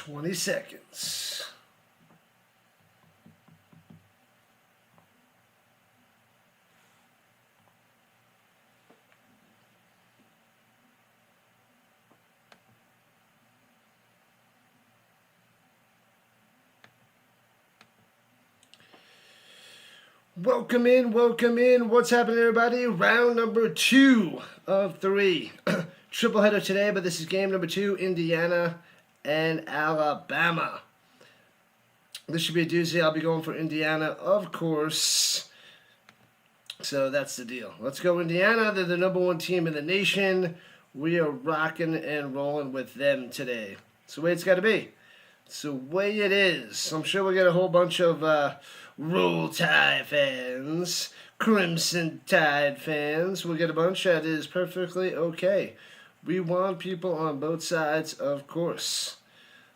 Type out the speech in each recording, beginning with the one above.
20 seconds. Welcome in, welcome in. What's happening, everybody? Round number 2 of 3. Triple header today, but this is game number 2, Indiana and Alabama. This should be a doozy. I'll be going for Indiana, of course. So that's the deal. Let's go Indiana. They're the number 1 team in the nation. We are rocking and rolling with them today. It's the way it's got to be. It's the way it is. I'm sure we'll get a whole bunch of Roll Tide fans, Crimson Tide fans. We'll get a bunch. That is perfectly okay. We want people on both sides, of course.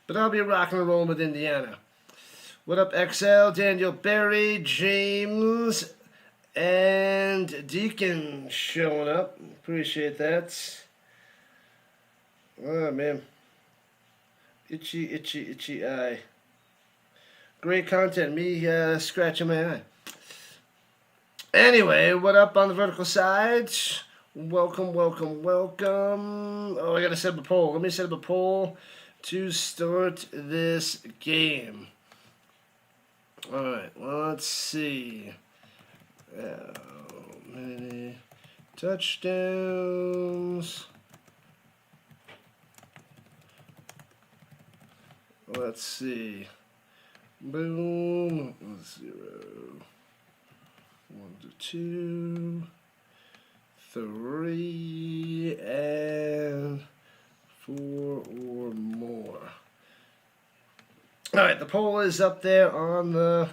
But I'll be rocking and rolling with Indiana. What up, XL? Daniel Berry, James, and Deacon showing up. Appreciate that. Oh, man. Itchy, itchy, itchy eye. Great content. Me scratching my eye. Anyway, what up on the vertical side? Welcome, welcome, welcome. Oh, I got to set up a poll. Let me set up a poll to start this game. Alright, let's see. How many touchdowns? Let's see. Boom. 0. 1 to 2. 3 and 4 or more. Alright, the poll is up there on the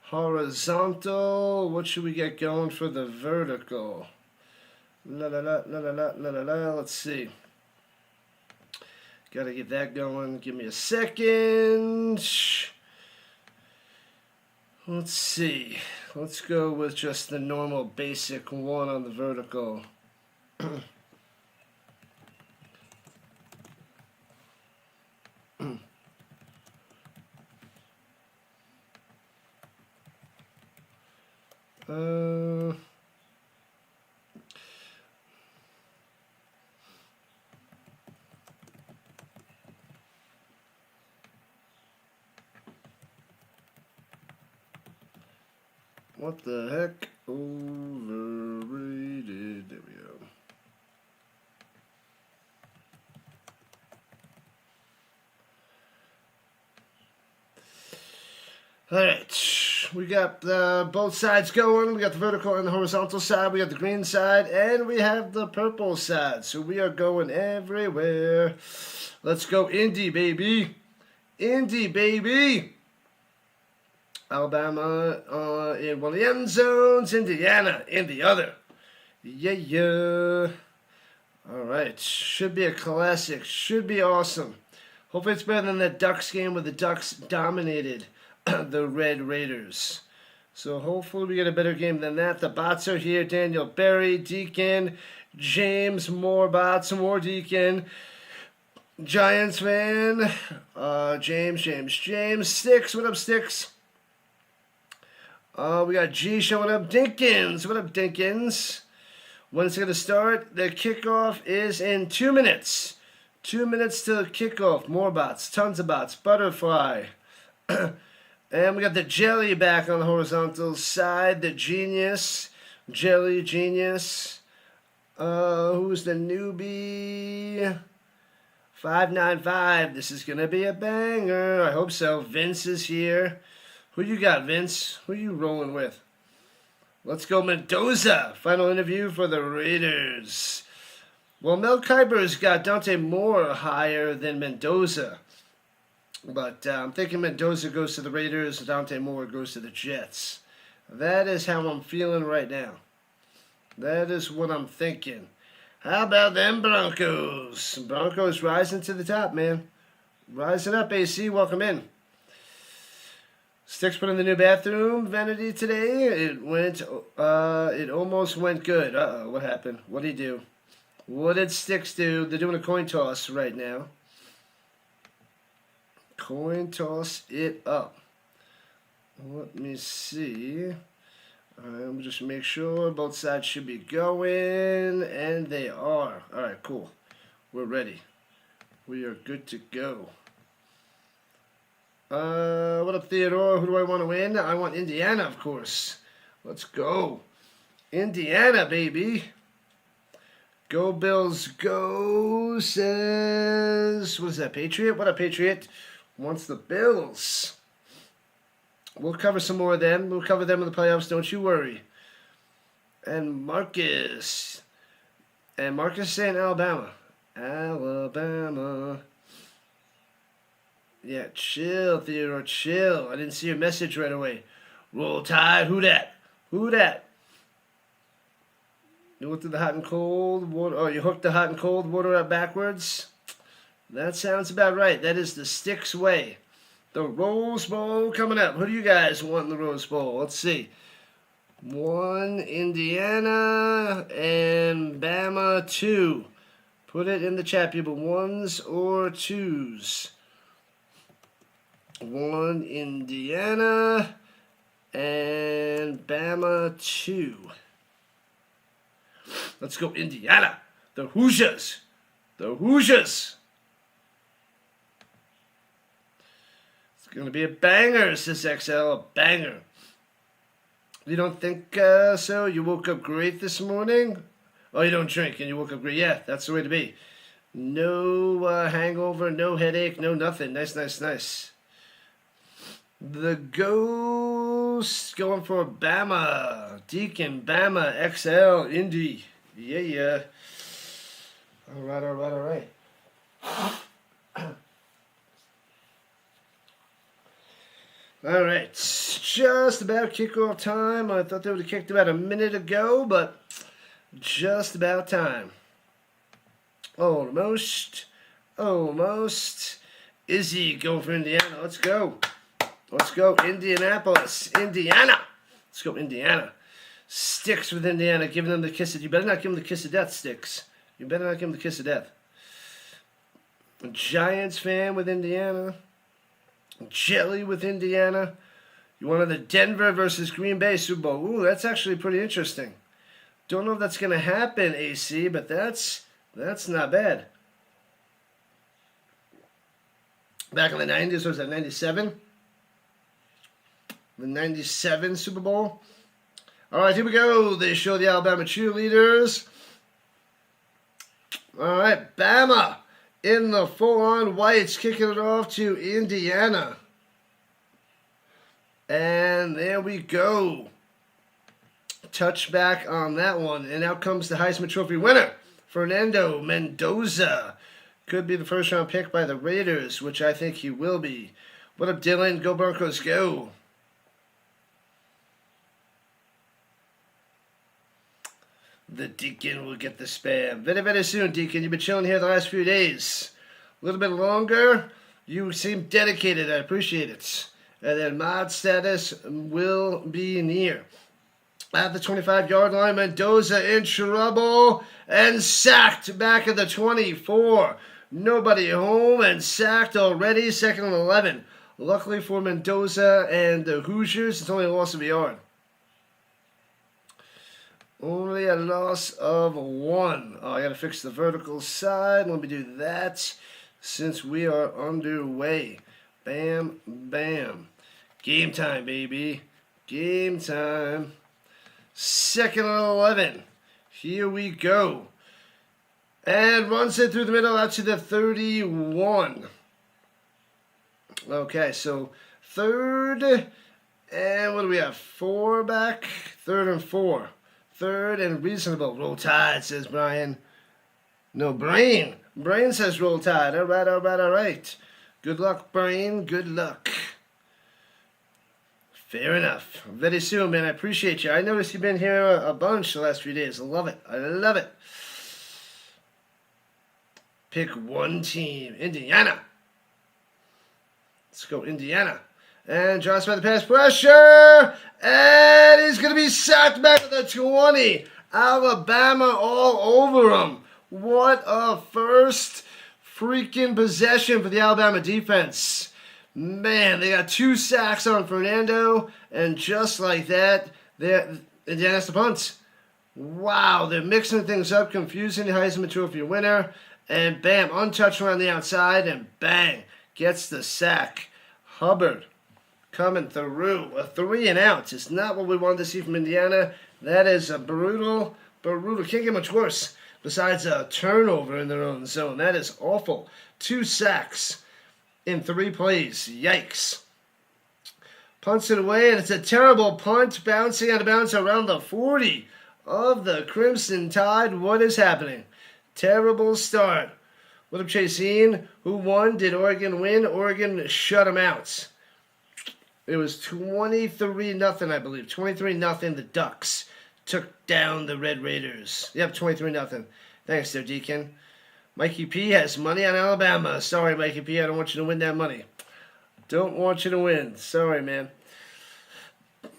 horizontal. What should we get going for the vertical? Let's see. Gotta get that going. Give me a second. Let's see. Let's go with just the normal basic one on the vertical. What the heck? Overrated. There we go. Alright. We got both sides going. We got the vertical and the horizontal side. We got the green side. And we have the purple side. So we are going everywhere. Let's go Indy, baby. Indy, baby. Alabama in one of the end zones. Indiana in the other. Yeah. All right. Should be a classic. Should be awesome. Hopefully it's better than that Ducks game where the Ducks dominated the Red Raiders. So hopefully we get a better game than that. The bots are here. Daniel Berry, Deacon, James, more bots, more Deacon. Giants fan. James. Sticks. What up, Sticks? We got G showing up. Dinkins. What up, Dinkins? When it's going to start? The kickoff is in 2 minutes. 2 minutes to kickoff. More bots. Tons of bots. Butterfly. And we got the Jelly back on the horizontal side. The Genius. Jelly Genius. Who's the newbie? 595. This is going to be a banger. I hope so. Vince is here. Who you got, Vince? Who you rolling with? Let's go Mendoza. Final interview for the Raiders. Well, Mel Kiper's got Dante Moore higher than Mendoza. But I'm thinking Mendoza goes to the Raiders, Dante Moore goes to the Jets. That is how I'm feeling right now. That is what I'm thinking. How about them Broncos? Broncos rising to the top, man. Rising up, AC. Welcome in. Sticks put in the new bathroom vanity today. It almost went good. Uh-oh, what happened? What did he do? What did Sticks do? They're doing a coin toss right now. Coin toss it up. Let me see. All right, let me just make sure both sides should be going, and they are. All right, cool. We're ready. We are good to go. What up, Theodore? Who do I want to win? I want Indiana, of course. Let's go. Indiana, baby. Go Bills, go, says, what is that, Patriot? What up, Patriot? Wants the Bills. We'll cover some more of them. We'll cover them in the playoffs, don't you worry. And Marcus. And Marcus saying Alabama. Alabama. Yeah, chill, Theodore, chill. I didn't see your message right away. Roll Tide, who that? Who that? You went through the hot and cold water. Oh, you hooked the hot and cold water up backwards? That sounds about right. That is the Sticks way. The Rose Bowl coming up. Who do you guys want in the Rose Bowl? Let's see. 1, Indiana, and Bama 2. Put it in the chat, people. 1s or 2s. 1, Indiana, and Bama 2. Let's go, Indiana. The Hoosiers. The Hoosiers. It's going to be a banger, says XL. A banger. You don't think so? You woke up great this morning? Oh, you don't drink and you woke up great. Yeah, that's the way to be. No hangover, no headache, no nothing. Nice, nice, nice. The Ghost going for Bama. Deacon, Bama, XL, Indy. Yeah, yeah. All right, all right, all right. All right, just about kickoff time. I thought they would have kicked about a minute ago, but just about time. Almost. Almost. Izzy going for Indiana. Let's go. Let's go, Indianapolis, Indiana. Let's go, Indiana. Sticks with Indiana, giving them the kiss of... You better not give them the kiss of death, Sticks. You better not give them the kiss of death. A Giants fan with Indiana. Jelly with Indiana. You wanted the Denver versus Green Bay Super Bowl. Ooh, that's actually pretty interesting. Don't know if that's going to happen, AC, but that's not bad. Back in the 90s, what was that, 97? The 97 Super Bowl. All right, here we go. They show the Alabama cheerleaders. All right, Bama in the full-on whites, kicking it off to Indiana. And there we go. Touchback on that one. And out comes the Heisman Trophy winner, Fernando Mendoza. Could be the first-round pick by the Raiders, which I think he will be. What up, Dylan? Go Broncos, go. The Deacon will get the spam. Very, very soon, Deacon. You've been chilling here the last few days. A little bit longer. You seem dedicated. I appreciate it. And then mod status will be near. At the 25-yard line, Mendoza in trouble and sacked back at the 24. Nobody home and sacked already. 2nd and 11. Luckily for Mendoza and the Hoosiers, it's only a loss of a yard. Only a loss of 1. Oh, I got to fix the vertical side. Let me do that since we are underway. Bam, bam. Game time, baby. Game time. 2nd and 11. Here we go. And runs it through the middle out to the 31. Okay, so 3rd, and what do we have? 4 back? 3rd and 4. 3rd and reasonable. Roll Tide, says Brian. No, Brain. Brain says roll Tide. All right, all right, all right. Good luck, Brain. Good luck. Fair enough. Very soon, man. I appreciate you. I noticed you've been here a bunch the last few days. I love it. I love it. Pick one team. Indiana. Let's go, Indiana. And drops by the pass pressure. And he's going to be sacked back at the 20. Alabama all over him. What a first freaking possession for the Alabama defense. Man, they got 2 sacks on Fernando, and just like that, Indiana has to punt. Wow, they're mixing things up, confusing the Heisman Trophy winner, and bam, untouched around the outside, and bang, gets the sack. Hubbard coming through. A 3 and out. It's not what we wanted to see from Indiana. That is a brutal. Can't get much worse besides a turnover in their own zone. That is awful. 2 sacks in 3 plays. Yikes. Punts it away, and it's a terrible punt, bouncing out of bounds around the 40 of the Crimson Tide. What is happening? Terrible start. What up, Chaseen? Who won? Did Oregon win? Oregon shut them out. It was 23-0, I believe. 23-0. The Ducks took down the Red Raiders. Yep, 23-0. Thanks there, Deacon. Mikey P has money on Alabama. Sorry, Mikey P. I don't want you to win that money. Don't want you to win. Sorry, man.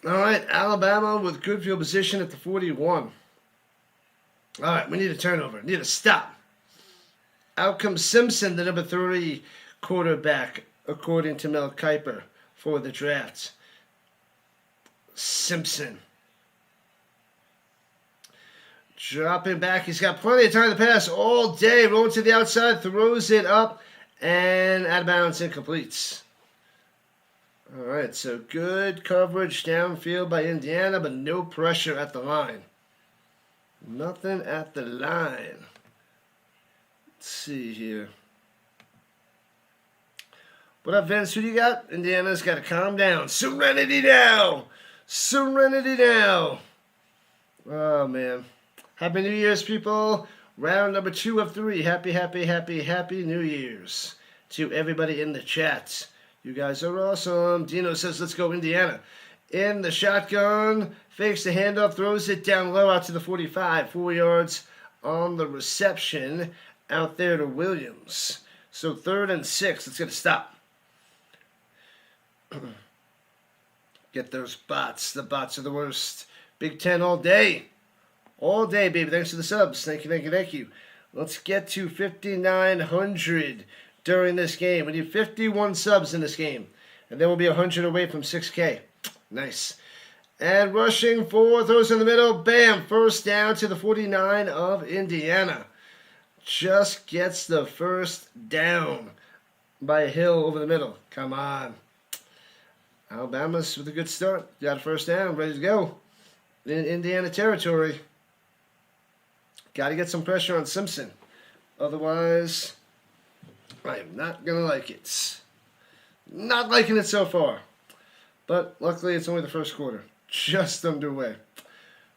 All right, Alabama with good field position at the 41. All right, we need a turnover. Need a stop. Out comes Simpson, the number 3 quarterback, according to Mel Kiper, for the draft. Simpson. Dropping back. He's got plenty of time to pass all day. Rolling to the outside, throws it up, and out of bounds, incomplete. All right, so good coverage downfield by Indiana, but no pressure at the line. Nothing at the line. Let's see here. What up, Vince? Who do you got? Indiana's got to calm down. Serenity now. Serenity now. Oh, man. Happy New Year's, people. Round number 2 of 3. Happy New Year's to everybody in the chat. You guys are awesome. Dino says, let's go Indiana. In the shotgun, fakes the handoff, throws it down low out to the 45. 4 yards on the reception out there to Williams. So 3rd and 6. Let's get a stop. Get those bots. The bots are the worst. Big Ten all day. All day, baby. Thanks for the subs. Thank you. Let's get to 5,900 during this game. We need 51 subs in this game. And then we'll be 100 away from 6K. Nice. And rushing for throws in the middle. Bam. First down to the 49 of Indiana. Just gets the first down by Hill over the middle. Come on. Alabama's with a good start. Got a first down. Ready to go. In Indiana territory. Got to get some pressure on Simpson. Otherwise, I am not going to like it. Not liking it so far. But luckily, it's only the first quarter. Just underway.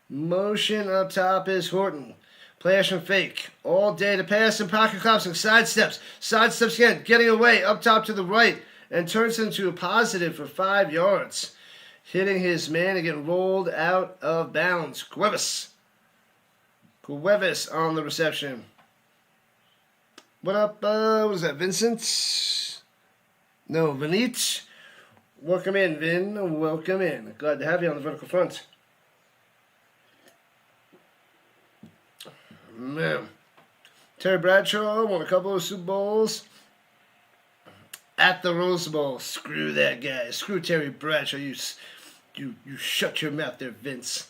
Motion up top is Horton. Play action fake. All day to pass and pocket collapsing. Sidesteps. Sidesteps again. Getting away up top to the right. And turns into a positive for 5 yards. Hitting his man and getting rolled out of bounds. Cuevas on the reception. What up? What is that, Vincent? No, Vinit. Welcome in, Vin. Welcome in. Glad to have you on the vertical front. Man. Terry Bradshaw won a couple of Super Bowls at the Rose Bowl. Screw that guy. Screw Terry Bradshaw. You shut your mouth there, Vince.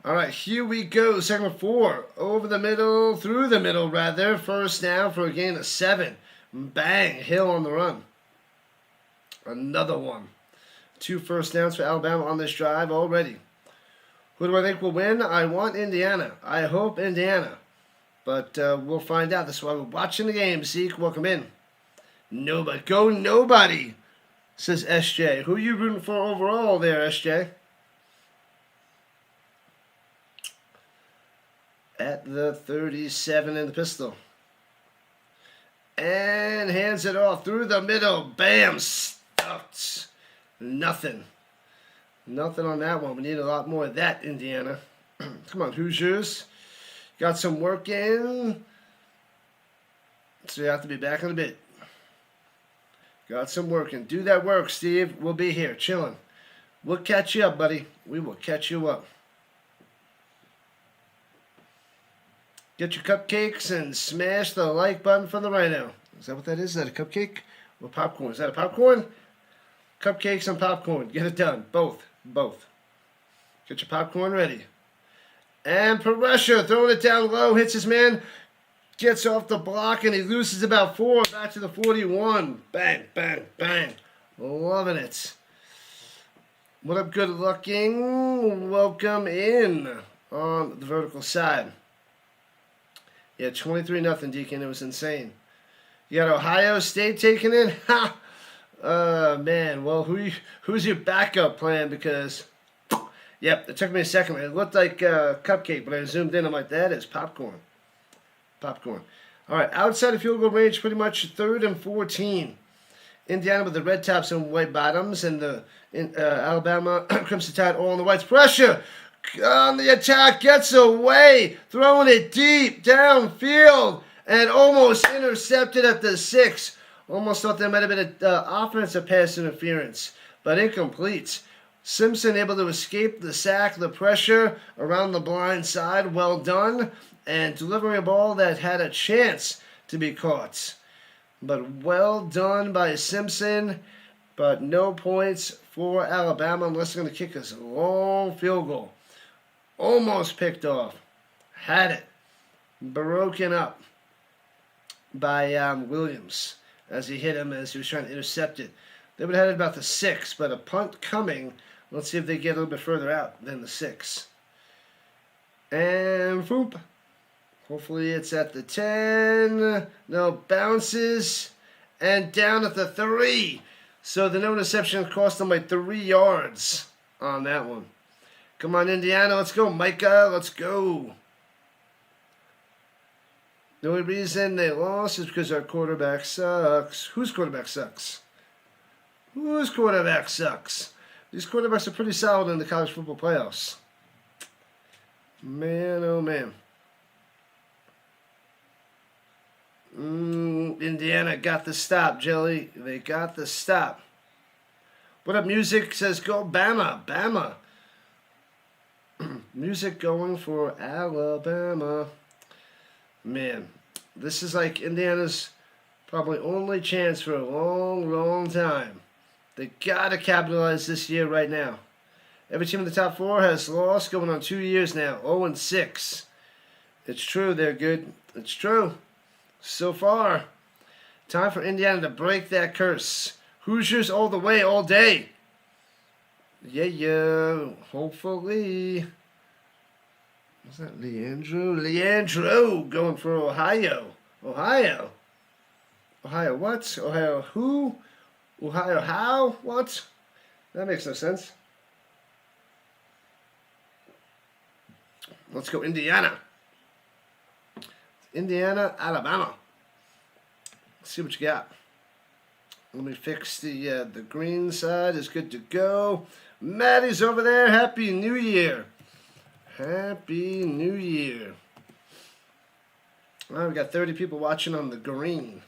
All right, here we go. Segment 4. Over the middle, through the middle, rather. First down for a gain of 7. Bang. Hill on the run. Another one. 2 first downs for Alabama on this drive already. Who do I think will win? I want Indiana. I hope Indiana. But we'll find out. That's why we're watching the game. Zeke, welcome in. Nobody. Go nobody, says SJ. Who are you rooting for overall there, SJ? At the 37 in the pistol. And hands it off through the middle. Bam! Stuffed. Nothing. Nothing on that one. We need a lot more of that, Indiana. Come on, Hoosiers. Got some work in. So you have to be back in a bit. Got some work in. Do that work, Steve. We'll be here, chilling. We'll catch you up, buddy. We will catch you up. Get your cupcakes and smash the like button for the RHINO. Is that what that is? Is that a cupcake? Or popcorn. Is that a popcorn? Cupcakes and popcorn. Get it done. Both. Get your popcorn ready. And Pressure throwing it down low. Hits his man. Gets off the block and he loses about 4. Back to the 41. Bang, bang, bang. Loving it. What up, good looking? Welcome in on the vertical side. Yeah, 23-0, Deacon. It was insane. You got Ohio State taking it? Ha! Man. Well, who's your backup plan? Because, yep, it took me a second. It looked like cupcake, but I zoomed in. I'm like, that is popcorn. Popcorn. All right, outside of field goal range, pretty much 3rd and 14. Indiana with the red tops and white bottoms, and the Alabama Crimson Tide all on the whites. Pressure on the attack, gets away, throwing it deep downfield, and almost intercepted at the 6. Almost thought there might have been an offensive pass interference, but incomplete. Simpson able to escape the sack, the pressure around the blind side. Well done, and delivering a ball that had a chance to be caught. But well done by Simpson, but no points for Alabama unless they're going to kick us a long field goal. Almost picked off. Had it. Broken up by Williams as he hit him as he was trying to intercept it. They would have had about the 6, but a punt coming. Let's see if they get a little bit further out than the 6. And whoop. Hopefully it's at the 10. No, bounces. And down at the 3. So the no interception cost them like 3 yards on that one. Come on, Indiana. Let's go, Micah. Let's go. The only reason they lost is because our quarterback sucks. Whose quarterback sucks? Whose quarterback sucks? These quarterbacks are pretty solid in the college football playoffs. Man, oh man. Indiana got the stop, Jelly. They got the stop. What up, Music says go Bama. Bama. Music going for Alabama. Man, this is like Indiana's probably only chance for a long, long time. They got to capitalize this year right now. Every team in the top 4 has lost going on 2 years now. 0-6. It's true, they're good. It's true. So far, time for Indiana to break that curse. Hoosiers all the way, all day. Yeah, hopefully. What's that, Leandro? Leandro going for Ohio. Ohio what? Ohio who? Ohio how? What? That makes no sense. Let's go Indiana. Indiana, Alabama. Let's see what you got. Let me fix the green side. Is good to go. Maddie's over there. Happy New Year. Happy New Year. All right, we got 30 people watching on the green.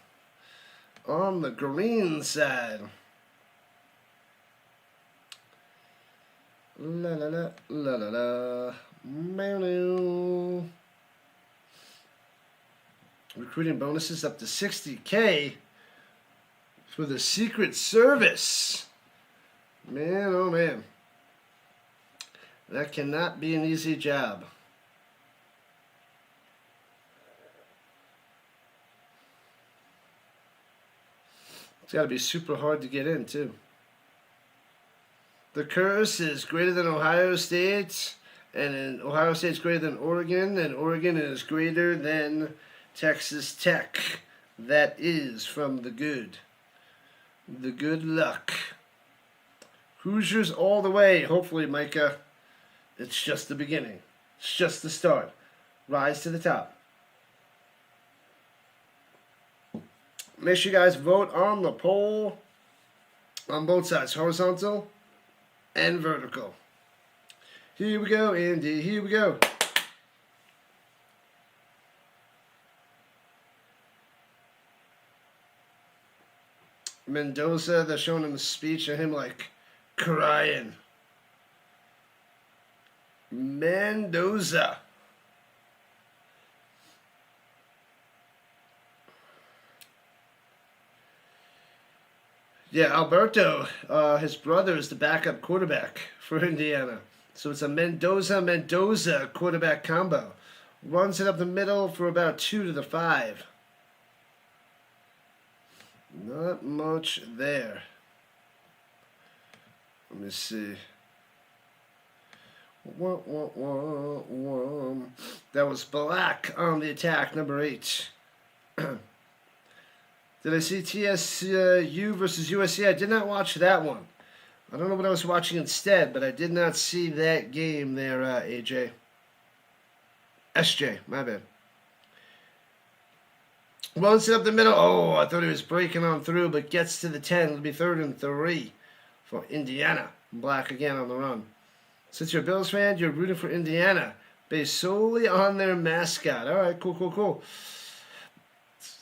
On the green side. La la la la la la. Meow. Recruiting bonuses up to $60K for the Secret Service. Man, oh man. That cannot be an easy job. It's got to be super hard to get in, too. The curse is greater than Ohio State, and Ohio State's greater than Oregon, and Oregon is greater than Texas Tech. That is from the good. The good luck. Hoosiers all the way. Hopefully, Micah, it's just the beginning. It's just the start. Rise to the top. Make sure you guys vote on the poll on both sides, horizontal and vertical. Here we go, Andy. Here we go. Mendoza, they're showing him a speech of him like crying. Mendoza. Yeah, Alberto, his brother, is the backup quarterback for Indiana. So it's a Mendoza quarterback combo. Runs it up the middle for about 2 to the 5. Not much there. Let me see. That was Black on the attack, number 8. Did I see TSU versus USC? I did not watch that one. I don't know what I was watching instead, but I did not see that game there, AJ. SJ, my bad. Runs it up the middle. Oh, I thought he was breaking on through, but gets to the 10. It'll be 3rd and 3 for Indiana. Black again on the run. Since you're a Bills fan, you're rooting for Indiana, based solely on their mascot. All right, cool.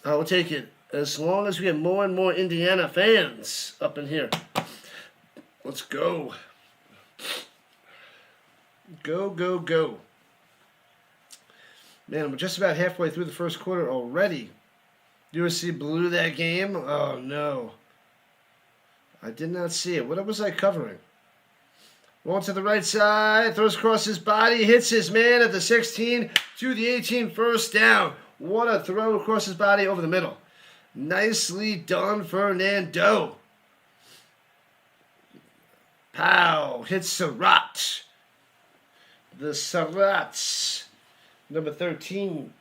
I will take it. As long as we have more and more Indiana fans up in here. Let's go. Go. Man, we're just about halfway through the first quarter already. USC blew that game? Oh, no. I did not see it. What was I covering? Rolling to the right side, throws across his body, hits his man at the 16 to the 18, first down. What a throw across his body over the middle. Nicely done, Fernando. Pow, hits Surratt. The Surratts, number 13.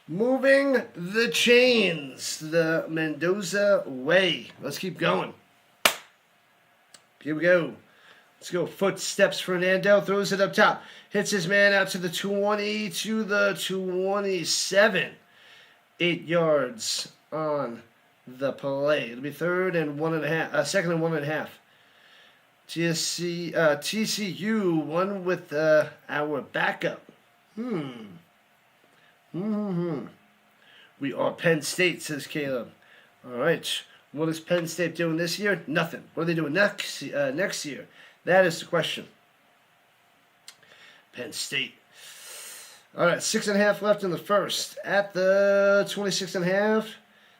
Moving the chains the Mendoza way. Let's keep going. Here we go. Let's go. Footsteps. Fernando throws it up top. Hits his man out to the 20 to the 27. 8 yards on the play. It'll be 2nd and 1.5. TCU won with our backup. We are Penn State, says Caleb. All right. What is Penn State doing this year? Nothing. What are they doing next year? That is the question. Penn State. All right. 6.5 left in the first. At the 26.5.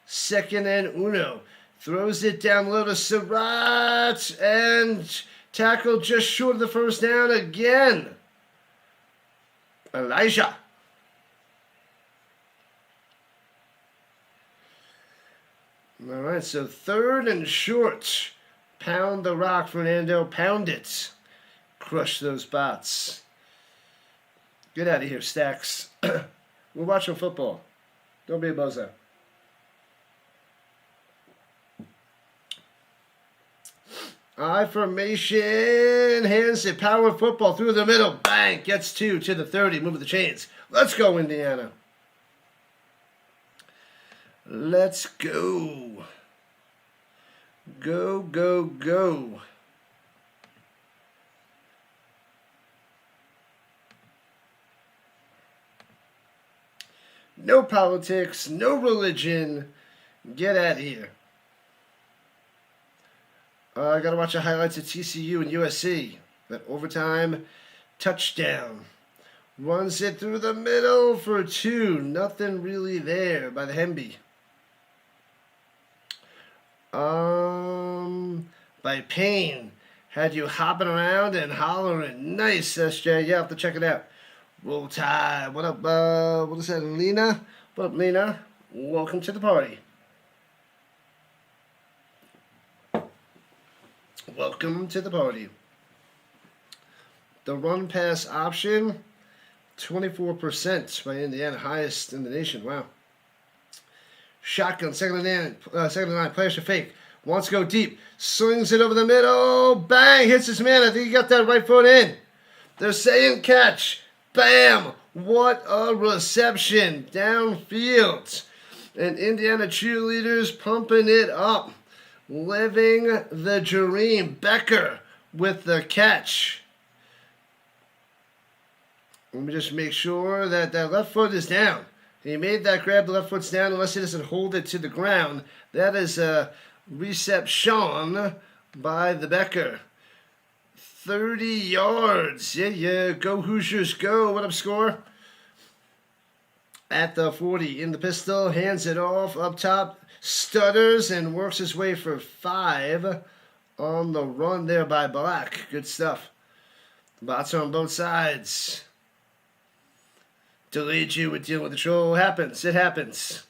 2nd and 1. Throws it down low to Surratt. And tackle just short of the first down again. Elijah. All right, so 3rd and short. Pound the rock, Fernando. Pound it. Crush those bots. Get out of here, Stacks. We're watching football. Don't be a bozo. I formation. Hands it. Power football through the middle. Bang. Gets 2 to the 30. Move the chains. Let's go, Indiana. Let's go. Go. No politics, no religion. Get out of here. I got to watch the highlights of TCU and USC. That overtime touchdown. Runs it through the middle for 2. Nothing really there by the Hemby. By Payne. Had you hopping around and hollering. Nice, SJ. You have to check it out. Roll Tide. What up, what is that, Lena? What up, Lena? Welcome to the party. Welcome to the party. The run pass option, 24% by Indiana, highest in the nation. Wow. Shotgun, second and 9, players to fake. Wants to go deep. Swings it over the middle. Bang! Hits his man. I think he got that right foot in. They're saying catch. Bam! What a reception. Downfield. And Indiana cheerleaders pumping it up. Living the dream. Becker with the catch. Let me just make sure that that left foot is down. He made that grab, the left foot's down, unless he doesn't hold it to the ground. That is a reception by the Becker. 30 yards. Yeah. Go Hoosiers, go. What up, score? at the 40 in the pistol, hands it off up top, stutters and works his way for 5 on the run there by Black. Good stuff. Bots are on both sides. Delayed you with dealing with the troll. Happens. It happens.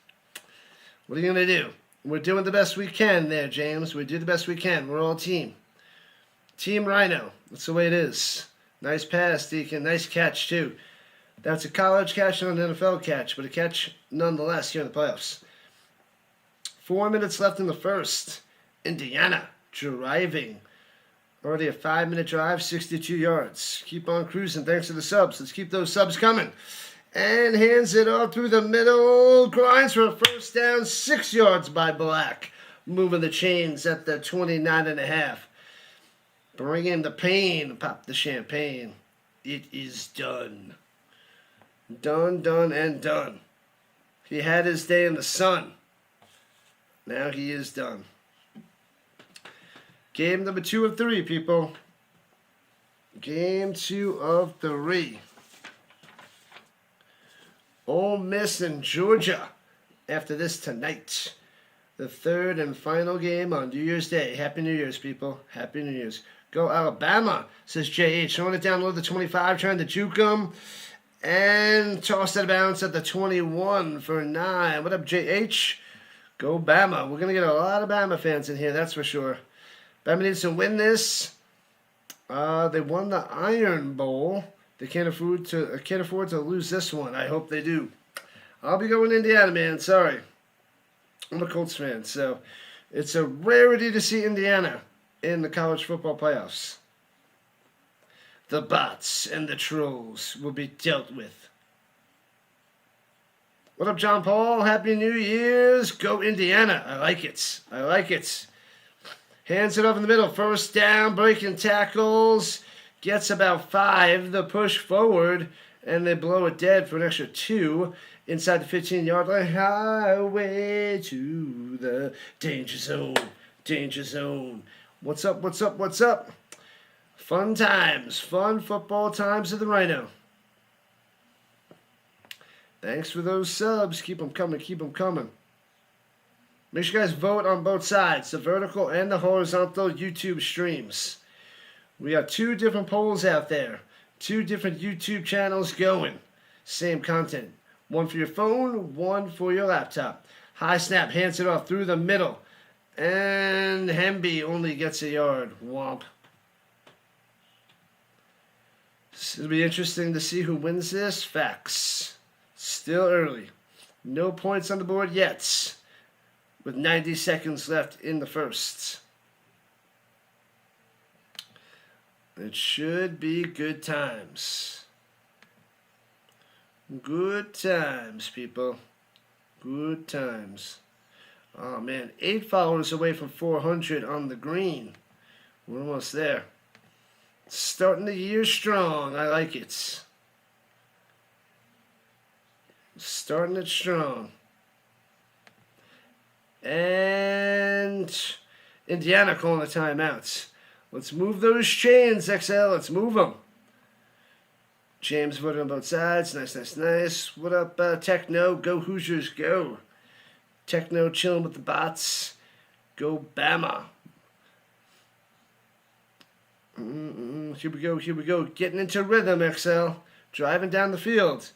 What are you going to do? We're doing the best we can there, James. We do the best we can. We're all team. Team RHINO. That's the way it is. Nice pass, Deacon. Nice catch, too. That's a college catch and an NFL catch, but a catch nonetheless here in the playoffs. 4 minutes left in the first. Indiana driving. Already a 5-minute drive, 62 yards. Keep on cruising. Thanks for the subs. Let's keep those subs coming. And hands it off through the middle. Grinds for a first down. 6 yards by Black. Moving the chains at the 29.5. Bring in the pain. Pop the champagne. It is done. Done, done, and done. He had his day in the sun. Now he is done. Game number 2 of 3, people. Game 2 of 3. Ole Miss and Georgia after this tonight. The third and final game on New Year's Day. Happy New Year's, people. Happy New Year's. Go Alabama, says JH. Throwing it down low the 25, trying to juke him. And tossed out of bounds at the 21 for 9. What up, JH? Go Bama. We're going to get a lot of Bama fans in here, that's for sure. Bama needs to win this. They won the Iron Bowl. They can't afford to lose this one. I hope they do. I'll be going Indiana, man. Sorry. I'm a Colts fan, so it's a rarity to see Indiana in the college football playoffs. The bots and the trolls will be dealt with. What up, John Paul? Happy New Year's. Go Indiana. I like it. I like it. Hands it up in the middle. First down, breaking tackles. Gets about 5. The push forward, and they blow it dead for an extra 2 inside the 15-yard line. Highway to the danger zone. Danger zone. What's up? What's up? What's up? Fun times. Fun football times of the RHINO. Thanks for those subs. Keep them coming. Keep them coming. Make sure you guys vote on both sides, the vertical and the horizontal YouTube streams. We got 2 different polls out there. 2 different YouTube channels going. Same content. One for your phone, one for your laptop. High snap, hands it off through the middle. And Hemby only gets a yard. Womp. It'll be interesting to see who wins this. Facts. Still early. No points on the board yet. With 90 seconds left in the first. It should be good times. Good times, people. Good times. Oh, man. 8 followers away from 400 on the green. We're almost there. Starting the year strong. I like it. Starting it strong. And Indiana calling the timeouts. Let's move those chains, XL. Let's move them. James voted on both sides. Nice, nice, nice. What up, Techno? Go Hoosiers, go. Techno chilling with the bots. Go Bama. Here we go, here we go. Getting into rhythm, XL. Driving down the field.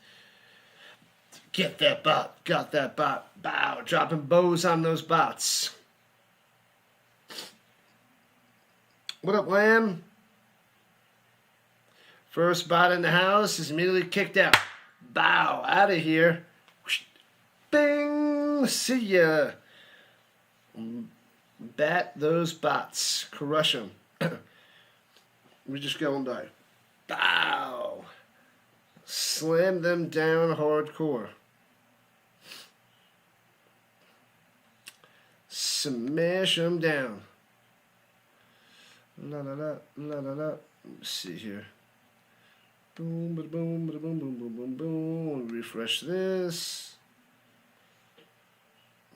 Get that bot. Got that bot. Bow. Dropping bows on those bots. What up, Lamb? First bot in the house is immediately kicked out. Bow. Out of here. Bing. See ya. Bat those bots. Crush them. We just go and die. Bow. Slam them down hardcore. Smash them down. La la la la la la. Let's see here. Boom, ba boom, ba boom, boom, boom, boom, boom. Refresh this.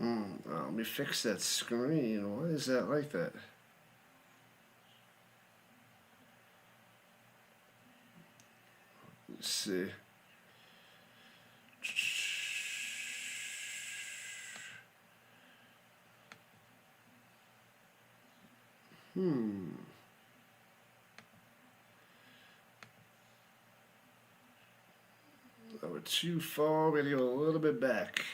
Oh, let me fix that screen. Why is that like that? Let's see. Oh, we're too far. We're going to go a little bit back.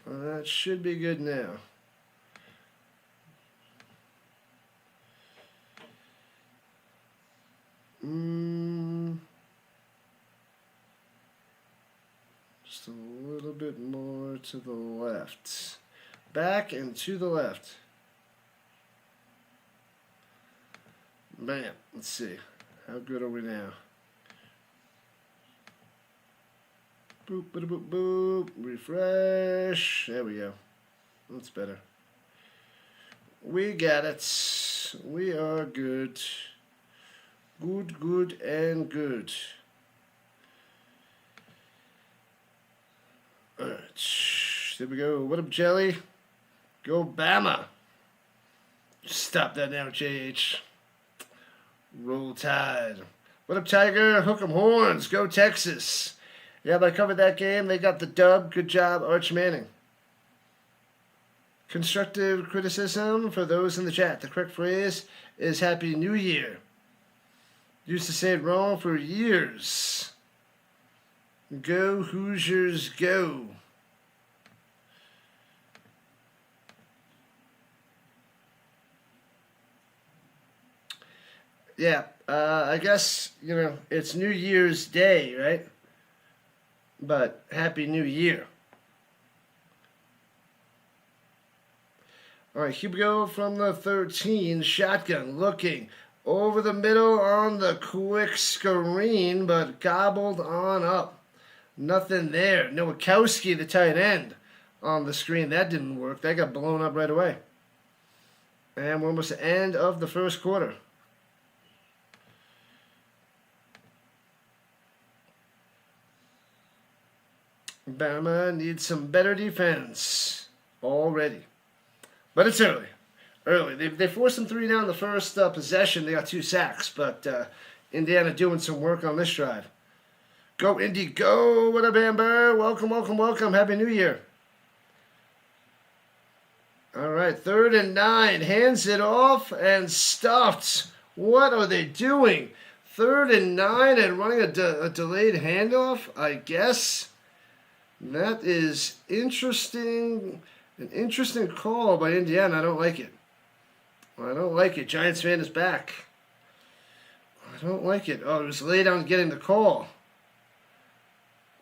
That should be good now. Just a little bit more to the left. Back and to the left. Bam. Let's see. How good are we now? Boop, boop, boop, boop. Refresh. There we go. That's better. We got it. We are good. Good, good, and good. Alright. There we go. What up, Jelly? Go Bama. Stop that now, JH. Roll Tide. What up, Tiger? Hook 'em horns. Go Texas. Yeah, but I covered that game. They got the dub. Good job, Arch Manning. Constructive criticism for those in the chat. The correct phrase is Happy New Year. Used to say it wrong for years. Go Hoosiers, go. Yeah, I guess, it's New Year's Day, right? But Happy New Year. All right, here we go from the 13. Shotgun looking over the middle on the quick screen, but gobbled on up. Nothing there. Nowakowski, the tight end, on the screen. That didn't work. That got blown up right away. And we're almost at the end of the first quarter. Bama needs some better defense already. But it's early. They forced them 3 down the first possession. They got 2 sacks. But Indiana doing some work on this drive. Go, Indy, go. What up, Amber? Welcome, welcome, welcome. Happy New Year. All right, 3rd and 9. Hands it off and stuffed. What are they doing? 3rd and 9 and running a delayed handoff, I guess. That is interesting. An interesting call by Indiana. I don't like it. I don't like it. Giants fan is back. I don't like it. Oh, it was late on getting the call.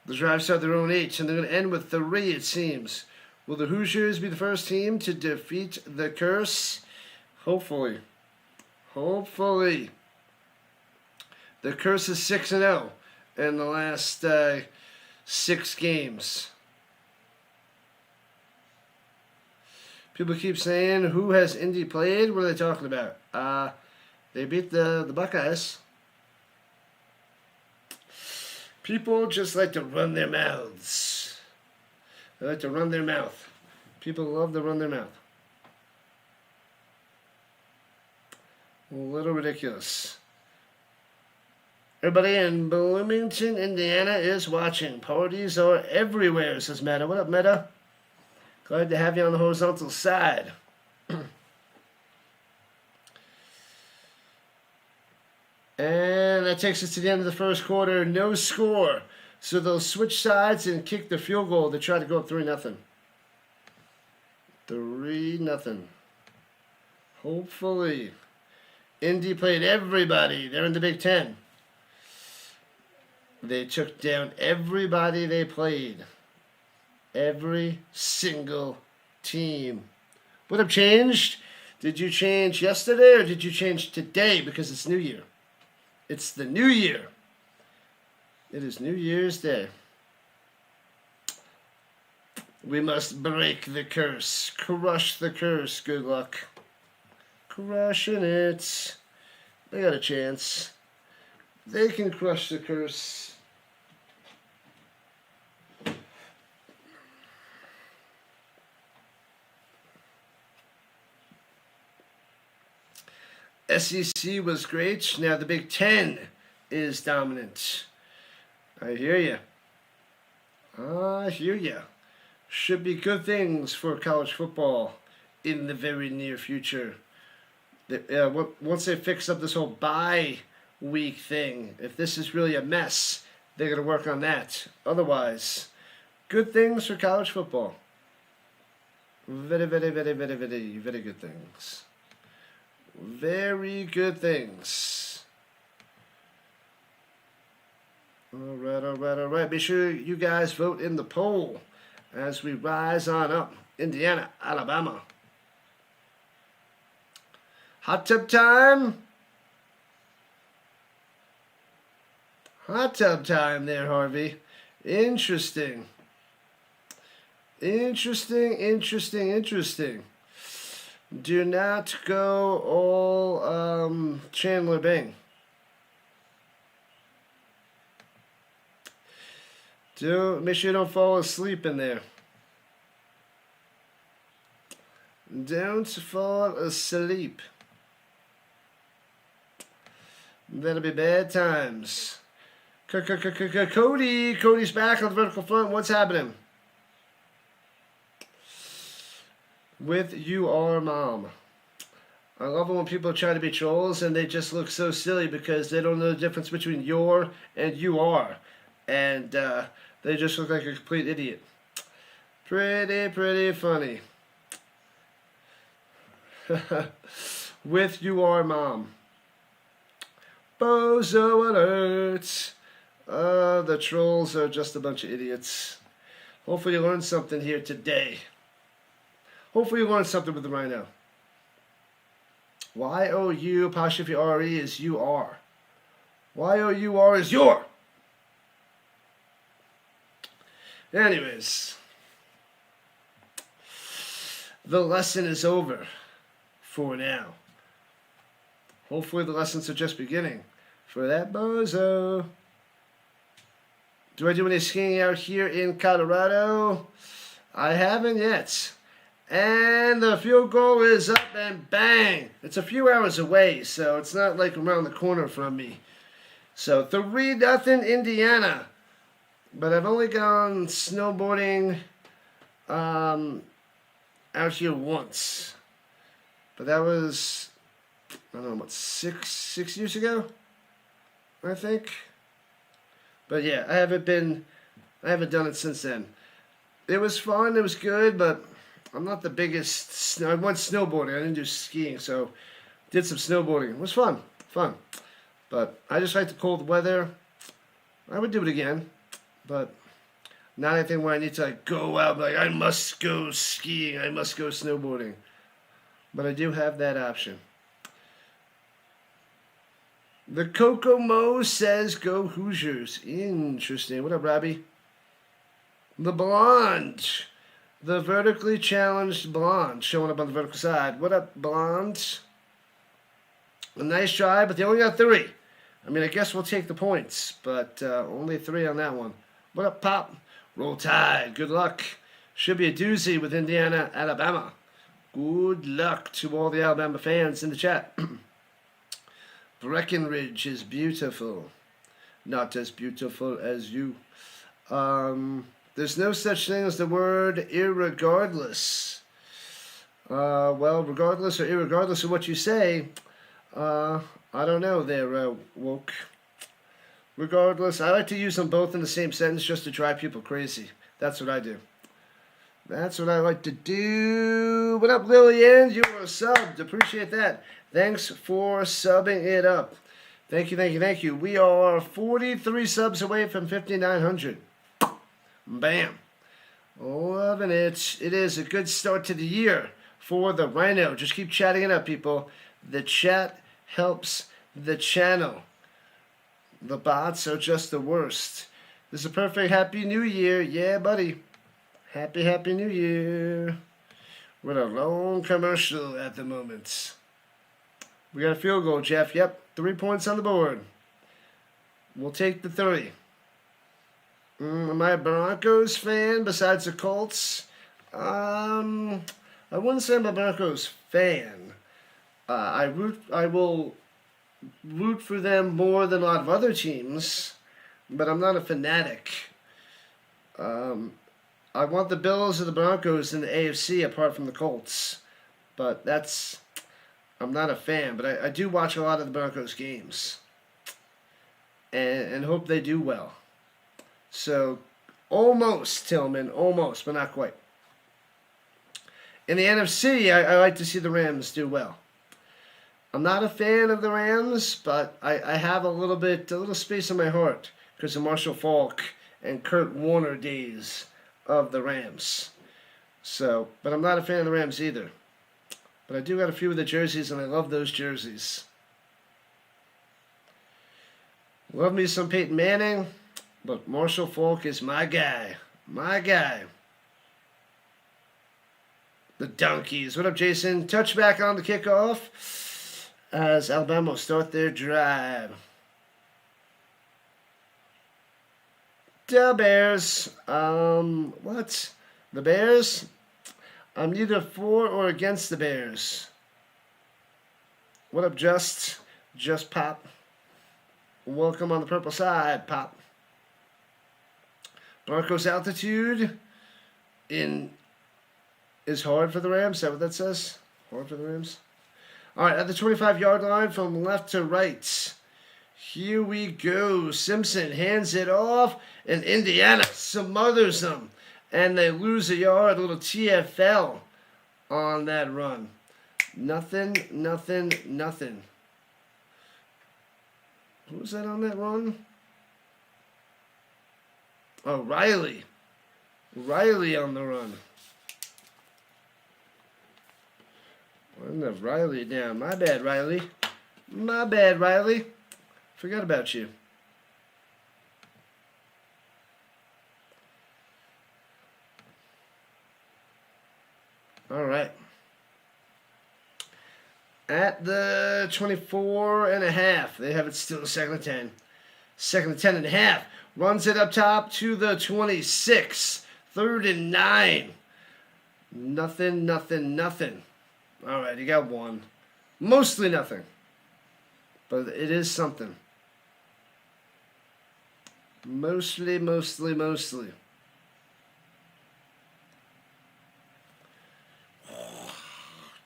The drive started their own 8, and they're going to end with 3, it seems. Will the Hoosiers be the first team to defeat the curse? Hopefully. Hopefully. The curse is 6-0 in the last 6 games. People keep saying, who has Indy played? What are they talking about? They beat the Buckeyes. People just like to run their mouths. They like to run their mouth. People love to run their mouth. A little ridiculous. Everybody in Bloomington, Indiana is watching. Parties are everywhere, says Meta. What up, Meta? Glad to have you on the horizontal side. And that takes us to the end of the first quarter. No score. So they'll switch sides and kick the field goal to try to go up 3-0. 3-0. Hopefully. Indy played everybody. They're in the Big Ten. They took down everybody they played. Every single team. What have changed? Did you change yesterday or did you change today because it's New Year? It's the New Year. It is New Year's Day. We must break the curse. Crush the curse. Good luck. Crushing it. They got a chance. They can crush the curse. SEC was great. Now the Big Ten is dominant. I hear you. I hear you. Should be good things for college football in the very near future. Once they fix up this whole bye week thing, if this is really a mess, they're going to work on that. Otherwise, good things for college football. Very, very, very, very, very, very good things. Very good things. All right. Be sure you guys vote in the poll as we rise on up. Indiana, Alabama. Hot tub time. Hot tub time there, Harvey. Interesting. Interesting. Do not go all Chandler Bing. Make sure you don't fall asleep in there. Don't fall asleep. That'll be bad times. Cody's back on the vertical front. What's happening? With your mom. I love it when people try to be trolls and they just look so silly because they don't know the difference between your and you are. And they just look like a complete idiot. Pretty funny. With your mom. Bozo alerts. The trolls are just a bunch of idiots. Hopefully you learned something here today. Hopefully you learned something with the RHINO. Y-O-U apostrophe R-E is you are. Y-O-U-R is your. Anyways. The lesson is over for now. Hopefully the lessons are just beginning for that bozo. Do I do any skiing out here in Colorado? I haven't yet. And the field goal is up and bang. It's a few hours away, so it's not like around the corner from me. So 3-0 Indiana. But I've only gone snowboarding out here once. But that was, I don't know, what, six years ago, I think. But yeah, I haven't done it since then. It was fun, it was good, but I'm not the biggest. I went snowboarding. I didn't do skiing, so did some snowboarding. It was fun. But I just like the cold weather. I would do it again, but not anything where I need to like go out like I must go skiing. I must go snowboarding. But I do have that option. The Coco Mo says go Hoosiers. Interesting. What up, Robbie? The Blonde. The vertically challenged Blonde showing up on the vertical side. What up, Blonde? A nice try, but they only got 3. I mean, I guess we'll take the points, but only 3 on that one. What up, Pop? Roll Tide. Good luck. Should be a doozy with Indiana, Alabama. Good luck to all the Alabama fans in the chat. Breckenridge is beautiful. Not as beautiful as you. There's no such thing as the word irregardless. Well, regardless or irregardless of what you say, I don't know there, woke. Regardless, I like to use them both in the same sentence just to drive people crazy. That's what I do. That's what I like to do. What up, Lillian? You were subbed. Appreciate that. Thanks for subbing it up. Thank you. We are 43 subs away from 5,900. Bam. Loving it. It is a good start to the year for the RHINO. Just keep chatting it up, people. The chat helps the channel. The bots are just the worst. This is a perfect Happy New Year. Yeah, buddy. Happy New Year. We're in a long commercial at the moment. We got a field goal, Jeff. Yep, 3 points on the board. We'll take the 3. Am I a Broncos fan besides the Colts? I wouldn't say I'm a Broncos fan. I will root for them more than a lot of other teams, but I'm not a fanatic. I want the Bills or the Broncos in the AFC apart from the Colts. But I'm not a fan. But I do watch a lot of the Broncos games. And hope they do well. So, almost, Tillman. Almost, but not quite. In the NFC, I like to see the Rams do well. I'm not a fan of the Rams, but I have a little space in my heart because of Marshall Faulk and Kurt Warner days of the Rams. So, but I'm not a fan of the Rams either. But I do got a few of the jerseys, and I love those jerseys. Love me some Peyton Manning, but Marshall Faulk is my guy. My guy. The Donkeys. What up, Jason? Touchback on the kickoff as Alabama will start their drive. The Bears. What? The Bears? I'm neither for or against the Bears. What up, Just Pop? Welcome on the purple side, Pop. Broncos altitude is hard for the Rams. Is that what that says? Hard for the Rams? All right, at the 25-yard line from left to right. Here we go. Simpson hands it off, and Indiana smothers them. And they lose a yard. A little TFL on that run. Nothing. Who was that on that run? Oh, Riley. Riley on the run. I didn't have Riley down. My bad, Riley. My bad, Riley. Forgot about you. All right. At the 24.5, they have it still second and 10. Second and 10.5. Runs it up top to the 26. 3rd and 9. Nothing. All right, you got one. Mostly nothing. But it is something. Mostly.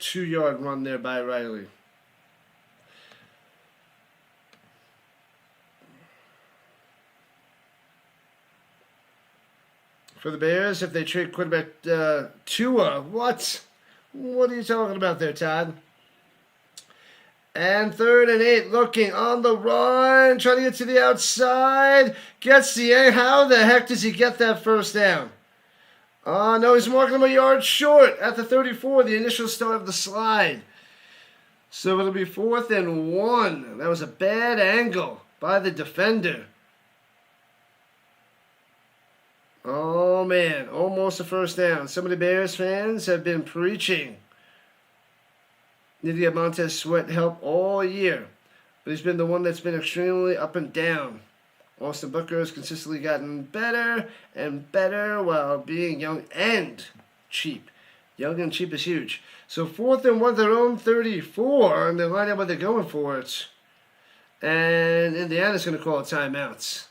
2-yard run there by Riley. For the Bears, if they trade quarterback Tua, what? What are you talking about there, Todd? And 3rd and 8, looking on the run, trying to get to the outside. Gets the how the heck does he get that first down? No, he's marking him a yard short at the 34, the initial start of the slide. So it'll be 4th and 1. That was a bad angle by the defender. Oh, man, almost a first down. Some of the Bears fans have been preaching. Need to get Montez Sweat help all year. But he's been the one that's been extremely up and down. Austin Booker has consistently gotten better and better while being young and cheap. Young and cheap is huge. So 4th and 1, their own 34, and they're lining up what they're going for it. And Indiana's going to call a timeout.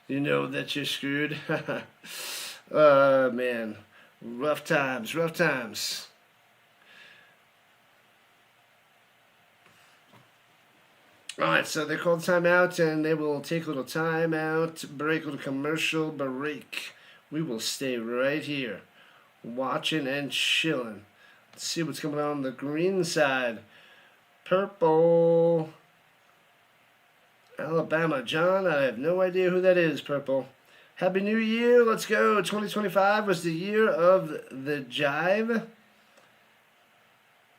You know that you're screwed. Man. Rough times. Alright, so they called timeout, and they will take a little timeout break, a little commercial break. We will stay right here, watching and chilling. Let's see what's coming on the green side. Purple. Alabama. John, I have no idea who that is, Purple. Happy New Year. Let's go. 2025 was the year of the jive.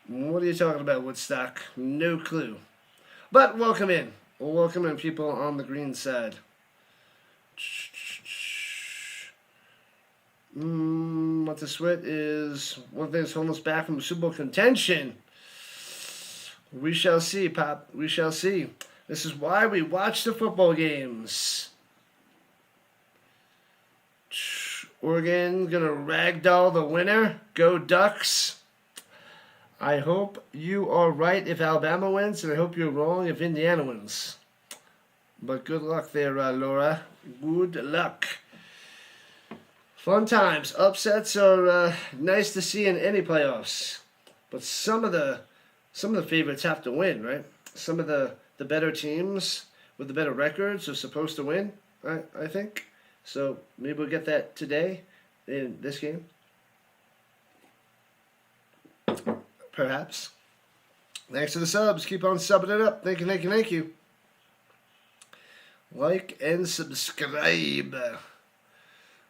What are you talking about, Woodstock? No clue. But welcome in. Welcome in, people on the green side. What the sweat is one thing that's almost back from Super Bowl contention. We shall see, Pop. We shall see. This is why we watch the football games. Oregon gonna ragdoll the winner. Go Ducks. I hope you are right if Alabama wins, and I hope you're wrong if Indiana wins. But good luck there, Laura. Good luck. Fun times. Upsets are nice to see in any playoffs, but some of the favorites have to win, right? Some of the better teams with the better records are supposed to win, I think. So maybe we'll get that today in this game. Perhaps. Thanks for the subs. Keep on subbing it up. Thank you, thank you, thank you. Like and subscribe.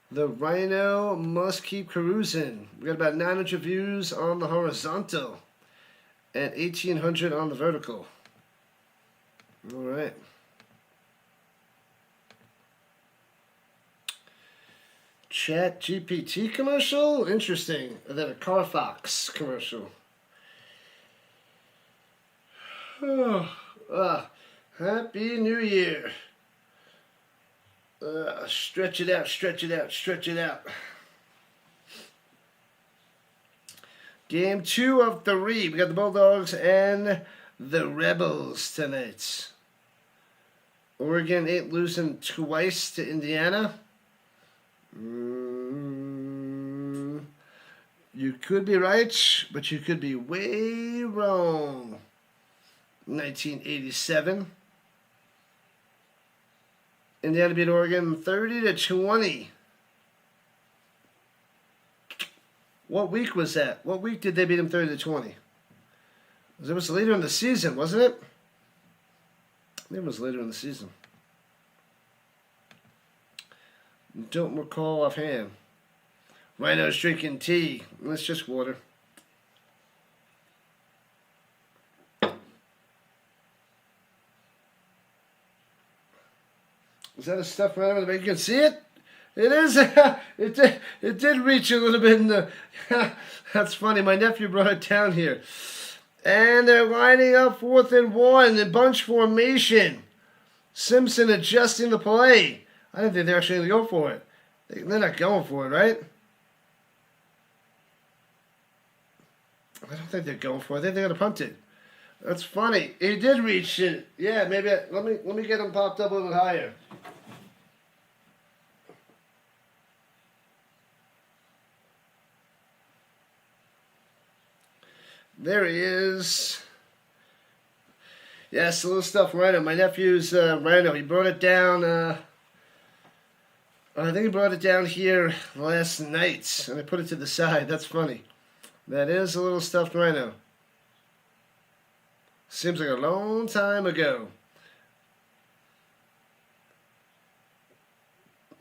The RHINO must keep cruising. We got about 900 views on the horizontal and 1,800 on the vertical. All right. Chat GPT commercial? Interesting. And then a Carfax commercial. Happy New Year. Stretch it out, stretch it out, stretch it out. Game 2 of 3. We got the Bulldogs and the Rebels tonight. Oregon ain't losing twice to Indiana. You could be right, but you could be way wrong. 1987. Indiana beat Oregon 30-20. What week was that? What week did they beat them 30-20? It was later in the season, wasn't it? I think it was later in the season. Don't recall offhand. RHINO's drinking tea. That's just water. Is that a stuffed rhino? You can see it? It is. It did reach a little bit in the... That's funny. My nephew brought it down here. And they're lining up 4th and 1 in bunch formation. Simpson adjusting the play. I didn't think they're actually going to go for it. They're not going for it, right? I don't think they're going for it. I think they're going to punt it. That's funny. He did reach it. Yeah, maybe. Let me get him popped up a little higher. There he is. Yes, a little stuff RHINO. My nephew's RHINO. He brought it down. I think he brought it down here last night, and I put it to the side. That's funny. That is a little stuffed RHINO. Seems like a long time ago.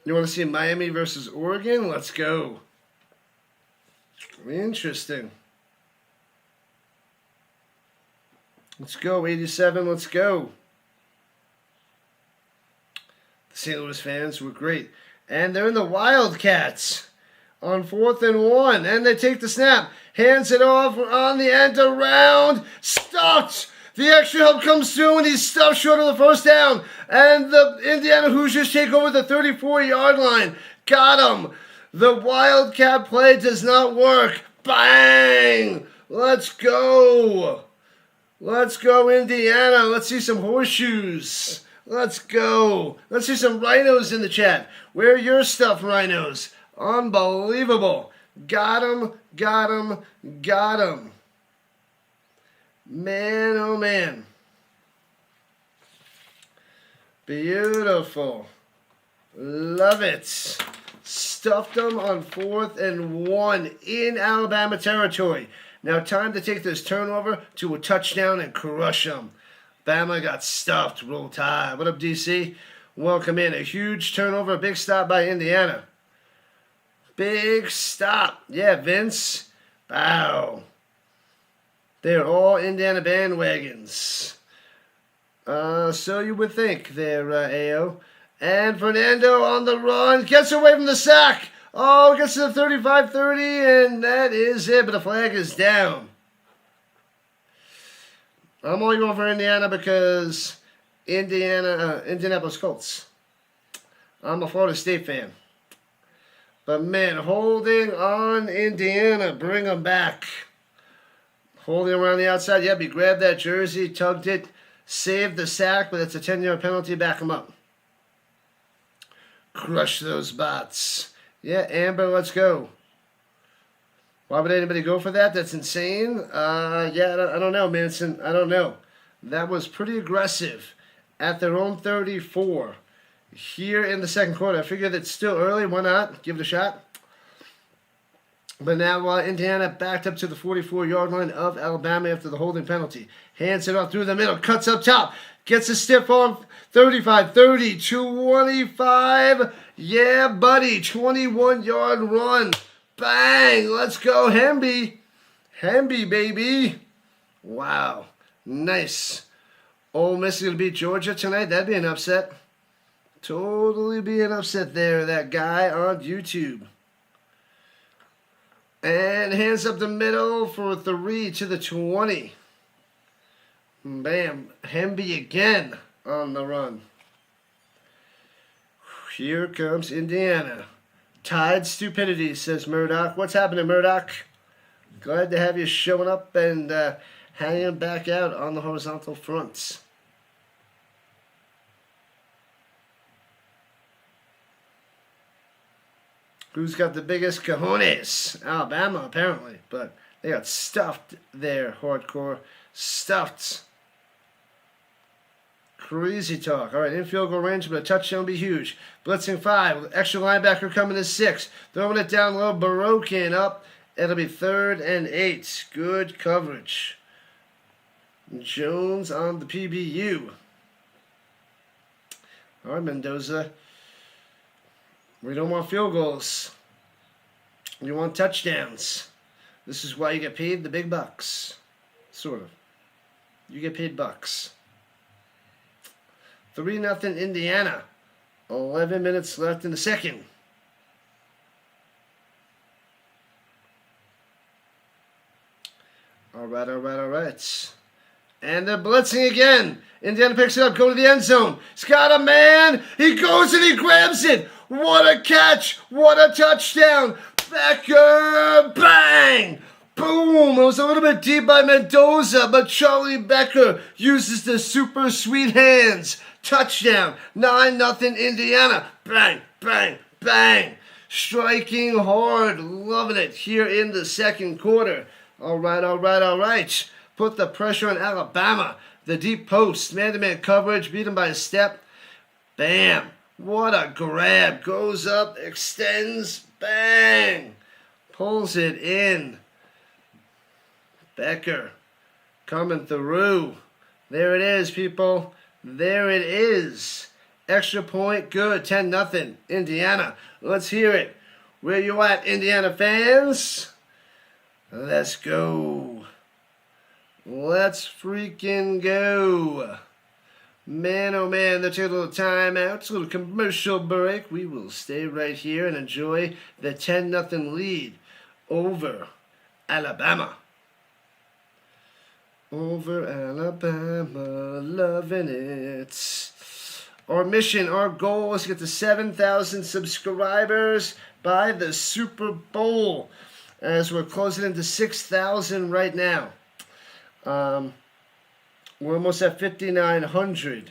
You want to see Miami versus Oregon? Let's go. Interesting. Let's go, 87, let's go. The St. Louis fans were great. And they're in the Wildcats on 4th and 1. And they take the snap. Hands it off on the end around. Stuffed! The extra help comes through and he's stuffed short of the first down. And the Indiana Hoosiers take over the 34-yard line. Got him. The Wildcat play does not work. Bang! Let's go. Let's go, Indiana. Let's see some horseshoes. Let's go. Let's see some RHINOs in the chat. Where are your stuff, RHINOs? Unbelievable. Got him, got him, got him. Man, oh man. Beautiful. Love it. Stuffed them on 4th and 1 in Alabama territory. Now time to take this turnover to a touchdown and crush them. Bama got stuffed. Roll Tide. What up, DC? Welcome in. A huge turnover. A big stop by Indiana. Big stop. Yeah, Vince. Bow. They're all Indiana bandwagons. So you would think they're AO. And Fernando on the run. Gets away from the sack. Oh, gets to the 35-30, and that is it. But the flag is down. I'm only going for Indiana because Indianapolis Colts. I'm a Florida State fan. But, man, holding on Indiana. Bring them back. Holding around the outside. Yep, he grabbed that jersey, tugged it, saved the sack, but it's a 10-yard penalty. Back him up. Crush those bots. Yeah, Amber, let's go. Why would anybody go for that? That's insane. Yeah, I don't know, Manson. I don't know. That was pretty aggressive at their own 34 here in the second quarter. I figured it's still early. Why not? Give it a shot. But now Indiana backed up to the 44-yard line of Alabama after the holding penalty. Hands it off through the middle. Cuts up top. Gets a stiff arm. 35, 30, 25. Yeah, buddy. 21-yard run. Bang. Let's go, Hemby. Hemby, baby. Wow. Nice. Ole Miss is going to beat Georgia tonight. That'd be an upset. Totally be an upset there, that guy on YouTube. And hands up the middle for 3 to the 20. Bam. Hemby again on the run. Here comes Indiana. Tide stupidity, says Murdoch. What's happening, Murdoch? Glad to have you showing up and hanging back out on the horizontal fronts. Who's got the biggest cojones? Alabama, apparently. But they got stuffed there, hardcore. Stuffed. Crazy talk. All right, in field goal range, but a touchdown would be huge. Blitzing 5. Extra linebacker coming to 6. Throwing it down low. Barokin up. It'll be 3rd and 8. Good coverage. Jones on the PBU. All right, Mendoza. We don't want field goals. We want touchdowns. This is why you get paid the big bucks. Sort of. You get paid bucks. 3-0 Indiana. 11 minutes left in the second. All right. And they're blitzing again. Indiana picks it up, going to the end zone. He's got a man. He goes and he grabs it. What a catch. What a touchdown. Becker. Bang. Boom. It was a little bit deep by Mendoza, but Charlie Becker uses the super sweet hands. Touchdown. 9-0 Indiana. Bang, bang, bang. Striking hard. Loving it here in the second quarter. All right. Put the pressure on Alabama. The deep post. Man-to-man coverage. Beat him by a step. Bam. What a grab. Goes up. Extends. Bang. Pulls it in. Becker. Coming through. There it is, people. There it is. Extra point. Good. 10-0. Indiana. Let's hear it. Where you at, Indiana fans? Let's go. Let's freaking go. Man, oh man, let's take a little time out. It's a little commercial break. We will stay right here and enjoy the 10-0 lead over Alabama. Over Alabama, loving it. Our mission, our goal is to get to 7,000 subscribers by the Super Bowl, as we're closing into 6,000 right now. We're almost at 5,900,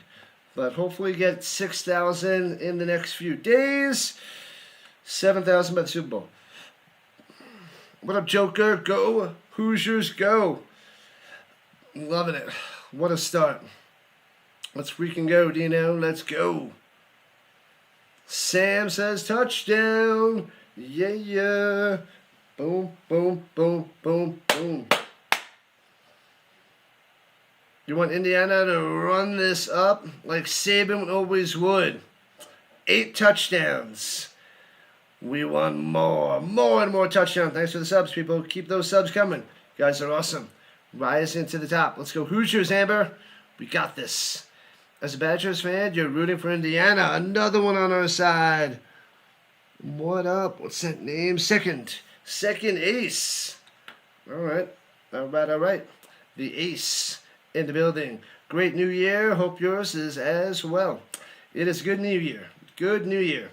but hopefully get 6,000 in the next few days. 7,000 by the Super Bowl. What up, Joker? Go Hoosiers, go! Loving it. What a start. Let's freaking go, Dino. Let's go. Sam says touchdown. Yeah. Boom, boom, boom, boom, boom. You want Indiana to run this up like Saban always would. 8 touchdowns. We want more and more touchdowns. Thanks for the subs, people. Keep those subs coming. You guys are awesome. Rising to the top. Let's go Hoosiers, Amber. We got this. As a Badgers fan, you're rooting for Indiana. Another one on our side. What up? What's that name? Second ace. All right. The ace in the building. Great new year. Hope yours is as well. It is good new year. Good new year.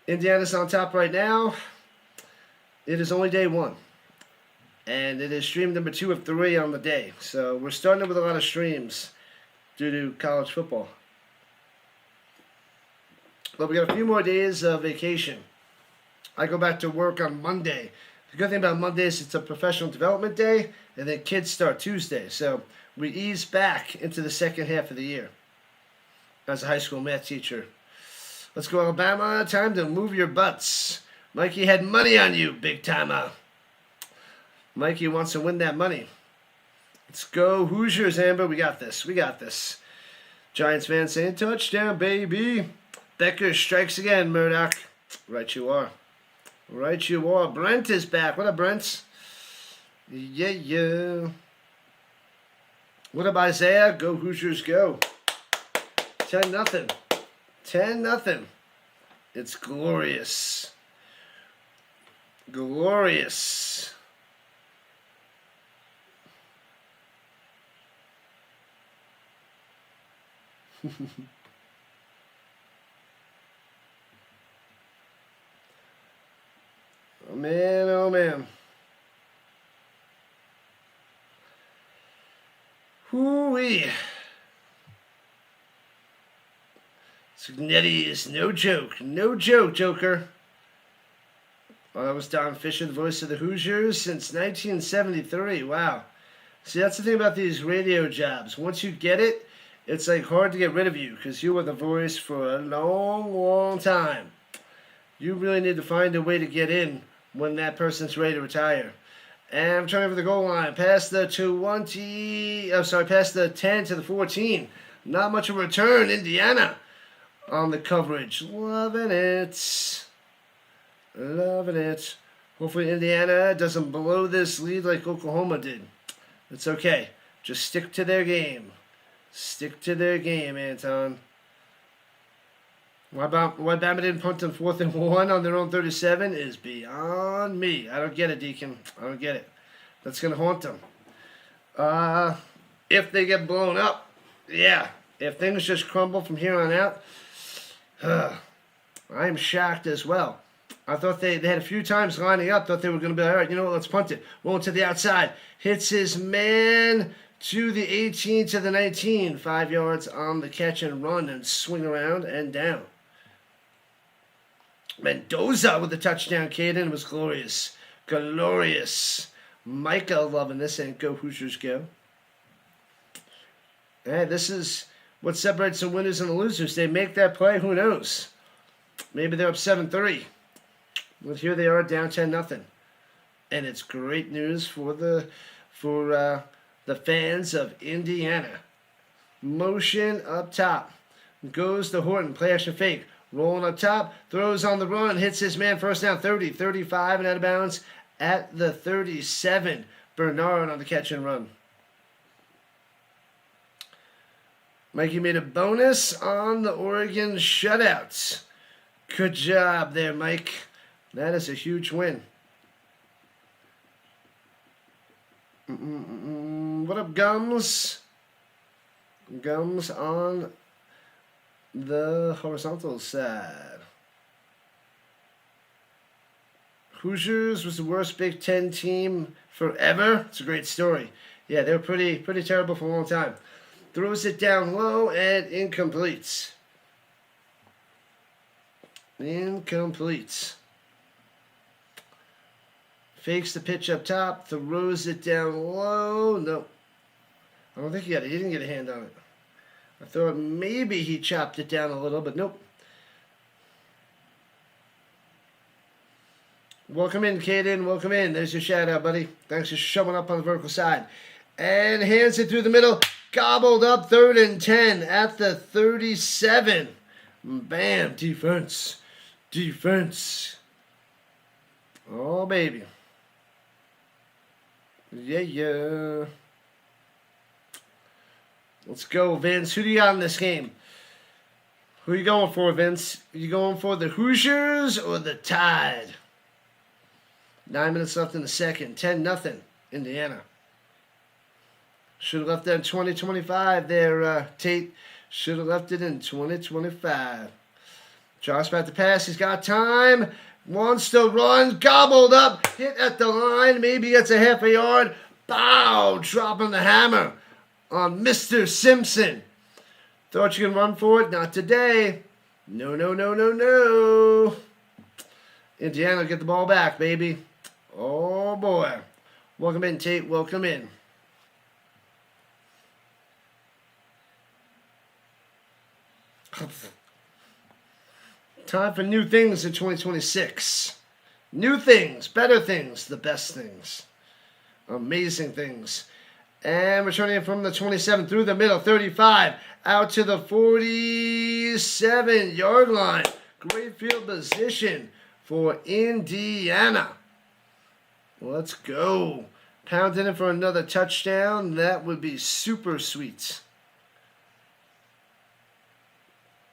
Indiana's on top right now. It is only day 1. And it is stream number 2 of 3 on the day. So we're starting with a lot of streams due to college football. But we got a few more days of vacation. I go back to work on Monday. The good thing about Monday is it's a professional development day, and then kids start Tuesday. So we ease back into the second half of the year as a high school math teacher. Let's go, Alabama. Time to move your butts. Mikey had money on you, big timer. Mikey wants to win that money. Let's go, Hoosiers, Amber. We got this. We got this. Giants fan saying, touchdown, baby. Becker strikes again, Murdoch. Right you are. Right you are. Brent is back. What up, Brent? Yeah. What up, Isaiah? Go, Hoosiers, go. 10-0. 10-0. It's glorious. Glorious. Oh man, oh man. Hoo-wee. Signetti is no joke. No joke, Joker. Well, that was Don Fisher, the voice of the Hoosiers since 1973. Wow. See, that's the thing about these radio jobs. Once you get it, it's like hard to get rid of you because you were the voice for a long, long time. You really need to find a way to get in when that person's ready to retire. And I'm trying for the goal line. Past the 10 to the 14. Not much of a return, Indiana on the coverage. Loving it. Loving it. Hopefully Indiana doesn't blow this lead like Oklahoma did. It's okay. Just stick to their game. Stick to their game, Anton. Why Bama didn't punt on 4th and 1 on their own 37 is beyond me. I don't get it, Deacon. I don't get it. That's going to haunt them. If they get blown up, yeah. If things just crumble from here on out, I'm shocked as well. I thought they had a few times lining up, thought they were going to be, all right, you know what, let's punt it. Rolling to the outside. Hits his man to the 18 to the 19. 5 yards on the catch and run and swing around and down. Mendoza with the touchdown, Caden, was glorious. Glorious. Micah loving this, and go Hoosiers go. Hey, this is what separates the winners and the losers. They make that play, who knows? Maybe they're up 7-3. But here they are down 10-0. And it's great news for the fans of Indiana. Motion up top. Goes to Horton. Play action fake. Rolling up top. Throws on the run. Hits his man. First down 30, 35, and out of bounds at the 37. Bernard on the catch and run. Mikey made a bonus on the Oregon shutouts. Good job there, Mike. That is a huge win. What up, Gums? Gums on the horizontal side. Hoosiers was the worst Big Ten team forever. It's a great story. Yeah, they were pretty terrible for a long time. Throws it down low and incomplete. Incomplete. Fakes the pitch up top, throws it down low. No. I don't think he didn't get a hand on it. I thought maybe he chopped it down a little, but nope. Welcome in, Caden. Welcome in. There's your shout out, buddy. Thanks for showing up on the vertical side. And hands it through the middle. Gobbled up 3rd and 10 at the 37. Bam. Defense. Defense. Oh, baby. Yeah. Let's go, Vince. Who do you got in this game? Who are you going for, Vince? Are you going for the Hoosiers or the Tide? 9 minutes left in the second. 10-0, Indiana. Should have left that in 2025 there, Tate. Should have left it in 2025. Josh about to pass. He's got time. Wants to run. Gobbled up. Hit at the line. Maybe gets a half a yard. Bow. Dropping the hammer on Mr. Simpson. Thought you could run for it? Not today. No. Indiana get the ball back, baby. Oh, boy. Welcome in, Tate. Welcome in. Time for new things in 2026. New things, better things, the best things. Amazing things. And returning from the 27 through the middle, 35, out to the 47-yard line. Great field position for Indiana. Let's go. Pounding it for another touchdown. That would be super sweet.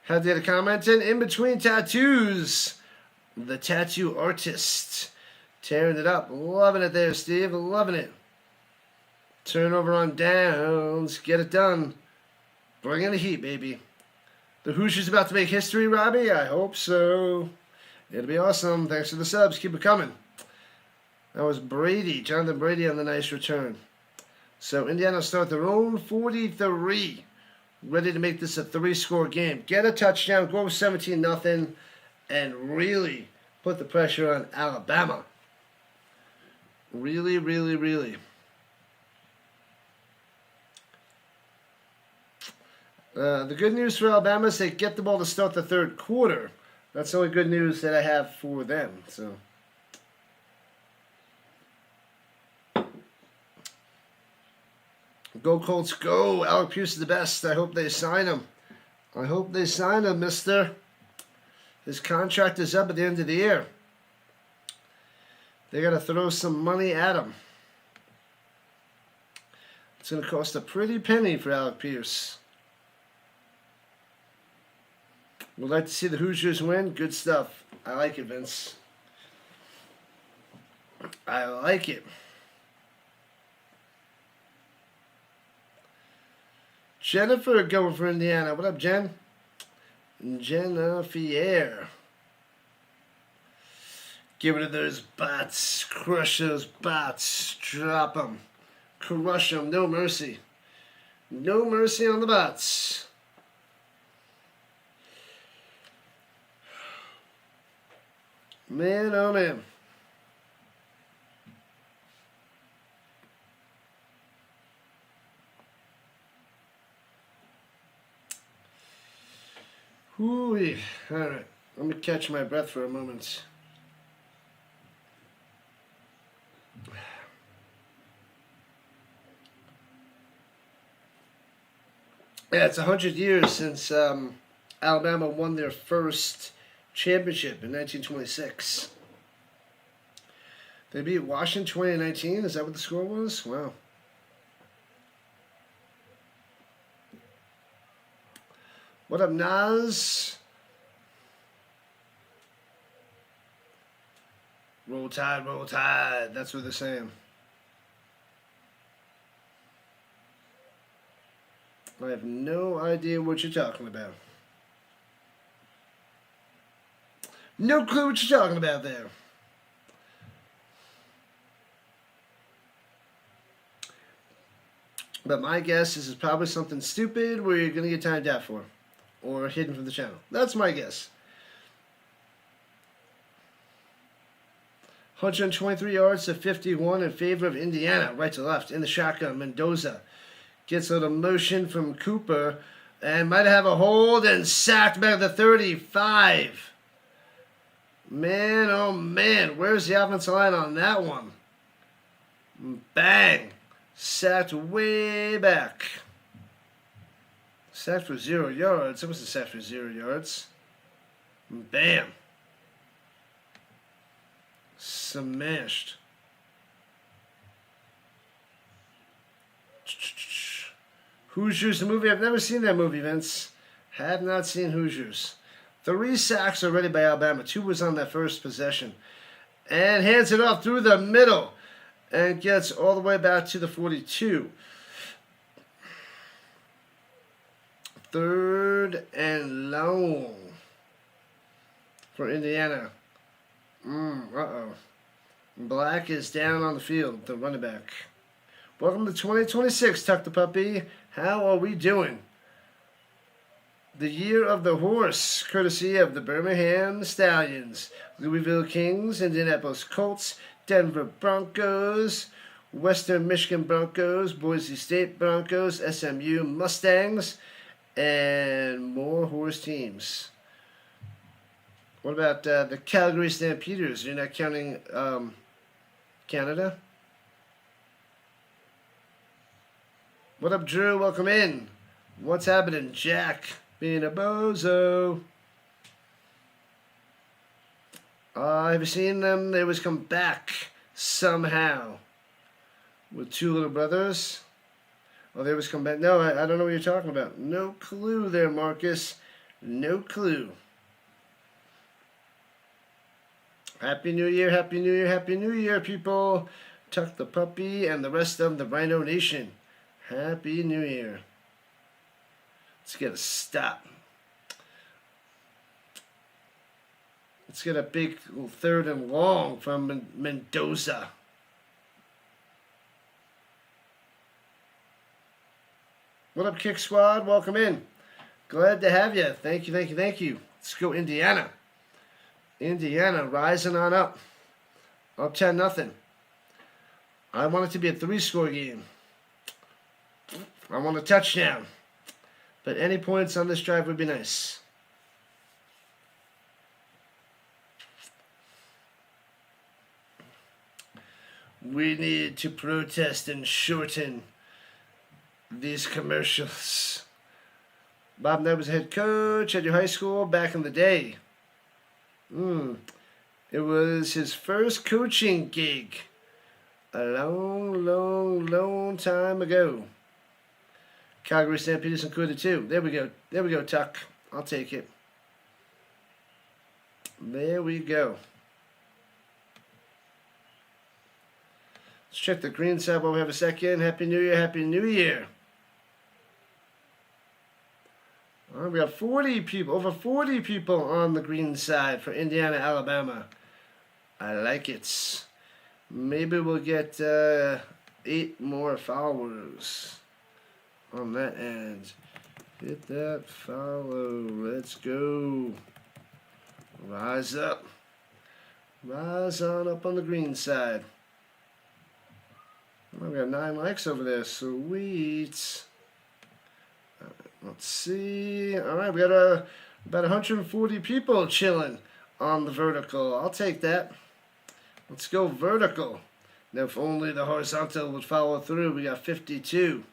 Had the other comment in between tattoos. The tattoo artist. Tearing it up. Loving it there, Steve. Loving it. Turnover on downs. Get it done. Bring in the heat, baby. The Hoosiers about to make history, Robbie? I hope so. It'll be awesome. Thanks for the subs. Keep it coming. That was Brady. Jonathan Brady on the nice return. So Indiana start their own 43. Ready to make this a 3-score game. Get a touchdown. Go 17-0. And really put the pressure on Alabama. Really, really, really. The good news for Alabama is they get the ball to start the third quarter. That's the only good news that I have for them. So, go Colts, go! Alec Pierce is the best. I hope they sign him. I hope they sign him, mister. His contract is up at the end of the year. They got to throw some money at him. It's going to cost a pretty penny for Alec Pierce. Would like to see the Hoosiers win. Good stuff. I like it, Vince. I like it. Jennifer going for Indiana. What up, Jen? Jennifer. Give it to those bots. Crush those bots. Drop them. Crush them. No mercy. No mercy on the bots. Man, oh man. Hoo-wee. All right. Let me catch my breath for a moment. Yeah, it's 100 years since Alabama won their first championship in 1926. They beat Washington 2019. Is that what the score was? Wow. What up, Nas? Roll Tide, roll Tide. That's what they're saying. I have no idea what you're talking about. No clue what you're talking about there. But my guess is it's probably something stupid where you're going to get timed out for. Or hidden from the channel. That's my guess. 123 yards to 51 in favor of Indiana. Right to left in the shotgun. Mendoza gets a little motion from Cooper. And might have a hold and sacked back at the 35. Man, oh man, where's the offensive line on that one? Bang! Sacked way back. Sacked for 0 yards. It wasn't sacked for 0 yards. Bam! Smashed. Hoosiers, the movie. I've never seen that movie, Vince. Have not seen Hoosiers. 3 sacks already by Alabama. 2 was on that first possession. And hands it off through the middle. And gets all the way back to the 42. 3rd and long for Indiana. Uh-oh. Black is down on the field, the running back. Welcome to 2026, Tuck the Puppy. How are we doing? The Year of the Horse, courtesy of the Birmingham Stallions, Louisville Kings, Indianapolis Colts, Denver Broncos, Western Michigan Broncos, Boise State Broncos, SMU Mustangs, and more horse teams. What about the Calgary Stampeders? You're not counting Canada? What up, Drew? Welcome in. What's happening, Jack? Being a bozo. Have you seen them? They always come back somehow. With two little brothers. Oh, they always come back. No, I don't know what you're talking about. No clue there, Marcus. No clue. Happy New Year, Happy New Year, Happy New Year, people. Tuck the Puppy and the rest of the RHINO Nation. Happy New Year. Let's get a stop. Let's get a big 3rd and long from Mendoza. What up, Kick Squad? Welcome in. Glad to have you. Thank you, thank you, thank you. Let's go Indiana. Indiana rising on up. Up 10-0. I want it to be a 3-score game. I want a touchdown. But any points on this drive would be nice. We need to protest and shorten these commercials. Bob Knight was a head coach at your high school back in the day. It was his first coaching gig a long, long, long time ago. Calgary Stampeders included too. There we go. There we go, Tuck. I'll take it. There we go. Let's check the green side while we have a second. Happy New Year, Happy New Year. All right, we got 40 people, over 40 people on the green side for Indiana, Alabama. I like it. Maybe we'll get 8 more followers on that end. Hit that follow. Let's go. Rise up. Rise on up on the green side. Oh, we got 9 likes over there. Sweet. Let's see. All right, we got about 140 people chilling on the vertical. I'll take that. Let's go vertical. Now, if only the horizontal would follow through, we got 52.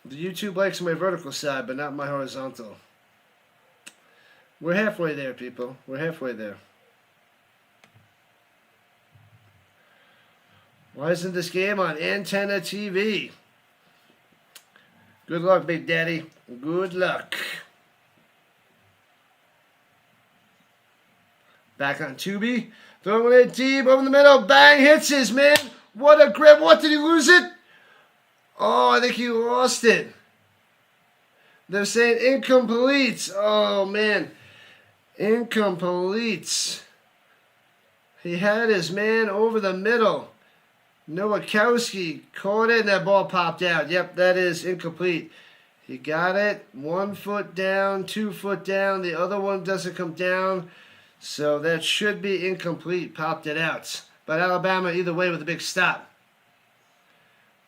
The YouTube likes my vertical side, but not my horizontal. We're halfway there, people. We're halfway there. Why isn't this game on Antenna TV? Good luck, Big Daddy. Good luck. Back on Tubi. Throwing it deep over the middle. Bang. Hits his man. What a grab. What, did he lose it? Oh, I think he lost it. They're saying incomplete. Oh, man. Incomplete. He had his man over the middle. Nowakowski caught it and that ball popped out. Yep, that is incomplete. He got it. 1 foot down, 2 foot down. The other one doesn't come down. So that should be incomplete. Popped it out. But Alabama either way with a big stop.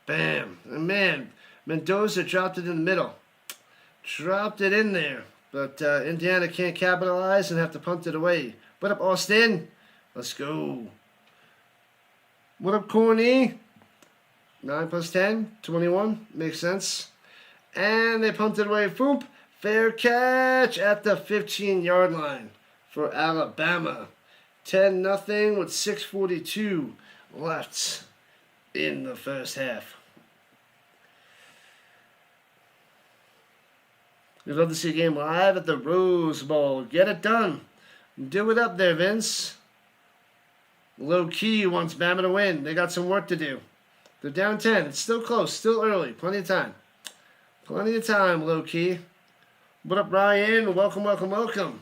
Bam. And man, Mendoza dropped it in the middle. Dropped it in there. But Indiana can't capitalize and have to punt it away. What up, Austin? Let's go. What up, Corny? 9 plus 10, 21. Makes sense. And they pumped it away. Foop. Fair catch at the 15-yard line for Alabama. 10-0 with 6:42 left in the first half. We'd love to see a game live at the Rose Bowl. Get it done. Do it up there, Vince. Low key wants Bama to win. They got some work to do. They're down 10. It's still close. Still early. Plenty of time. Plenty of time, low key. What up, Ryan? Welcome, welcome, welcome.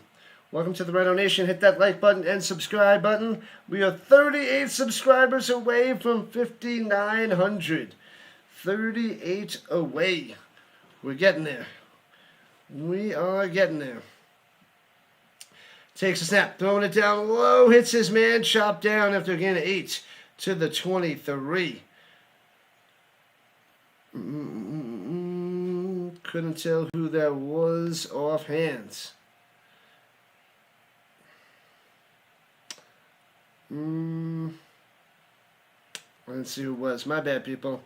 Welcome to the RHINO Nation. Hit that like button and subscribe button. We are 38 subscribers away from 5,900. 38 away. We're getting there. We are getting there. Takes a snap, throwing it down low, hits his man, chopped down after a gain of 8 to the 23. Couldn't tell who that was offhand. I didn't see who it was. My bad, people.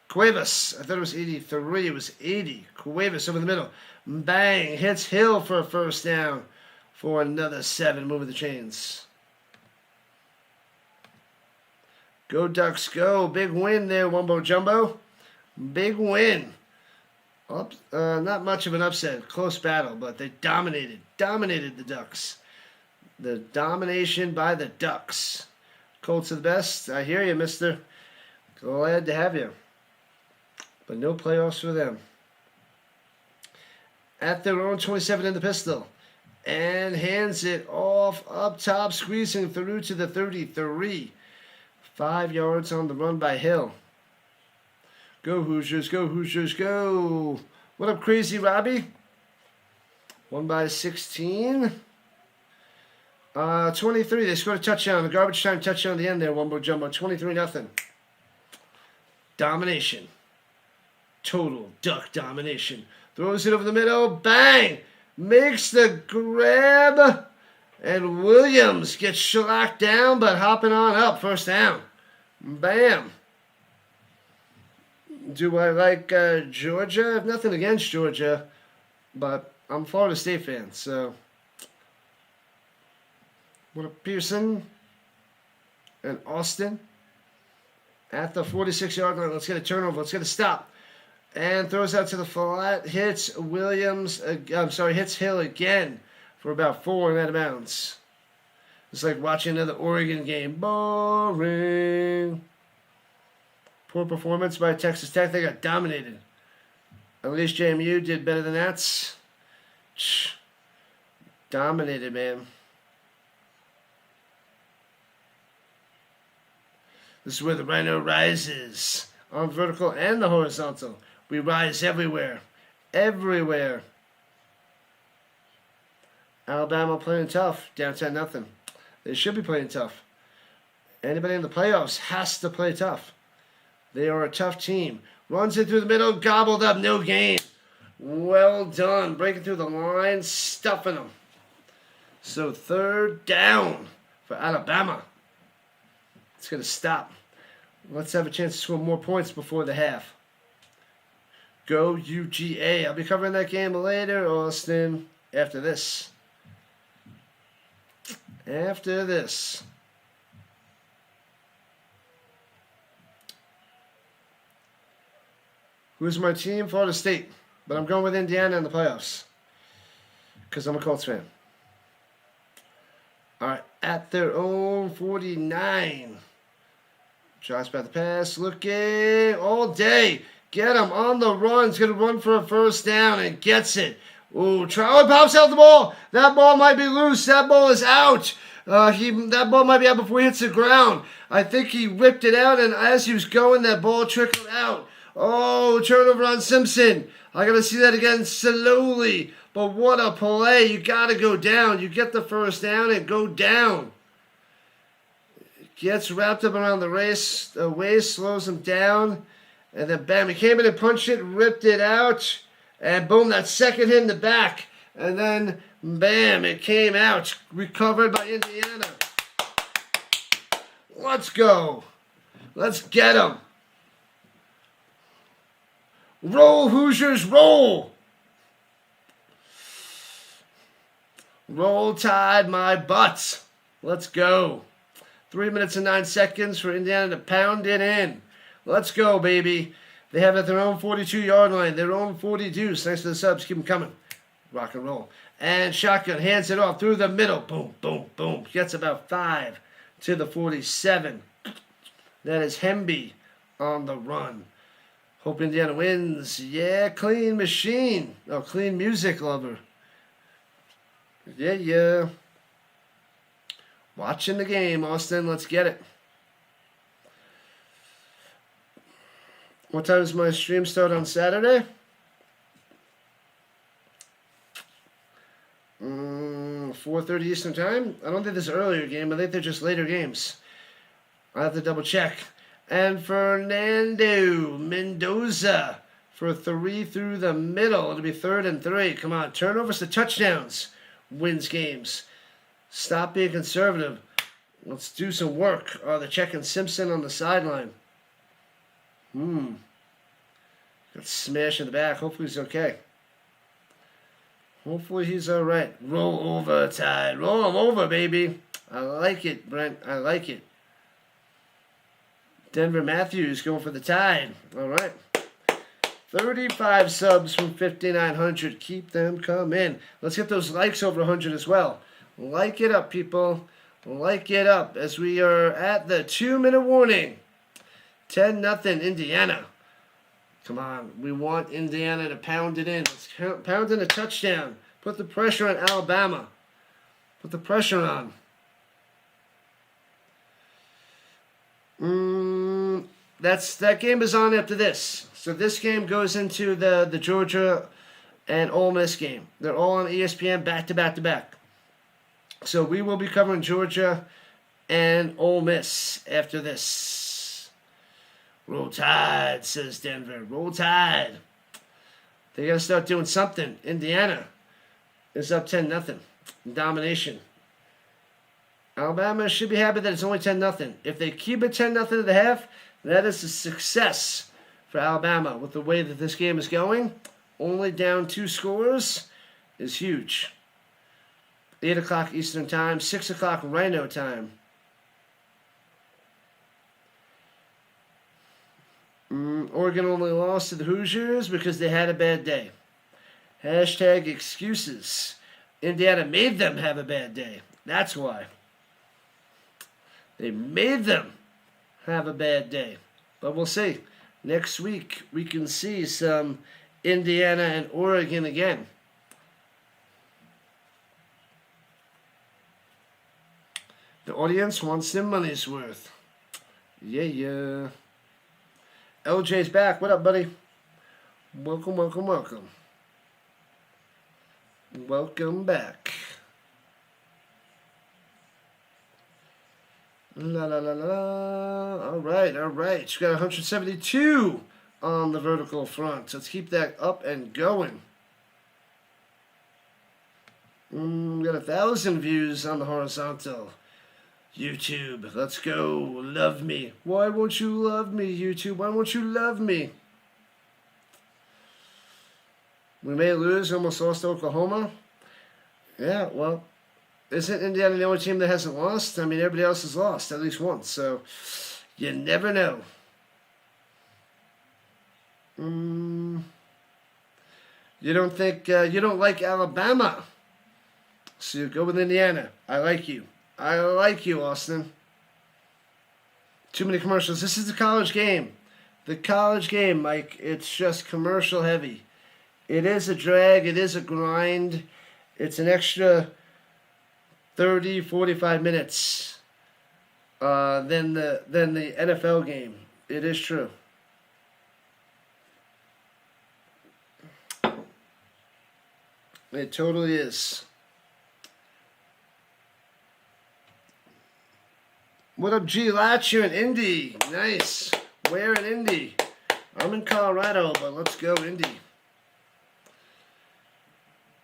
Cuevas. I thought it was 83. It was 80. Cuevas over the middle. Bang. Hits Hill for a first down for another 7. Moving the chains. Go Ducks, go. Big win there, Wumbo Jumbo. Big win. Not much of an upset. Close battle, but they dominated. Dominated the Ducks. The domination by the Ducks. Colts are the best. I hear you, mister. Glad to have you. But no playoffs for them. At their own 27 in the pistol. And hands it off up top, squeezing through to the 33. 5 yards on the run by Hill. Go Hoosiers, go Hoosiers, go. What up, Crazy Robbie? 1 by 16. 23, they scored a touchdown. A garbage time touchdown at the end there, Wumbo Jumbo. 23-0. Domination. Total Duck domination. Throws it over the middle. Bang! Makes the grab. And Williams gets shellacked down, but hopping on up. First down. Bam. Do I like Georgia? I have nothing against Georgia, but I'm a Florida State fan, so. What a Pearson and Austin at the 46-yard line. Let's get a turnover. Let's get a stop. And throws out to the flat. Hits Williams. Hits Hill again for about 4 and out of bounds. It's like watching another Oregon game. Boring. Poor performance by Texas Tech. They got dominated. At least JMU did better than that. Dominated, man. This is where the RHINO rises. On vertical and the horizontal. We rise everywhere. Everywhere. Alabama playing tough. Down 10-0. They should be playing tough. Anybody in the playoffs has to play tough. They are a tough team. Runs it through the middle. Gobbled up. No gain. Well done. Breaking through the line. Stuffing them. So 3rd down for Alabama. It's going to stop. Let's have a chance to score more points before the half. Go UGA. I'll be covering that game later, Austin, after this. After this. Who's my team? Florida State. But I'm going with Indiana in the playoffs. Because I'm a Colts fan. Alright, at their own 49. Drops back the pass. Looking all day. Get him on the run. He's going to run for a first down and gets it. Ooh, pops out the ball. That ball might be loose. That ball is out. That ball might be out before he hits the ground. I think he ripped it out, and as he was going, that ball trickled out. Oh, turnover on Simpson. I got to see that again slowly. But what a play. You got to go down. You get the first down and go down. Gets wrapped up around the waist, slows him down. And then bam, he came in and punched it, ripped it out. And boom, that second hit in the back. And then bam, it came out. Recovered by Indiana. Let's go. Let's get him. Roll, Hoosiers, roll. Roll Tide, my butts. Let's go. 3 minutes and 9 seconds for Indiana to pound it in. Let's go, baby. They have it at their own 42-yard line, their own 42. Thanks to the subs. Keep them coming. Rock and roll. And shotgun hands it off through the middle. Boom, boom, boom. Gets about 5 to the 47. That is Hemby on the run. Hope Indiana wins. Yeah, clean machine. Oh, clean music lover. Yeah. Watching the game, Austin. Let's get it. What time does my stream start on Saturday? 4:30 Eastern Time. I don't think there's an earlier game. I think they're just later games. I have to double check. And Fernando Mendoza for 3 through the middle. It'll be 3rd and 3. Come on, turnovers to touchdowns wins games. Stop being conservative. Let's do some work. Oh, they're checking Simpson on the sideline. Got smashed in the back. Hopefully he's okay. Hopefully he's all right. Roll over, Tide. Roll him over, baby. I like it, Brent. I like it. Denver Matthews going for the Tide. All right. 35 subs from 5,900. Keep them coming. Let's get those likes over 100 as well. Like it up, people. Like it up as we are at the 2-minute warning. 10-0 Indiana. Come on. We want Indiana to pound it in. Let's pound in a touchdown. Put the pressure on Alabama. Put the pressure on. That game is on after this. So this game goes into the Georgia and Ole Miss game. They're all on ESPN back to back to back. So we will be covering Georgia and Ole Miss after this. Roll Tide, says Denver. Roll Tide. They got to start doing something. Indiana is up 10-0. Domination. Alabama should be happy that it's only 10-0. If they keep it 10-0 at the half, that is a success for Alabama. With the way that this game is going, only down 2 scores is huge. 8 o'clock Eastern Time, 6 o'clock RHINO time. Oregon only lost to the Hoosiers because they had a bad day. Hashtag excuses. Indiana made them have a bad day. That's why. They made them have a bad day. But we'll see. Next week, we can see some Indiana and Oregon again. The audience wants their money's worth. Yeah. LJ's back. What up, buddy? Welcome. Welcome back. La. All right. You got 172 on the vertical front. Let's keep that up and going. We got 1,000 views on the horizontal. YouTube, let's go. Love me. Why won't you love me, YouTube? Why won't you love me? We may lose. Almost lost to Oklahoma. Yeah, well, isn't Indiana the only team that hasn't lost? I mean, everybody else has lost at least once. So, you never know. You don't think, you don't like Alabama. So you go with Indiana. I like you. I like you, Austin. Too many commercials. This is the college game. The college game, Mike. It's just commercial heavy. It is a drag. It is a grind. It's an extra 30, 45 minutes than the NFL game. It is true. It totally is. What up, G Latch? You're in Indy. Nice. Where in Indy? I'm in Colorado, but let's go Indy.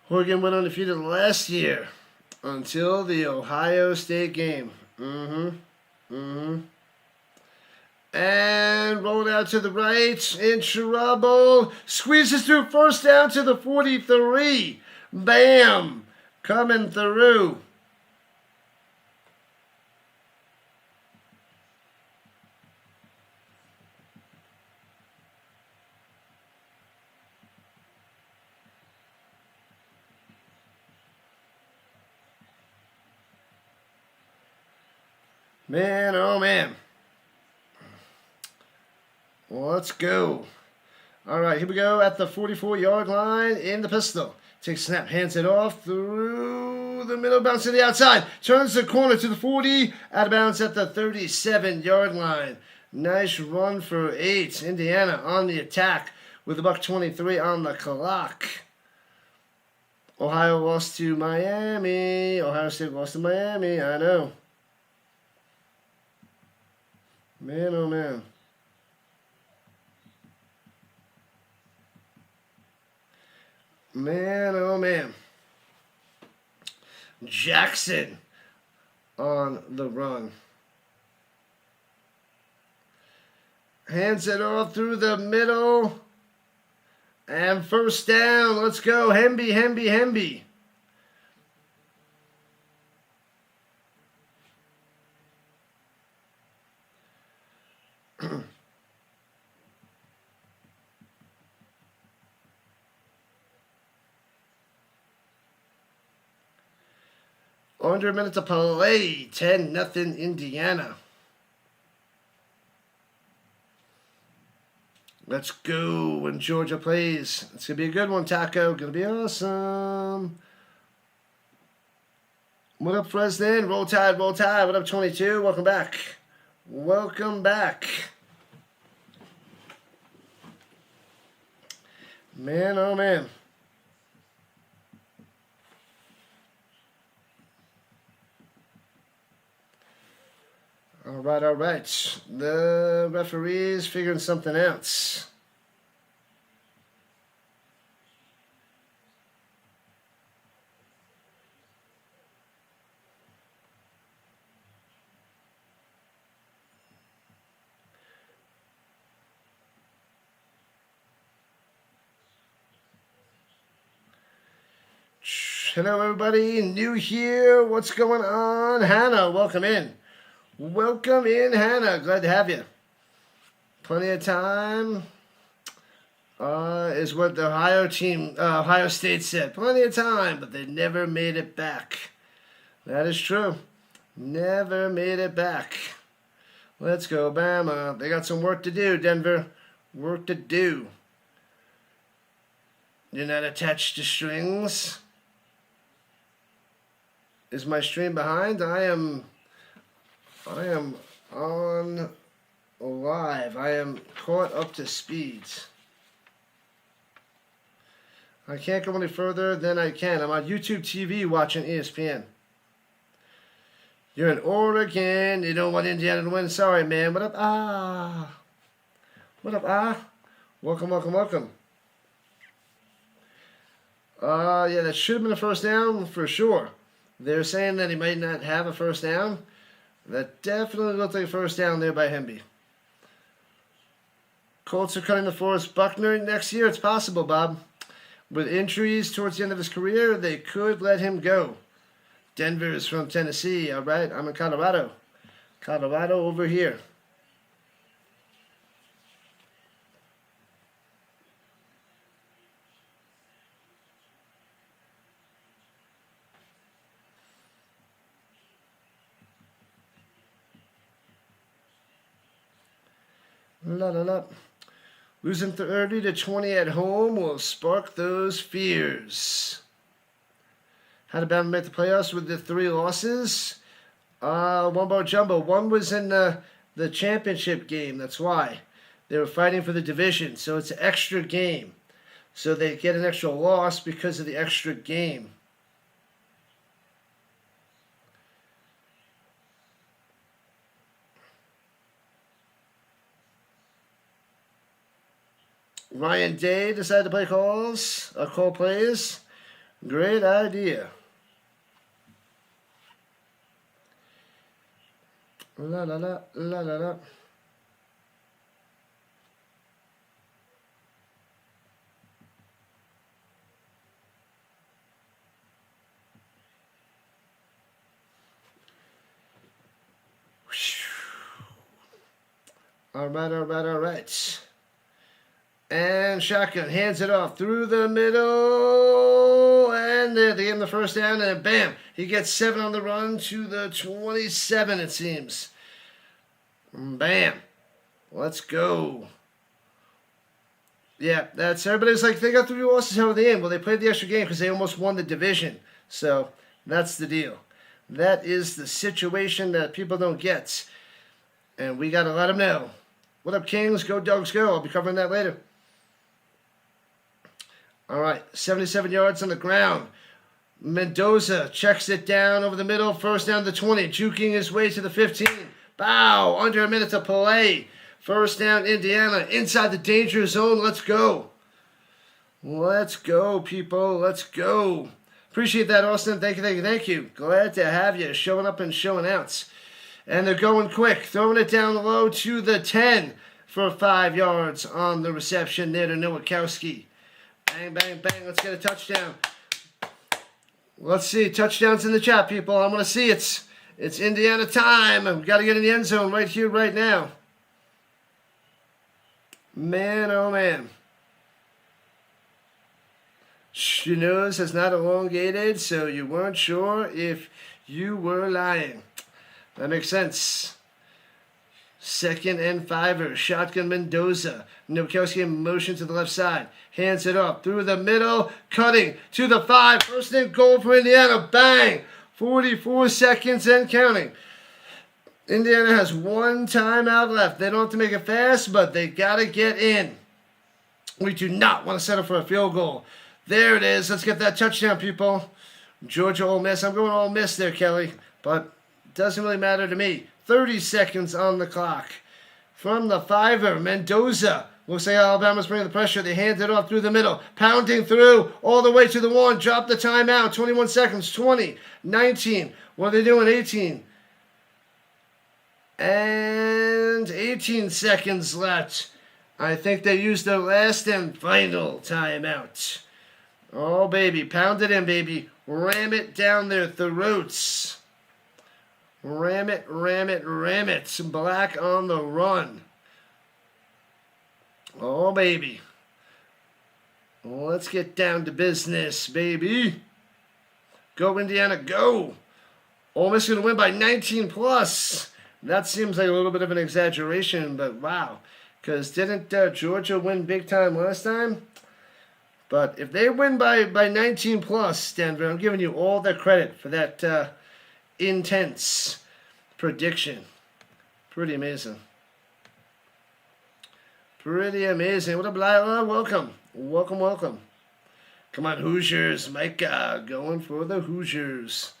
Oregon went undefeated last year until the Ohio State game. And rolled out to the right. In trouble. Squeezes through first down to the 43. Bam. Coming through. Man, oh man. Well, let's go. All right, here we go at the 44-yard line in the pistol. Takes a snap, hands it off through the middle, bounce to the outside. Turns the corner to the 40, out of bounds at the 37-yard line. Nice run for 8. Indiana on the attack with $1:23 on the clock. Ohio lost to Miami. Ohio State lost to Miami. I know. Man, oh man. Man, oh man. Jackson on the run. Hands it all through the middle. And first down. Let's go. Hemby, Hemby, Hemby. Under a minute to play. 10-0 Indiana. Let's go when Georgia plays. It's going to be a good one, Taco. Going to be awesome. What up, Fresden? Roll Tide, Roll Tide. What up, 22? Welcome back. Welcome back. Man, oh man. All right, all right. The referee's figuring something out. Hello, everybody. New here. What's going on? Hannah, welcome in. Welcome in, Hannah. Glad to have you. Plenty of time is what the Ohio State said. Plenty of time, but they never made it back. That is true. Never made it back. Let's go, Bama. They got some work to do, Denver. Work to do. You're not attached to strings. Is my stream behind? I am on live. I am caught up to speed. I can't go any further than I can. I'm on YouTube TV watching ESPN. You're in Oregon. You don't want Indiana to win. Sorry, man. What up? What up? Welcome, welcome, welcome. Yeah, that should have been a first down for sure. They're saying that he might not have a first down. That definitely looked like a first down there by Hemby. Colts are cutting the Forrest Buckner next year. It's possible, Bob. With injuries towards the end of his career, they could let him go. Denver is from Tennessee. All right, I'm in Colorado. Colorado over here. La la la. Losing 30-20 at home will spark those fears. How did Bama make the playoffs with the 3 losses? Wumbo Jumbo. One was in the championship game. That's why. They were fighting for the division. So it's an extra game. So they get an extra loss because of the extra game. Ryan Day decided to play call plays. Great idea. La la la la la la. All right, all right, all right. And shotgun hands it off through the middle. And they give him the first down. And bam, he gets 7 on the run to the 27, it seems. Bam. Let's go. Yeah, that's everybody's like, they got 3 losses out of the end. Well, they played the extra game because they almost won the division. So that's the deal. That is the situation that people don't get. And we got to let them know. What up, Kings? Go, Dogs, go. I'll be covering that later. All right, 77 yards on the ground. Mendoza checks it down over the middle. First down to the 20. Juking his way to the 15. Bow. Under a minute to play. First down, Indiana. Inside the danger zone. Let's go. Let's go, people. Let's go. Appreciate that, Austin. Thank you, thank you, thank you. Glad to have you showing up and showing out. And they're going quick. Throwing it down low to the 10 for 5 yards on the reception there to Nowakowski. Bang, bang, bang. Let's get a touchdown. Let's see. Touchdowns in the chat, people. I want to see it. It's Indiana time. We've got to get in the end zone right here, right now. Man, oh, man. Your nose has not elongated, so you weren't sure if you were lying. That makes sense. Second and 5. Shotgun Mendoza. Nowakowski in motion to the left side. Hands it up through the middle. Cutting to the 5. First and goal for Indiana. Bang! 44 seconds and counting. Indiana has 1 timeout left. They don't have to make it fast, but they got to get in. We do not want to settle for a field goal. There it is. Let's get that touchdown, people. Georgia Ole Miss. I'm going Ole Miss there, Kelly. But it doesn't really matter to me. 30 seconds on the clock. From the 5, Mendoza. Looks like Alabama's bringing the pressure. They hand it off through the middle. Pounding through all the way to the 1. Drop the timeout. 21 seconds. 20. 19. What are they doing? 18. And 18 seconds left. I think they used their last and final timeout. Oh, baby. Pound it in, baby. Ram it down their throats. Ram it, ram it, ram it. Black on the run. Oh, baby. Let's get down to business, baby. Go, Indiana, go. Ole Miss going to win by 19 plus. That seems like a little bit of an exaggeration, but wow. Because didn't Georgia win big time last time? But if they win by 19 plus, Denver, I'm giving you all the credit for that intense prediction. Pretty amazing. Pretty amazing. What up, Lila? Welcome. Welcome, welcome. Come on, Hoosiers. Micah going for the Hoosiers.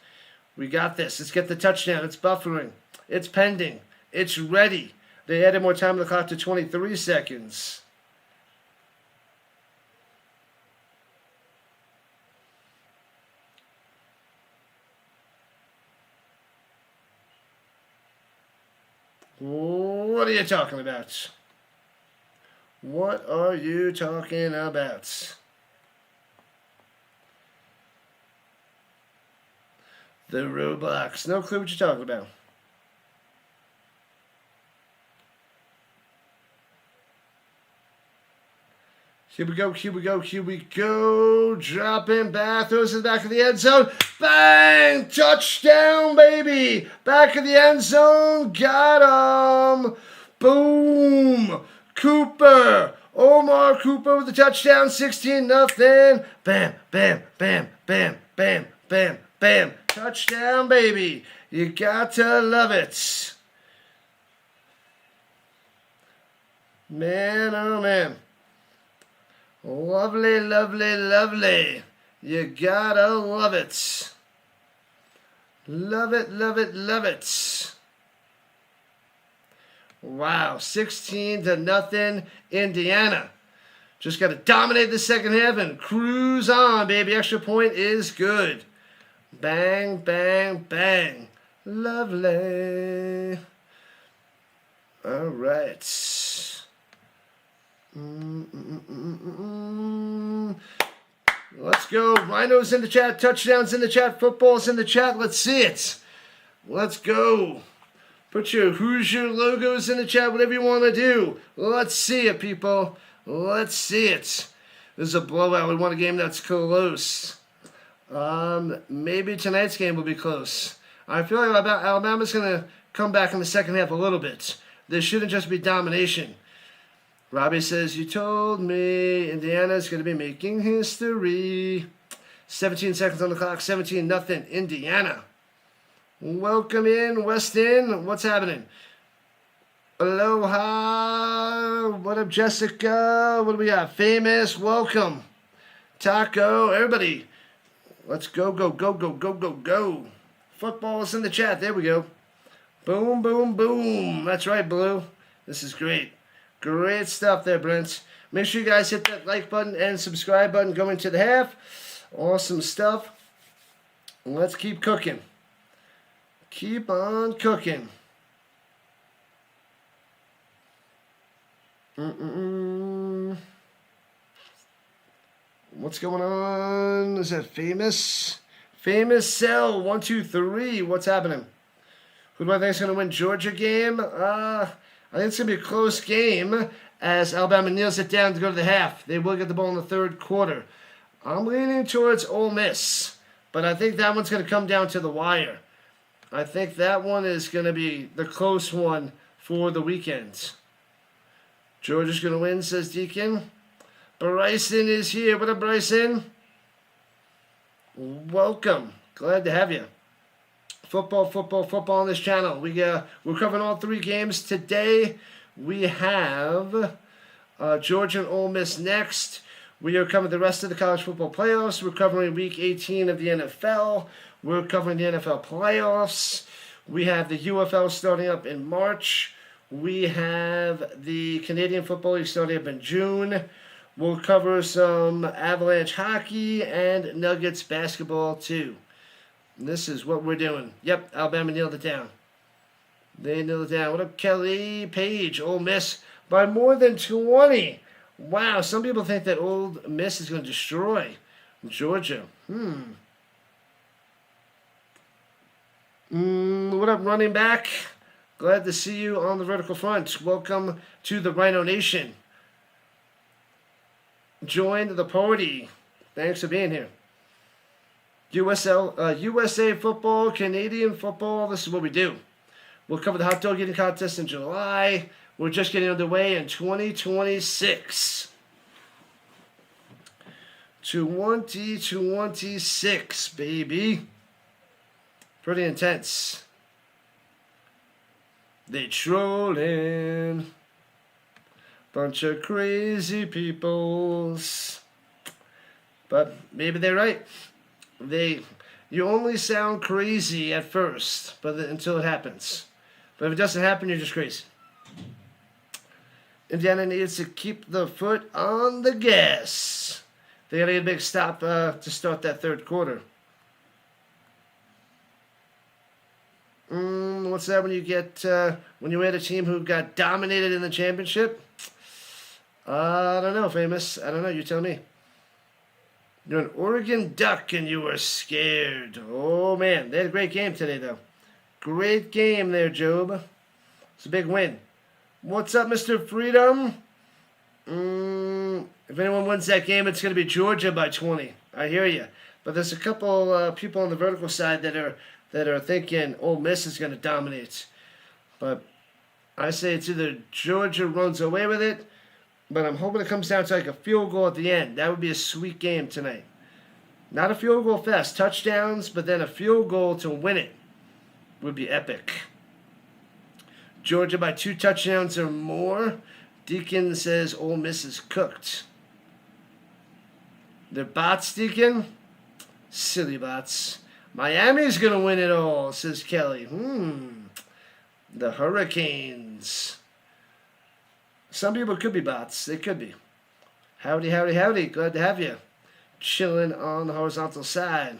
We got this. Let's get the touchdown. It's buffering. It's pending. It's ready. They added more time on the clock to 23 seconds. What are you talking about? What are you talking about? The Roblox. No clue what you're talking about. Here we go, here we go, here we go. Dropping back, throws it back of the end zone. Bang! Touchdown, baby! Back of the end zone. Got him. Boom! Cooper. Omar Cooper with the touchdown. 16-0. Bam, bam, bam, bam, bam, bam, bam. Touchdown, baby. You got to love it. Man, oh man. Lovely, lovely, lovely. You gotta love it. Love it, love it, love it. Wow, 16-0, Indiana. Just got to dominate the second half and cruise on, baby. Extra point is good. Bang, bang, bang. Lovely. All right. Let's go. Rhinos in the chat. Touchdowns in the chat. Footballs in the chat. Let's see it. Let's go. Put your Hoosier logos in the chat. Whatever you want to do. Let's see it, people. Let's see it. This is a blowout. We want a game that's close. Maybe tonight's game will be close. I feel like Alabama's going to come back in the second half a little bit. This shouldn't just be domination. Robbie says, you told me Indiana's going to be making history. 17 seconds on the clock, 17-0, Indiana. Welcome in, Weston. What's happening? Aloha. What up, Jessica? What do we got? Famous, welcome. Taco, everybody. Let's go, go, go, go, go, go, go. Football is in the chat. There we go. Boom, boom, boom. That's right, Blue. This is great. Great stuff there, Brent. Make sure you guys hit that like button and subscribe button going to the half. Awesome stuff. Let's keep cooking. Keep on cooking. What's going on? Is that famous? Famous Cell 1, 2, 3. What's happening? Who do I think is going to win Georgia game? I think it's going to be a close game as Alabama kneels it down to go to the half. They will get the ball in the third quarter. I'm leaning towards Ole Miss, but I think that one's going to come down to the wire. I think that one is going to be the close one for the weekend. Georgia's going to win, says Deacon. Bryson is here. What up, Bryson? Welcome. Glad to have you. Football, football, football on this channel. We're covering all three games today. We have Georgia and Ole Miss next. We are covering the rest of the college football playoffs. We're covering Week 18 of the NFL. We're covering the NFL playoffs. We have the UFL starting up in March. We have the Canadian Football League starting up in June. We'll cover some Avalanche hockey and Nuggets basketball too. And this is what we're doing. Yep, Alabama nailed it down. They nailed it down. What up, Kelly Page? Ole Miss by more than 20. Wow, some people think that Ole Miss is going to destroy Georgia. What up, running back? Glad to see you on the vertical front. Welcome to the RHINO Nation. Join the party. Thanks for being here. USA football, Canadian football, this is what we do. We'll cover the hot dog eating contest in July. We're just getting underway in 2026. 2026, baby. Pretty intense. They trolling. Bunch of crazy peoples. But maybe they're right. You only sound crazy at first, but until it happens. But if it doesn't happen, you're just crazy. Indiana needs to keep the foot on the gas. They got to get a big stop to start that third quarter. What's that when you get when you had a team who got dominated in the championship? I don't know, famous. I don't know. You tell me. You're an Oregon Duck and you were scared. Oh, man. They had a great game today, though. Great game there, Job. It's a big win. What's up, Mr. Freedom? If anyone wins that game, it's going to be Georgia by 20. I hear you. But there's a couple people on the vertical side that are thinking Ole Miss is going to dominate. But I say it's either Georgia runs away with it, but I'm hoping it comes down to like a field goal at the end. That would be a sweet game tonight. Not a field goal fest, touchdowns, but then a field goal to win it would be epic. Georgia by 2 touchdowns or more. Deacon says Ole Miss is cooked. They're bots, Deacon? Silly bots. Miami's going to win it all, says Kelly. The Hurricanes. Some people could be bots. They could be. Howdy, howdy, howdy. Glad to have you. Chilling on the horizontal side.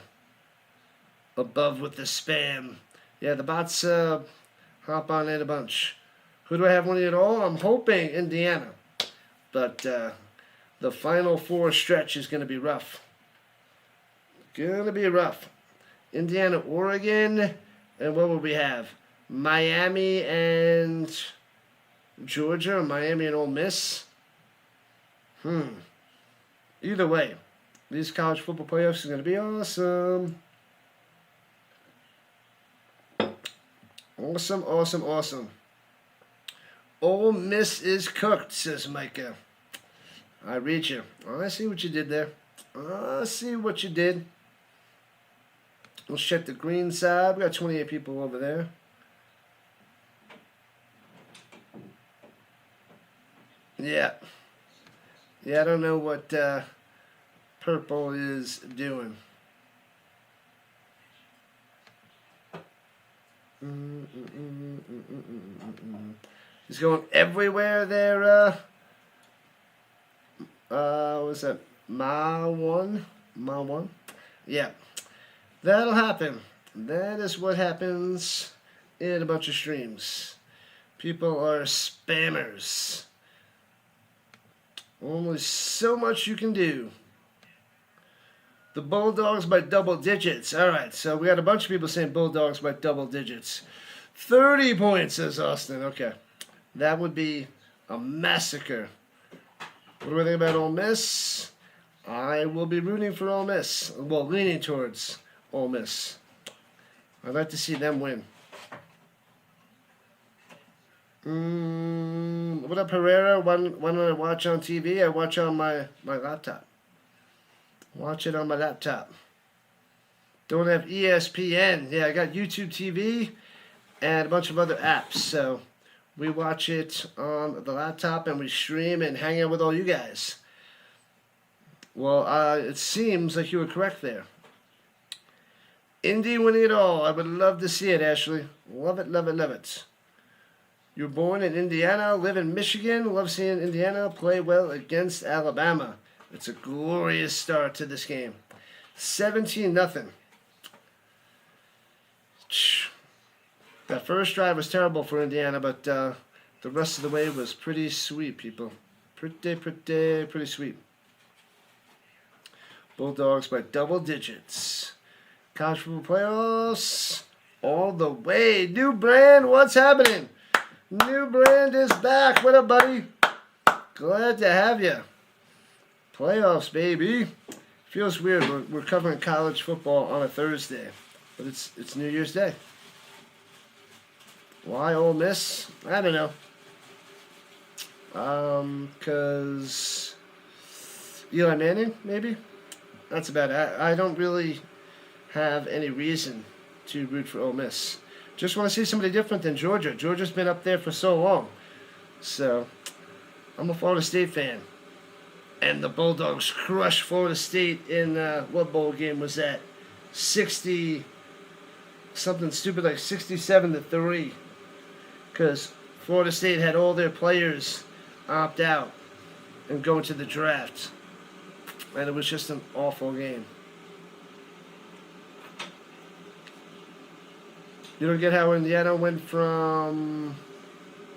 Above with the spam. Yeah, the bots hop on in a bunch. Who do I have winning it all? I'm hoping Indiana. But the Final Four stretch is going to be rough. Going to be rough. Indiana, Oregon. And what will we have? Miami and Georgia, or Miami and Ole Miss. Either way, these college football playoffs are going to be awesome. Awesome, awesome, awesome. Ole Miss is cooked, says Micah. I read you. Oh, I see what you did there. I see what you did. Let's check the green side. We got 28 people over there. Yeah. Yeah, I don't know what purple is doing. He's going everywhere there. What's that? Ma one? Yeah. That'll happen. That is what happens in a bunch of streams. People are spammers. Only so much you can do. The Bulldogs by double digits. All right, so we got a bunch of people saying Bulldogs by double digits. 30 points, says Austin. Okay. That would be a massacre. What do I think about Ole Miss? I will be rooting for Ole Miss. Well, leaning towards Ole Miss. I'd like to see them win. What up, Herrera? When I watch on TV, I watch on my laptop. Watch it on my laptop. Don't have ESPN. Yeah, I got YouTube TV and a bunch of other apps. So we watch it on the laptop and we stream and hang out with all you guys. Well, it seems like you were correct there. Indy winning it all. I would love to see it, Ashley. Love it, love it, love it. You were born in Indiana, live in Michigan. Love seeing Indiana play well against Alabama. It's a glorious start to this game. 17-0. That first drive was terrible for Indiana, but the rest of the way was pretty sweet, people. Pretty sweet. Bulldogs by double digits. College football playoffs all the way. New Brand, what's happening? New Brand is back. What up, buddy? Glad to have you. Playoffs, baby. Feels weird. We're covering college football on a Thursday, but it's New Year's Day. Why Ole Miss? I don't know. Because Eli Manning, maybe? That's about it. I don't really have any reason to root for Ole Miss. Just want to see somebody different than Georgia. Georgia's been up there for so long. So, I'm a Florida State fan. And the Bulldogs crushed Florida State in, what bowl game was that? 60, something stupid like 67-3. Because Florida State had all their players opt out and go into the draft. And it was just an awful game. You don't get how Indiana went from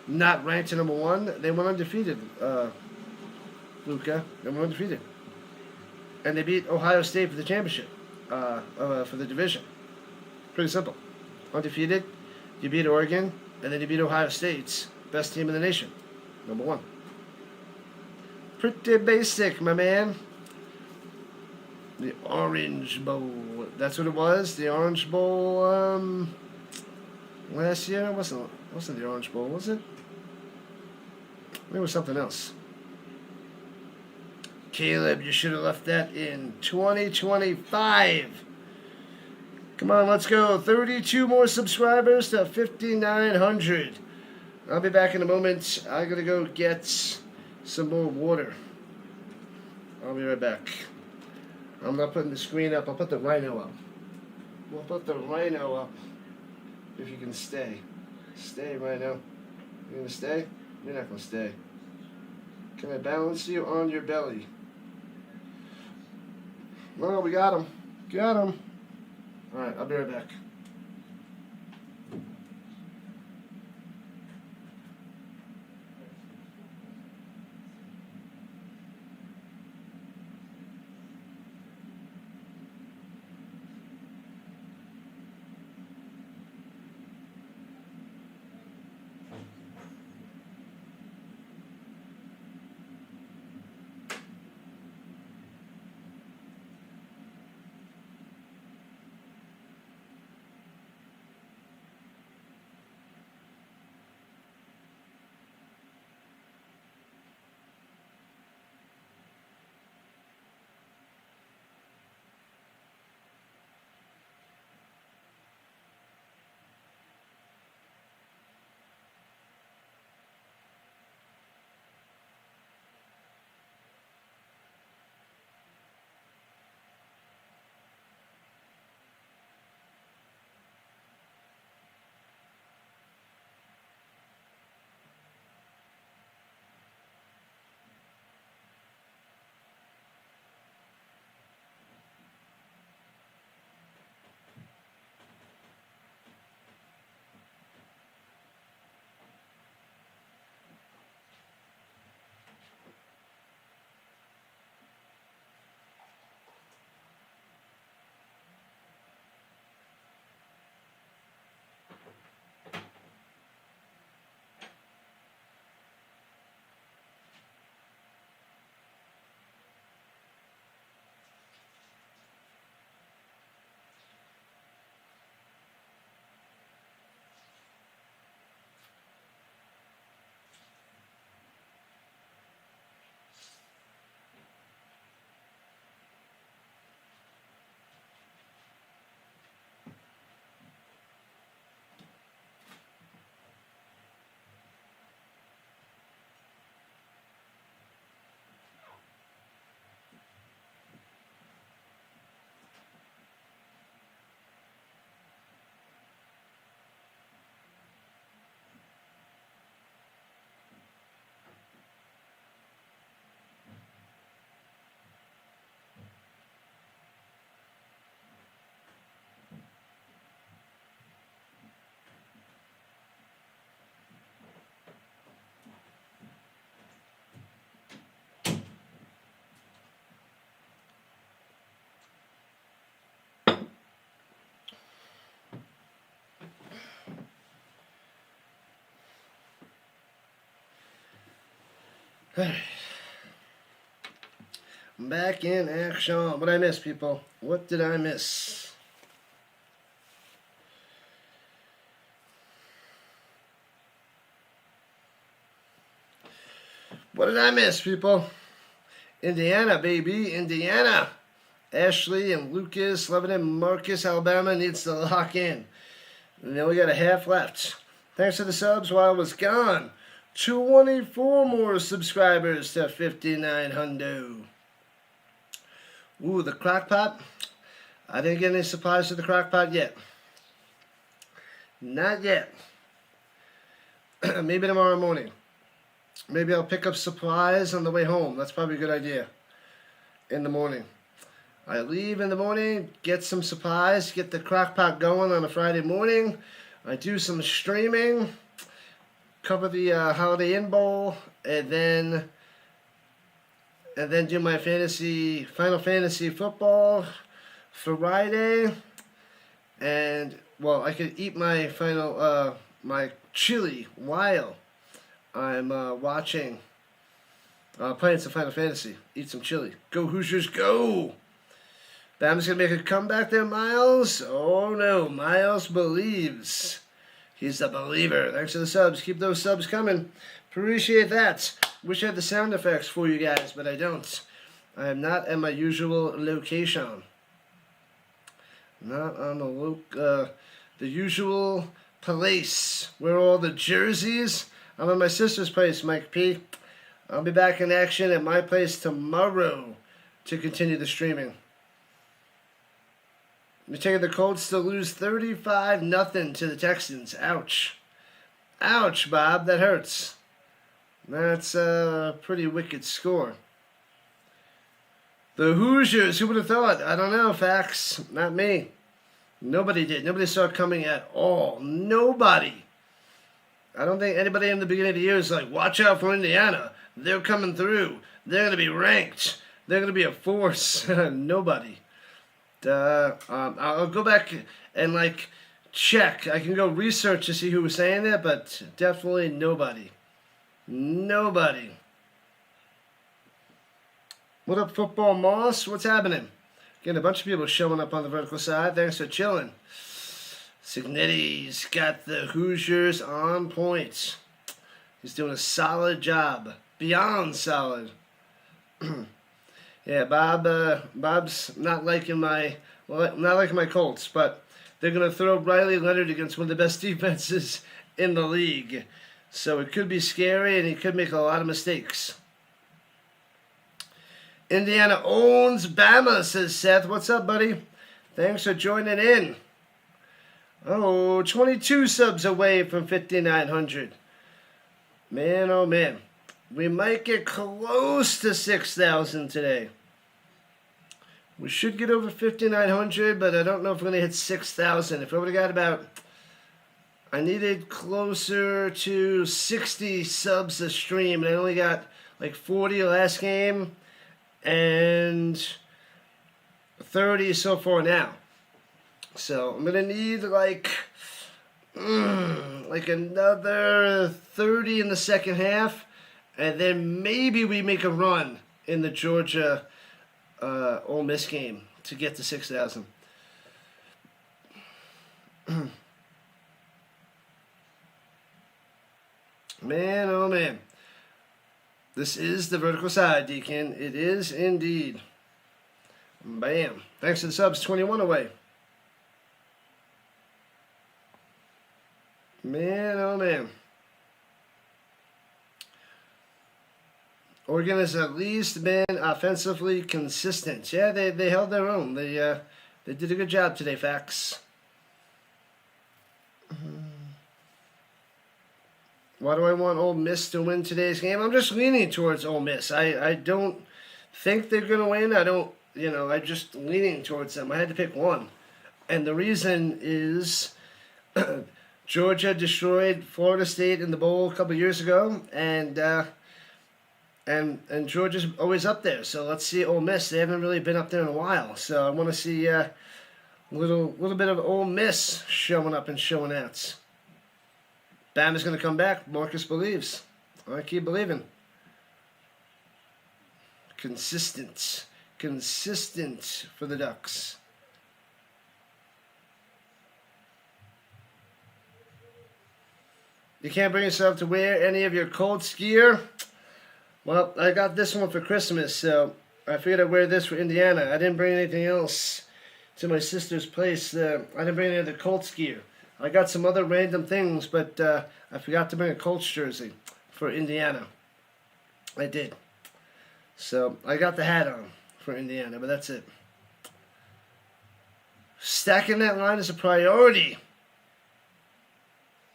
not ranked to number 1. They went undefeated, Luca. They went undefeated. And they beat Ohio State for the championship, for the division. Pretty simple. Undefeated, you beat Oregon, and then you beat Ohio State's best team in the nation, number 1. Pretty basic, my man. The Orange Bowl. That's what it was. The Orange Bowl, last year. It wasn't the Orange Bowl, was it? It was something else. Caleb, you should have left that in 2025. Come on, let's go. 32 more subscribers to 5,900. I'll be back in a moment. I gotta go get some more water. I'll be right back. I'm not putting the screen up. I'll put the RHINO up. We'll put the RHINO up. If you can stay. Stay, RHINO. You gonna stay? You're not gonna stay. Can I balance you on your belly? Well, we got him. Got him. Alright, I'll be right back. Back in action. What did I miss, people? What did I miss? What did I miss, people? Indiana, baby. Indiana. Ashley and Lucas, Lebanon, Marcus, Alabama needs to lock in. And then we got a half left. Thanks to the subs while I was gone. 24 more subscribers to 5,900. Ooh, the crock pot. I didn't get any supplies to the crock pot yet. Not yet. Maybe tomorrow morning. Maybe I'll pick up supplies on the way home. That's probably a good idea. In the morning. I leave in the morning, get some supplies, get the crock pot going on a Friday morning. I do some streaming, cover the Holiday Inn Bowl, and then do my Final Fantasy football Friday. And well, I could eat my my chili while I'm watching, playing some Final Fantasy. Eat some chili. Go Hoosiers, go! Bama's going to make a comeback there, Miles. Oh, no. Miles believes. He's a believer. Thanks for the subs. Keep those subs coming. Appreciate that. Wish I had the sound effects for you guys, but I don't. I am not at my usual location. Not on the usual place where all the jerseys. I'm at my sister's place, Mike P. I'll be back in action at my place tomorrow to continue the streaming. We're taking the Colts to lose 35-0 to the Texans. Ouch. Ouch, Bob. That hurts. That's a pretty wicked score. The Hoosiers, who would have thought? I don't know, facts. Not me. Nobody did. Nobody saw it coming at all. Nobody. I don't think anybody in the beginning of the year is like, watch out for Indiana. They're coming through. They're going to be ranked. They're going to be a force. Nobody. I'll go back and check. I can go research to see who was saying that, but definitely nobody. Nobody. What up, Football Moss? What's happening? Getting a bunch of people showing up on the vertical side. Thanks for chilling. Signetti's got the Hoosiers on point. He's doing a solid job. Beyond solid. Yeah, Bob's not liking my Colts, but they're going to throw Riley Leonard against one of the best defenses in the league. So it could be scary, and he could make a lot of mistakes. Indiana owns Bama, says Seth. What's up, buddy? Thanks for joining in. Oh, 22 subs away from 5,900. Man, oh man. We might get close to 6,000 today. We should get over 5,900, but I don't know if we're going to hit 6,000. If I would have got I needed closer to 60 subs a stream, and I only got 40 last game, and 30 so far now. So I'm going to need another 30 in the second half, and then maybe we make a run in the Georgia Ole Miss game to get to 6,000. Man, oh man. This is the vertical side, Deacon. It is indeed. Bam. Thanks to the subs, 21 away. Man, oh man. Oregon has at least been offensively consistent. Yeah, they held their own. They did a good job today, facts. Why do I want Ole Miss to win today's game? I'm just leaning towards Ole Miss. I don't think they're going to win. I'm just leaning towards them. I had to pick one. And the reason is Georgia destroyed Florida State in the bowl a couple years ago, and Georgia's always up there. So let's see Ole Miss. They haven't really been up there in a while. So I want to see a little bit of Ole Miss showing up and showing out. Bama's going to come back. Marcus believes. I keep believing. Consistent. Consistent for the Ducks. You can't bring yourself to wear any of your Colts gear? Well, I got this one for Christmas, so I figured I'd wear this for Indiana. I didn't bring anything else to my sister's place. I didn't bring any of the Colts gear. I got some other random things, but I forgot to bring a Colts jersey for Indiana. I did. So I got the hat on for Indiana, but that's it. Stacking that line is a priority.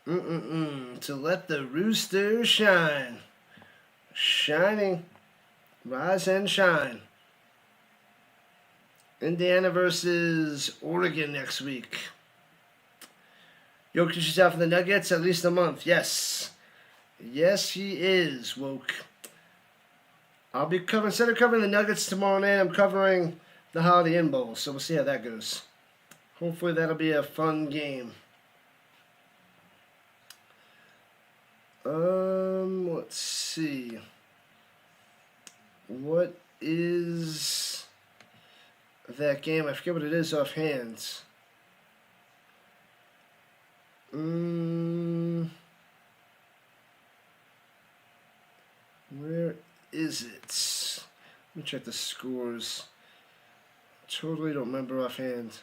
To let the rooster shine. Shining. Rise and shine. Indiana versus Oregon next week. Jokic is out for the Nuggets at least a month. Yes. Yes, he is, woke. I'll be covering, instead of covering the Nuggets tomorrow night, I'm covering the Holiday Inn Bowl. So we'll see how that goes. Hopefully that'll be a fun game. Let's see. What is that game? I forget what it is offhand. Where is it? Let me check the scores. Totally don't remember offhand.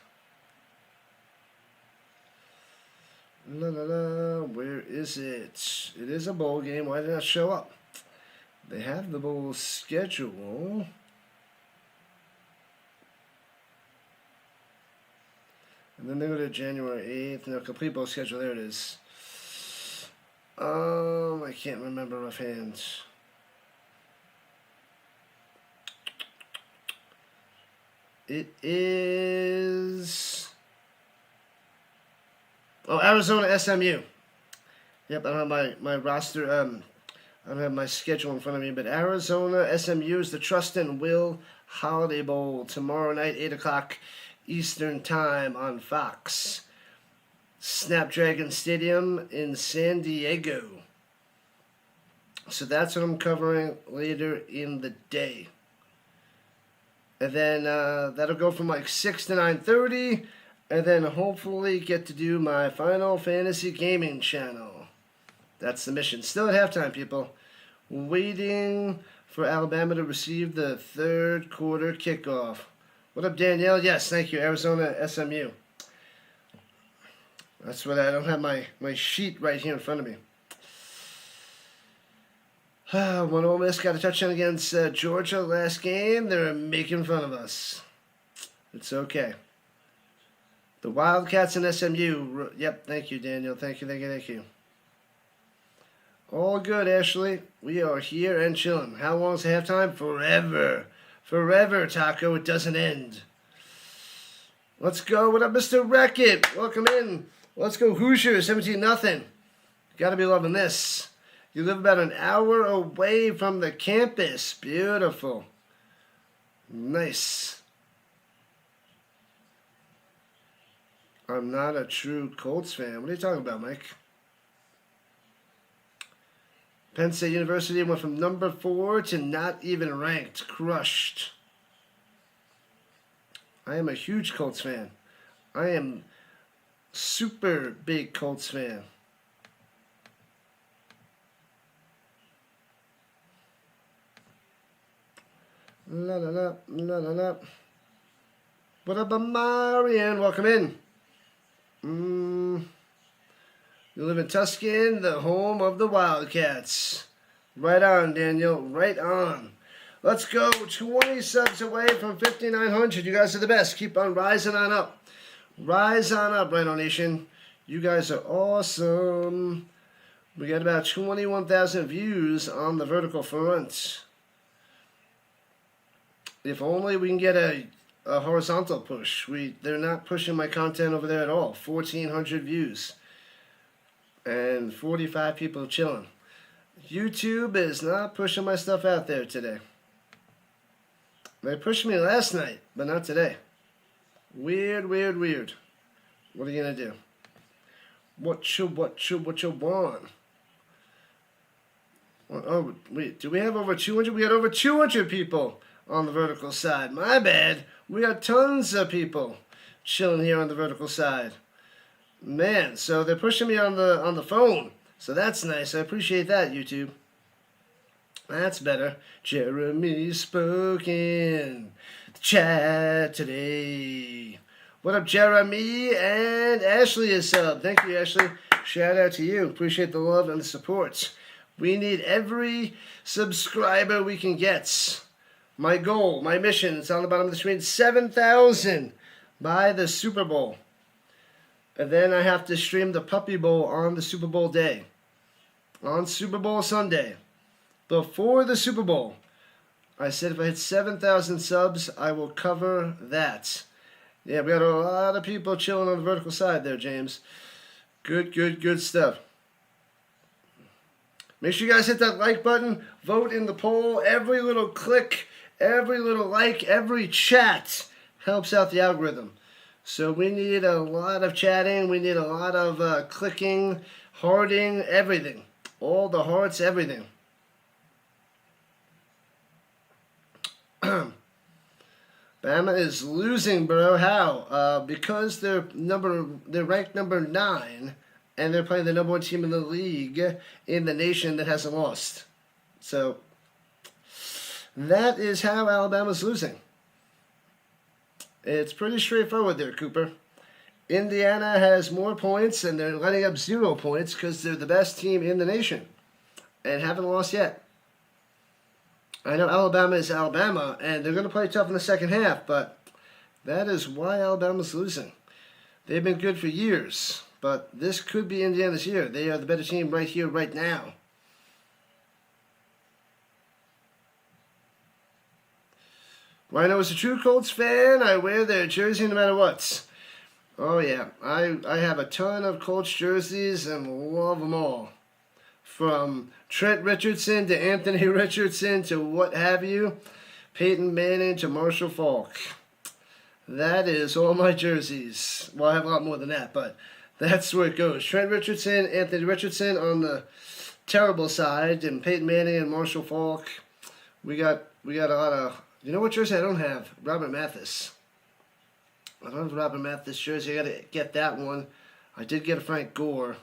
Where is it? It is a bowl game. Why did it not show up? They have the bowl schedule. And then they go to January 8th. No, complete bowl schedule. There it is. I can't remember offhand. It is... Arizona SMU. Yep, I don't have my roster. I don't have my schedule in front of me, but Arizona SMU is the Trust and Will Holiday Bowl tomorrow night, 8 o'clock Eastern Time on Fox. Snapdragon Stadium in San Diego. So that's what I'm covering later in the day. And then that'll go from like 6 to 9:30. And then hopefully get to do my Final Fantasy gaming channel. That's the mission. Still at halftime, people. Waiting for Alabama to receive the third quarter kickoff. What up, Danielle? Yes, thank you. Arizona SMU. That's what I don't have my sheet right here in front of me. When Ole Miss got a touchdown against Georgia last game, they were making fun of us. It's okay. The Wildcats and SMU. Yep, thank you, Daniel. Thank you. All good, Ashley. We are here and chilling. How long is halftime? Forever. Forever, Taco. It doesn't end. Let's go. What up, Mr. Wreck-It? Welcome in. Let's go Hoosiers, 17-0. Gotta be loving this. You live about an hour away from the campus. Beautiful. Nice. I'm not a true Colts fan. What are you talking about, Mike? Penn State University went from number 4 to not even ranked. Crushed. I am a huge Colts fan. I am super big Colts fan. La la la, la la la. What up, Marian? Welcome in. You live in Tuscan, the home of the Wildcats. Right on, Daniel. Right on. Let's go. 20 subs away from 5,900. You guys are the best. Keep on rising on up. Rise on up, RHINO Nation. You guys are awesome. We got about 21,000 views on the vertical front. If only we can get a horizontal push. They're not pushing my content over there at all. 1,400 views. And 45 people chilling. YouTube is not pushing my stuff out there today. They pushed me last night, but not today. Weird. What are you gonna do? What you want? Oh, wait, do we have over 200? We had over 200 people on the vertical side. My bad. We got tons of people chilling here on the vertical side. Man, so they're pushing me on the phone. So that's nice. I appreciate that, YouTube. That's better. Jeremy spoken. Chat today. What up, Jeremy? And Ashley is sub. Thank you, Ashley. Shout out to you. Appreciate the love and the support. We need every subscriber we can get. My goal, my mission, it's on the bottom of the screen, 7,000 by the Super Bowl. And then I have to stream the Puppy Bowl on the Super Bowl day. On Super Bowl Sunday. Before the Super Bowl. I said if I hit 7,000 subs, I will cover that. Yeah, we got a lot of people chilling on the vertical side there, James. Good stuff. Make sure you guys hit that like button. Vote in the poll. Every little click, every little like, every chat helps out the algorithm. So we need a lot of chatting. We need a lot of clicking, hearting, everything. All the hearts, everything. Bama is losing, bro. How? Because they're ranked number 9, and they're playing the number 1 team in the league in the nation that hasn't lost. So that is how Alabama's losing. It's pretty straightforward there, Cooper. Indiana has more points, and they're letting up 0 points because they're the best team in the nation and haven't lost yet. I know Alabama is Alabama, and they're going to play tough in the second half, but that is why Alabama's losing. They've been good for years, but this could be Indiana's year. They are the better team right here, right now. Rhino is a true Colts fan. I wear their jersey no matter what. Oh, yeah. I have a ton of Colts jerseys and love them all. From Trent Richardson to Anthony Richardson to what have you, Peyton Manning to Marshall Faulk. That is all my jerseys. Well, I have a lot more than that, but that's where it goes. Trent Richardson, Anthony Richardson on the terrible side, and Peyton Manning and Marshall Faulk. We got a lot of. You know what jersey I don't have? Robert Mathis. I don't have a Robert Mathis jersey. I got to get that one. I did get a Frank Gore.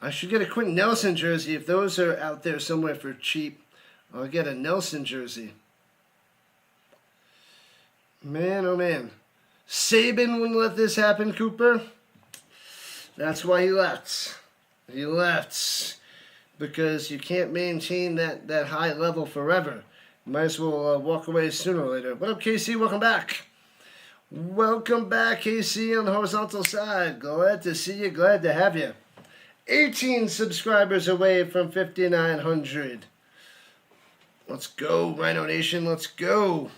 I should get a Quentin Nelson jersey. If those are out there somewhere for cheap, I'll get a Nelson jersey. Man, oh man. Saban wouldn't let this happen, Cooper. That's why he left. He left because you can't maintain that high level forever. You might as well walk away sooner or later. What up, KC? Welcome back. Welcome back, KC, on the horizontal side. Glad to see you. Glad to have you. 18 subscribers away from 5,900. Let's go, RHINO Nation. Let's go.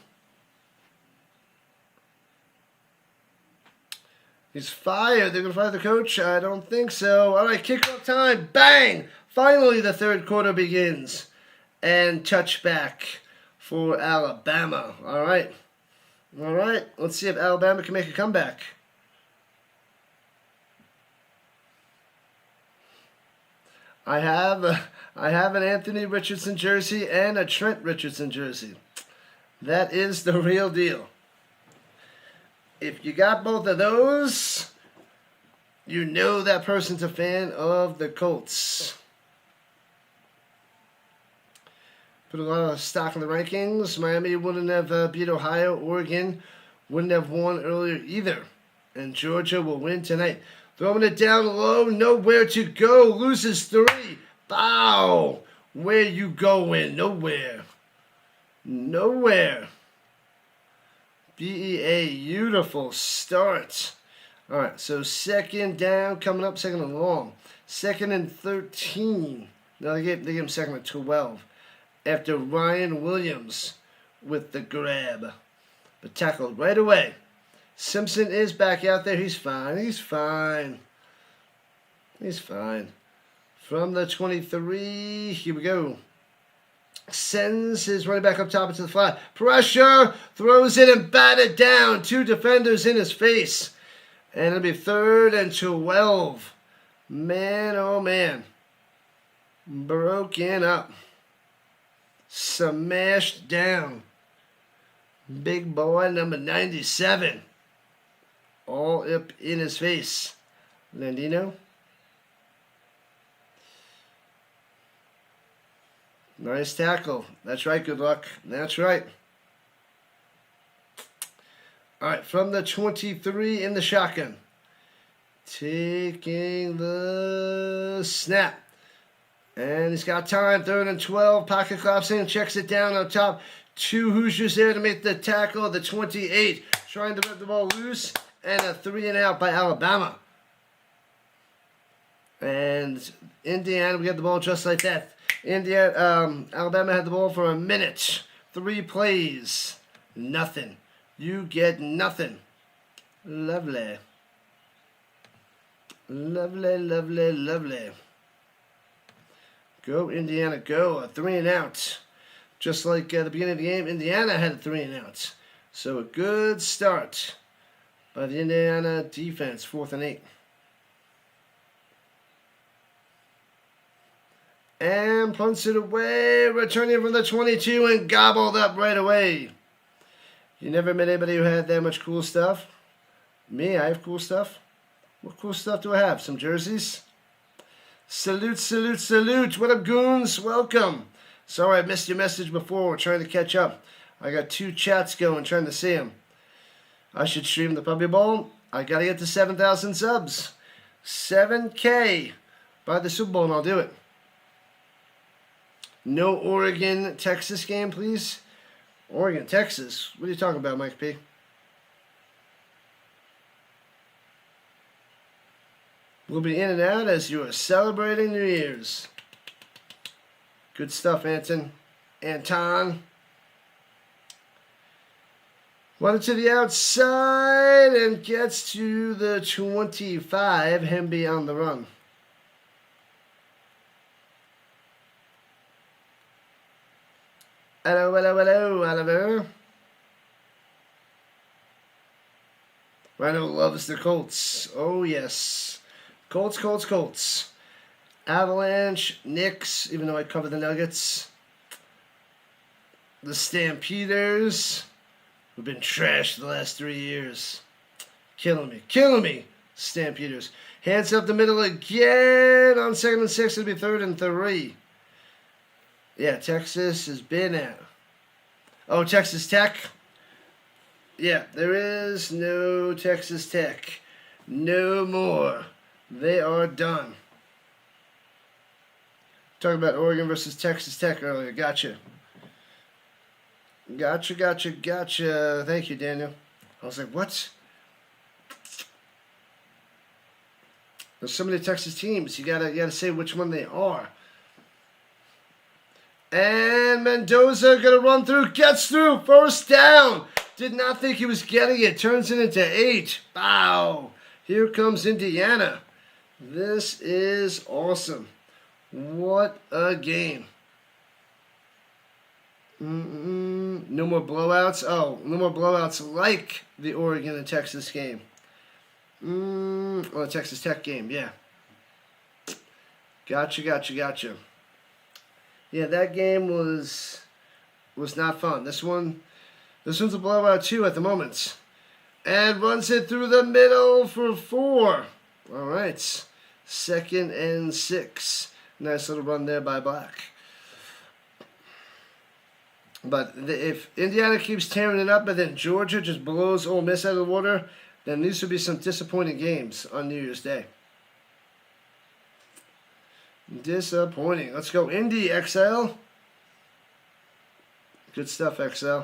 He's fired. They're going to fire the coach? I don't think so. All right, kickoff time. Bang! Finally, the third quarter begins. And touchback for Alabama. All right. All right. Let's see if Alabama can make a comeback. I have an Anthony Richardson jersey and a Trent Richardson jersey. That is the real deal. If you got both of those, you know that person's a fan of the Colts. Put a lot of stock in the rankings. Miami wouldn't have beat Ohio. Oregon wouldn't have won earlier either. And Georgia will win tonight. Throwing it down low, nowhere to go. Loses 3. Bow. Where you going? Nowhere. Nowhere. BEA, beautiful start. All right, so second down coming up, second and long. 2nd and 13. No, they gave him 2nd and 12. After Ryan Williams with the grab. But tackled right away. Simpson is back out there. He's fine. He's fine. He's fine. From the 23, here we go. Sends his running back up top into the flat. Pressure. Throws it and batted down. 2 defenders in his face. And it'll be 3rd and 12. Man, oh man. Broken up. Smashed down. Big boy number 97. All up in his face. Landino. Nice tackle. That's right, good luck. That's right. All right, from the 23 in the shotgun. Taking the snap. And he's got time, 3rd and 12. Pocket claps in, checks it down on top. 2 Hoosiers there to make the tackle. The 28 trying to rip the ball loose. And a 3 and out by Alabama. And Indiana, we got the ball just like that. Alabama had the ball for a minute. 3 plays. Nothing. You get nothing. Lovely. Lovely, lovely, lovely. Go, Indiana, go. A 3 and out. Just like the beginning of the game, Indiana had a 3 and out. So a good start by the Indiana defense, 4th and 8. And punts it away, returning from the 22 and gobbled up right away. You never met anybody who had that much cool stuff? Me, I have cool stuff. What cool stuff do I have? Some jerseys? Salute, salute, salute. What up, goons? Welcome. Sorry I missed your message before. We're trying to catch up. I got 2 chats going, trying to see them. I should stream the Puppy Bowl. I got to get to 7,000 subs. 7K by the Super Bowl, and I'll do it. No Oregon-Texas game, please. Oregon, Texas. What are you talking about, Mike P? We'll be in and out as you are celebrating New Year's. Good stuff, Anton. Run to the outside and gets to the 25. Hemby on the run. Hello, hello, hello, Oliver. Rhino loves the Colts. Oh, yes. Colts, Colts, Colts. Avalanche, Knicks, even though I cover the Nuggets. The Stampeders, who've been trashed the last 3 years. Killing me. Stampeders. Hands up the middle again on 2nd and 6. It'll be 3rd and 3. Yeah, Texas has been at. Oh, Texas Tech. Yeah, there is no Texas Tech. No more. They are done. Talking about Oregon versus Texas Tech earlier. Gotcha. Thank you, Daniel. I was like, what? There's so many Texas teams. You gotta say which one they are. And Mendoza gonna run through, gets through, 1st down. Did not think he was getting it. Turns it into 8. Wow. Here comes Indiana. This is awesome. What a game. No more blowouts. Oh, no more blowouts like the Oregon and Texas game. Well, the Texas Tech game, yeah. Gotcha. Yeah, that game was not fun. This one's a blowout too at the moment. And runs it through the middle for 4. All right. 2nd and 6. Nice little run there by Black. But if Indiana keeps tearing it up and then Georgia just blows Ole Miss out of the water, then these would be some disappointing games on New Year's Day. Disappointing. Let's go Indy, XL. Good stuff, XL.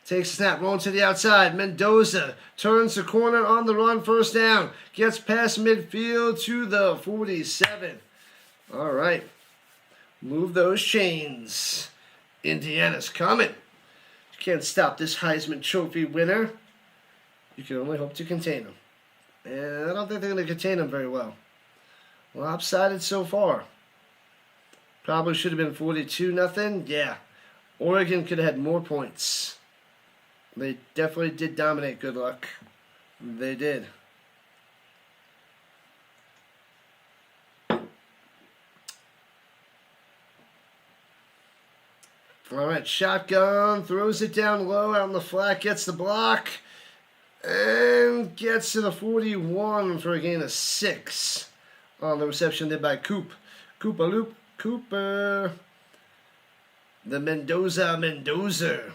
Takes a snap, rolling to the outside. Mendoza turns the corner on the run, 1st down. Gets past midfield to the 47. All right. Move those chains. Indiana's coming. You can't stop this Heisman Trophy winner. You can only hope to contain him. And I don't think they're going to contain him very well. Lopsided so far. Probably should have been 42-0. Yeah. Oregon could have had more points. They definitely did dominate. Good luck. They did. All right, shotgun, throws it down low, out in the flat, gets the block, and gets to the 41 for a gain of 6 on the reception there by Cooper. The Mendoza.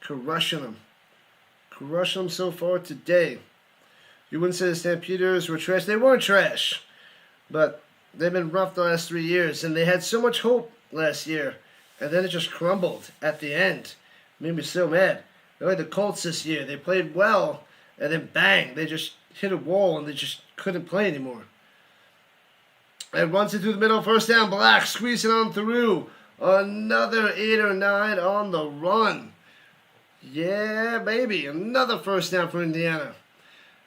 Crushing them so far today. You wouldn't say the Stampeders were trash. They weren't trash, but they've been rough the last 3 years, and they had so much hope last year, and then it just crumbled at the end. Made me so mad. They're like the Colts this year. They played well, and then bang, they just hit a wall, and they just couldn't play anymore. And runs it through the middle, first down, Black, squeezing on through. Another 8 or 9 on the run. Yeah, baby, another first down for Indiana.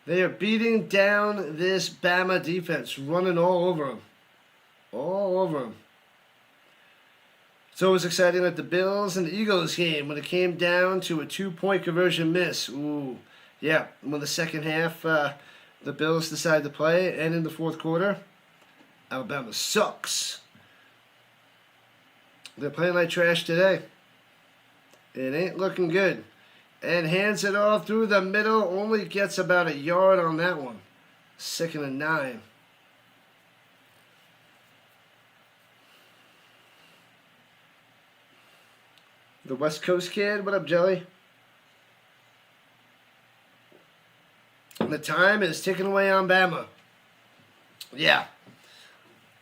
They are beating down this Bama defense, running all over them. All over them. It's always exciting at the Bills and the Eagles game when it came down to a 2-point conversion miss. Ooh, yeah, when the second half, the Bills decided to play, and in the fourth quarter, Alabama sucks. They're playing like trash today. It ain't looking good. And hands it off through the middle. Only gets about a yard on that one. 2nd and 9. The West Coast kid. What up, Jelly? The time is ticking away on Bama. Yeah.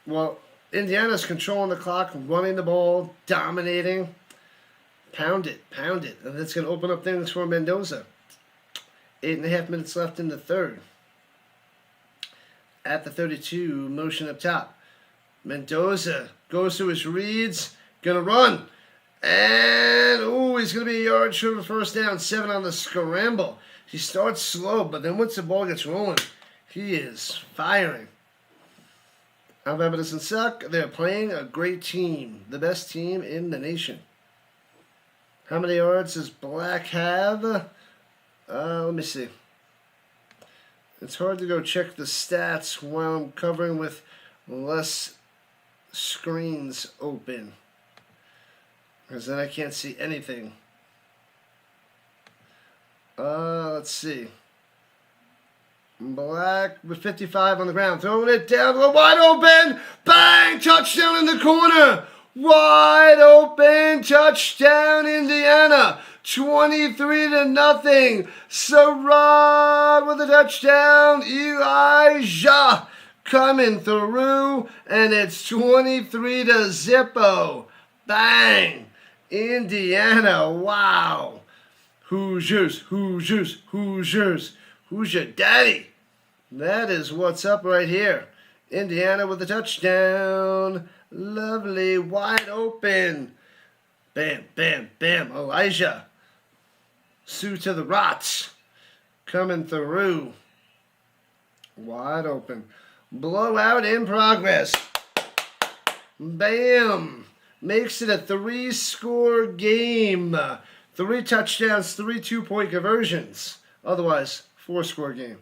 Well, Indiana's controlling the clock, running the ball, dominating. Pound it. And that's going to open up things for Mendoza. 8.5 minutes left in the third. At the 32, motion up top. Mendoza goes through his reads, going to run. And, he's going to be a yard short of a first down. 7 on the scramble. He starts slow, but then once the ball gets rolling, he is firing. Alabama doesn't suck. They're playing a great team. The best team in the nation. How many yards does Black have? Let me see. It's hard to go check the stats while I'm covering with less screens open, because then I can't see anything. Let's see. Black with 55 on the ground, throwing it down, wide open, bang, touchdown in the corner. Wide open, touchdown, Indiana, 23-0. Sarad with a touchdown, Elijah coming through, and it's 23-0. Bang, Indiana, wow. Hoosiers, who's your daddy? That is what's up right here. Indiana with a touchdown. Lovely, wide open. Bam, bam, bam. Elijah. Sue to the rots. Coming through. Wide open. Blowout in progress. Bam. Makes it a 3-score game. 3 touchdowns, 3 2-point conversions. Otherwise, 4-score game.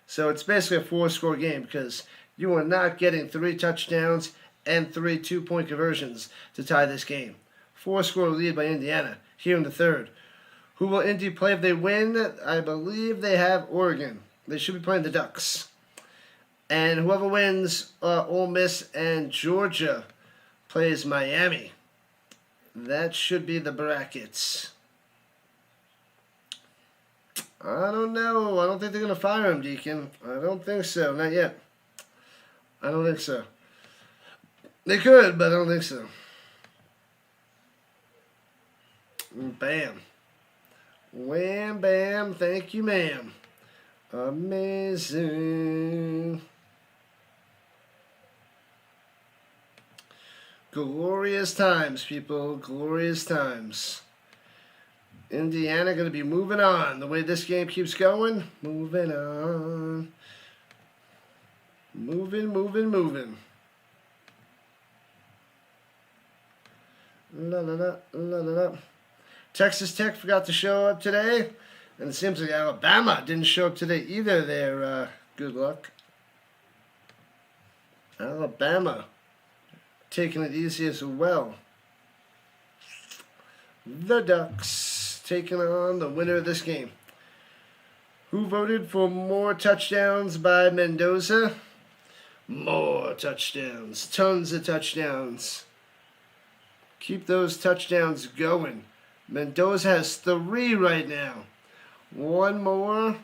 So it's basically a 4-score game because you are not getting 3 touchdowns and 3 2-point conversions to tie this game. 4-score lead by Indiana here in the third. Who will Indy play if they win? I believe they have Oregon. They should be playing the Ducks. And whoever wins, Ole Miss and Georgia plays Miami. That should be the brackets. I don't know. I don't think they're going to fire him, Deacon. I don't think so. Not yet. I don't think so. They could, but I don't think so. Bam. Wham, bam. Thank you, ma'am. Amazing. Glorious times, people. Glorious times. Indiana going to be moving on. The way this game keeps going, moving on. Moving. La la la la la. Texas Tech forgot to show up today, and it seems like Alabama didn't show up today either. There, good luck. Alabama taking it easy as well. The Ducks taking on the winner of this game. Who voted for more touchdowns by Mendoza? More touchdowns. Tons of touchdowns. Keep those touchdowns going. Mendoza has 3 right now. 1 more,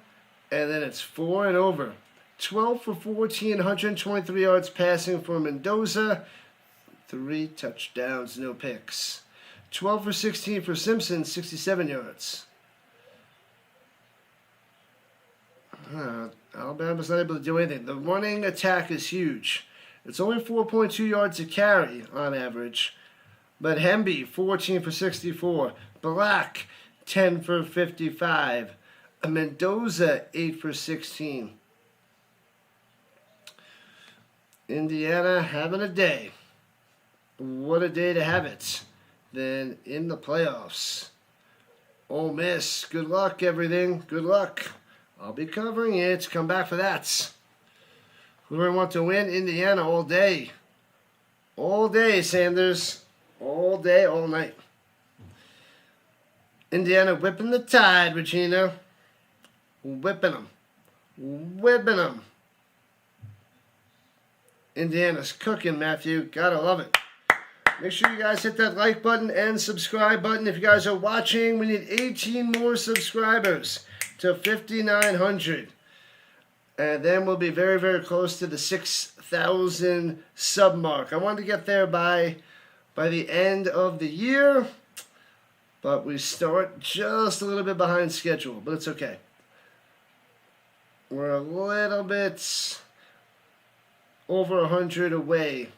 and then it's 4 and over. 12 for 14, 123 yards passing for Mendoza. 3 touchdowns, no picks. 12 for 16 for Simpson, 67 yards. Alabama's not able to do anything. The running attack is huge. It's only 4.2 yards a carry on average. But Hemby, 14 for 64. Black, 10 for 55. Mendoza, 8 for 16. Indiana having a day. What a day to have it. Then in the playoffs. Ole Miss, good luck, everything. Good luck. I'll be covering it. Come back for that. Who do I want to win? Indiana all day. All day, Sanders. All day, all night. Indiana whipping the tide, Regina. Whipping them. Whipping them. Indiana's cooking, Matthew. Gotta love it. Make sure you guys hit that like button and subscribe button. If you guys are watching, we need 18 more subscribers to 5,900. And then we'll be very, very close to the 6,000 sub mark. I wanted to get there by the end of the year, but we start just a little bit behind schedule, but it's okay. We're a little bit over 100 away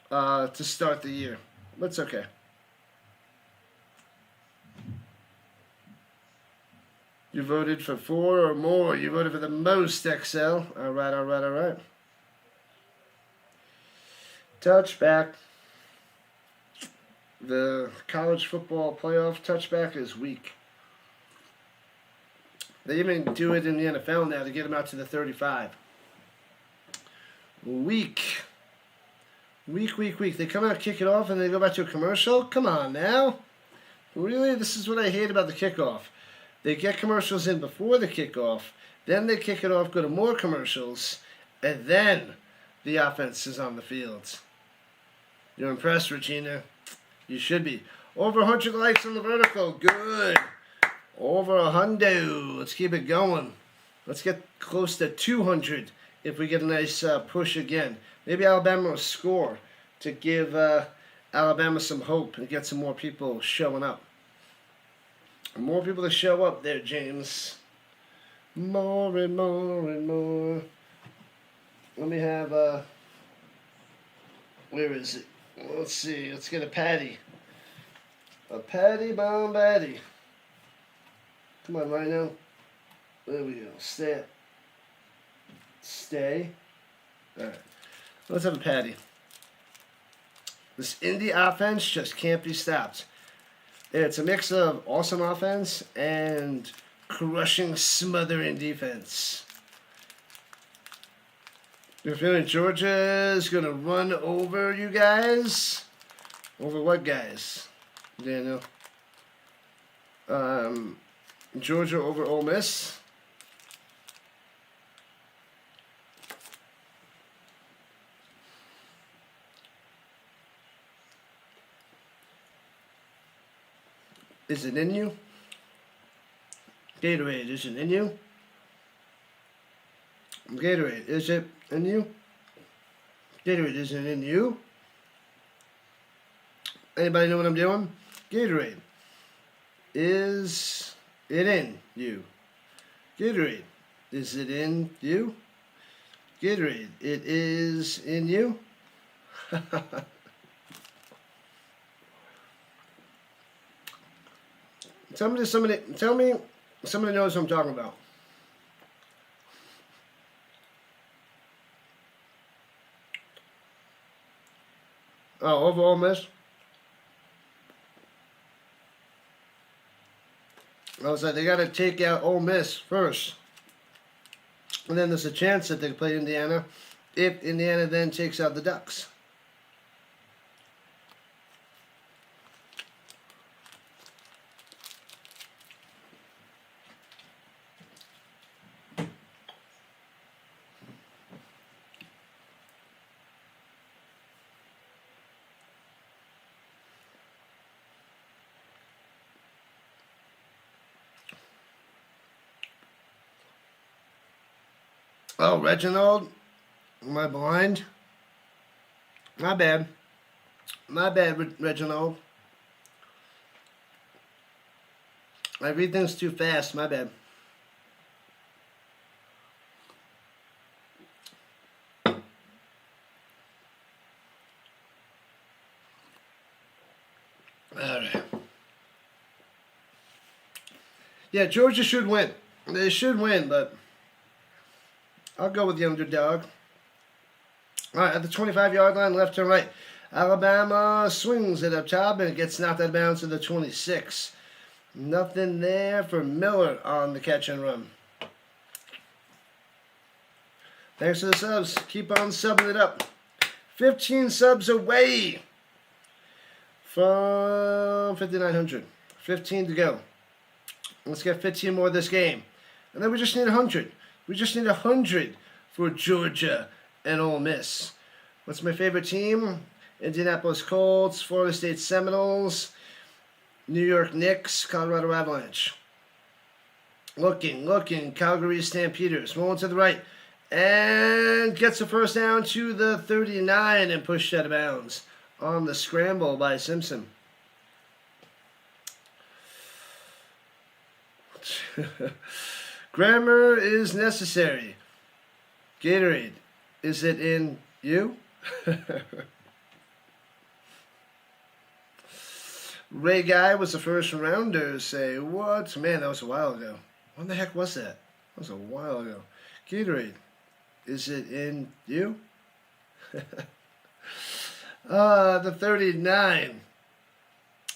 to start the year, but it's okay. You voted for 4 or more. You voted for the most, XL. All right, all right, all right. Touchback. The college football playoff touchback is weak. They even do it in the NFL now to get them out to the 35. Weak. Weak, weak, weak. They come out, kick it off, and they go back to a commercial? Come on now. Really? This is what I hate about the kickoff. They get commercials in before the kickoff, then they kick it off, go to more commercials, and then the offense is on the field. You're impressed, Regina? You should be. Over 100 likes on the vertical. Good. Over 100. Let's keep it going. Let's get close to 200 if we get a nice push again. Maybe Alabama will score to give Alabama some hope and get some more people showing up. More people to show up there, James. More and more and more. Let me have where is it? Let's see. Let's get a patty. A patty bombaddy. Come on, Rhino. There we go. Stay. Stay. All right. Let's have a patty. This Indy offense just can't be stopped. It's a mix of awesome offense and crushing, smothering defense. You're feeling Georgia's going to run over you guys? Over what guys, Daniel? Georgia over Ole Miss. Is it in you? Gatorade, is it in you? Gatorade, is it in you? Gatorade, is it in you? Anybody know what I'm doing? Gatorade, is it in you? Gatorade, is it in you? Gatorade, it is in you? Tell me somebody knows what I'm talking about. Oh, over Ole Miss? I was like, they got to take out Ole Miss first. And then there's a chance that they can play Indiana if Indiana then takes out the Ducks. Oh, Reginald. Am I blind? My bad. My bad, Reginald. I read things too fast. My bad. Alright. Yeah, Georgia should win. They should win, but I'll go with the underdog. Alright, at the 25-yard line, left and right. Alabama swings it up top and it gets knocked out of bounds to the 26. Nothing there for Miller on the catch and run. Thanks for the subs. Keep on subbing it up. 15 subs away from 5,900. 15 to go. Let's get 15 more this game. And then we just need 100. We just need 100 for Georgia and Ole Miss. What's my favorite team? Indianapolis Colts, Florida State Seminoles, New York Knicks, Colorado Avalanche. Looking. Calgary Stampeders. Rolling to the right. And gets the first down to the 39 and pushed out of bounds on the scramble by Simpson. Grammar is necessary. Gatorade, is it in you? Ray Guy was the first rounder. Say what? Man, that was a while ago. When the heck was that? That was a while ago. Gatorade, is it in you? The 39.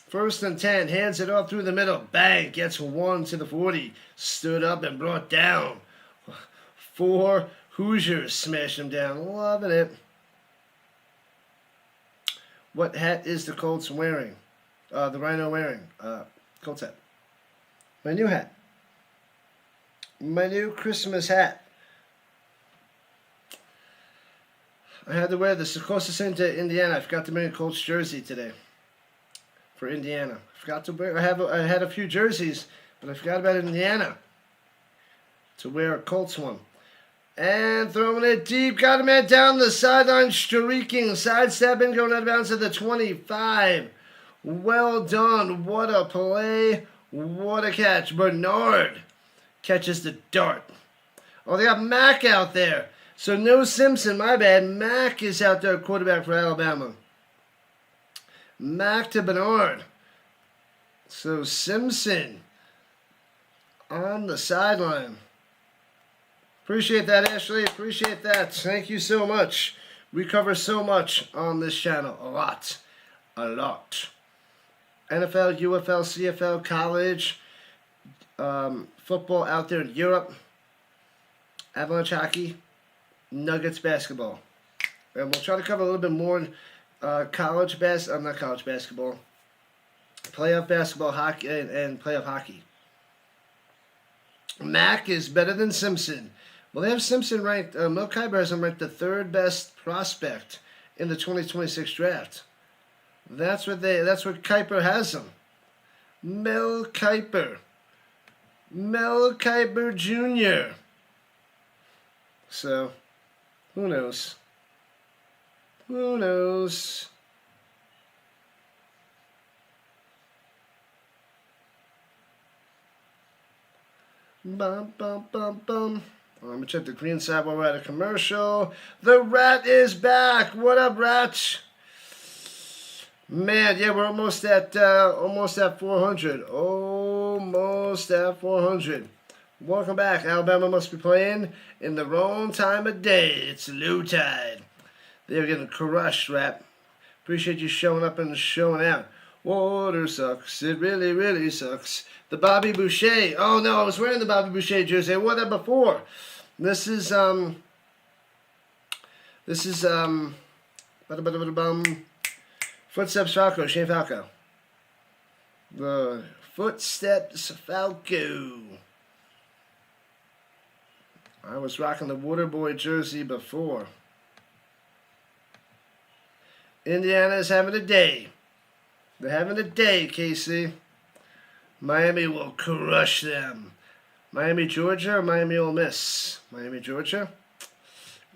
First and 10. Hands it off through the middle. Bang. Gets one to the 40. Stood up and brought down. 4 Hoosiers smashed him down. Loving it. What hat is the Colts wearing? The RHINO wearing? Colts hat. My new hat. My new Christmas hat. I had to wear this. The closest thing to Indiana. I forgot to bring a Colts jersey today for Indiana. I forgot to wear. I had a few jerseys, but I forgot about Indiana to wear a Colts one. And throwing it deep. Got a man down the sideline, streaking, sidestepping, going out of bounds at the 25. Well done. What a play. What a catch. Bernard catches the dart. Oh, they got Mack out there. So no Simpson, my bad. Mack is out there, quarterback for Alabama. Mack to Bernard. So Simpson on the sideline. Appreciate that, Ashley. Appreciate that. Thank you so much. We cover so much on this channel. A lot. NFL, UFL, CFL, college, football out there in Europe, Avalanche hockey, Nuggets basketball. And we'll try to cover a little bit more not college basketball, playoff basketball, hockey, and playoff hockey. Mack is better than Simpson. Well, they have Simpson ranked, Mel Kiper has him ranked the 3rd best prospect in the 2026 draft. That's what Kiper has him. Mel Kiper Jr. So, who knows? Who knows? Bum, bum, bum, bum. Let me check the green side while we're at a commercial. The Rat is back. What up, Rat? Man, yeah, we're almost at 400. Almost at 400. Welcome back. Alabama must be playing in the wrong time of day. It's low tide. They're getting crushed, Rap. Appreciate you showing up and showing out. Water sucks. It really, really sucks. The Bobby Boucher. Oh, no, I was wearing the Bobby Boucher jersey. I wore that before. This is Footsteps Falco, Shane Falco. The Footsteps Falco. I was rocking the Waterboy jersey before. Indiana's having a day. They're having a day, Casey. Miami will crush them. Miami, Georgia, or Miami, Ole Miss? Miami, Georgia,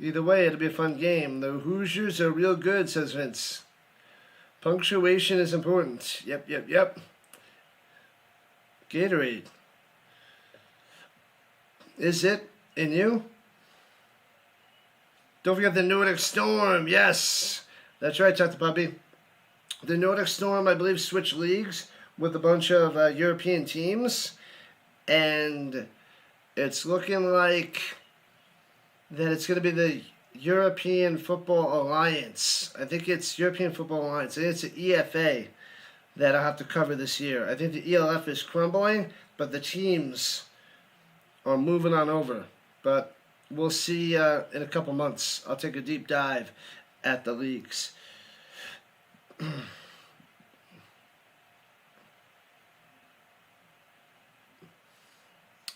Either way, it'll be a fun game. The Hoosiers are real good, says Vince. Punctuation is important. Yep. Gatorade. Is it in you? Don't forget the Nordic Storm. Yes. That's right, Dr. Puppy. The Nordic Storm, I believe, switched leagues with a bunch of European teams. And it's looking like that it's going to be the European Football Alliance. I think it's European Football Alliance. I think it's an EFA that I'll have to cover this year. I think the ELF is crumbling, but the teams are moving on over. But we'll see in a couple months. I'll take a deep dive at the leagues.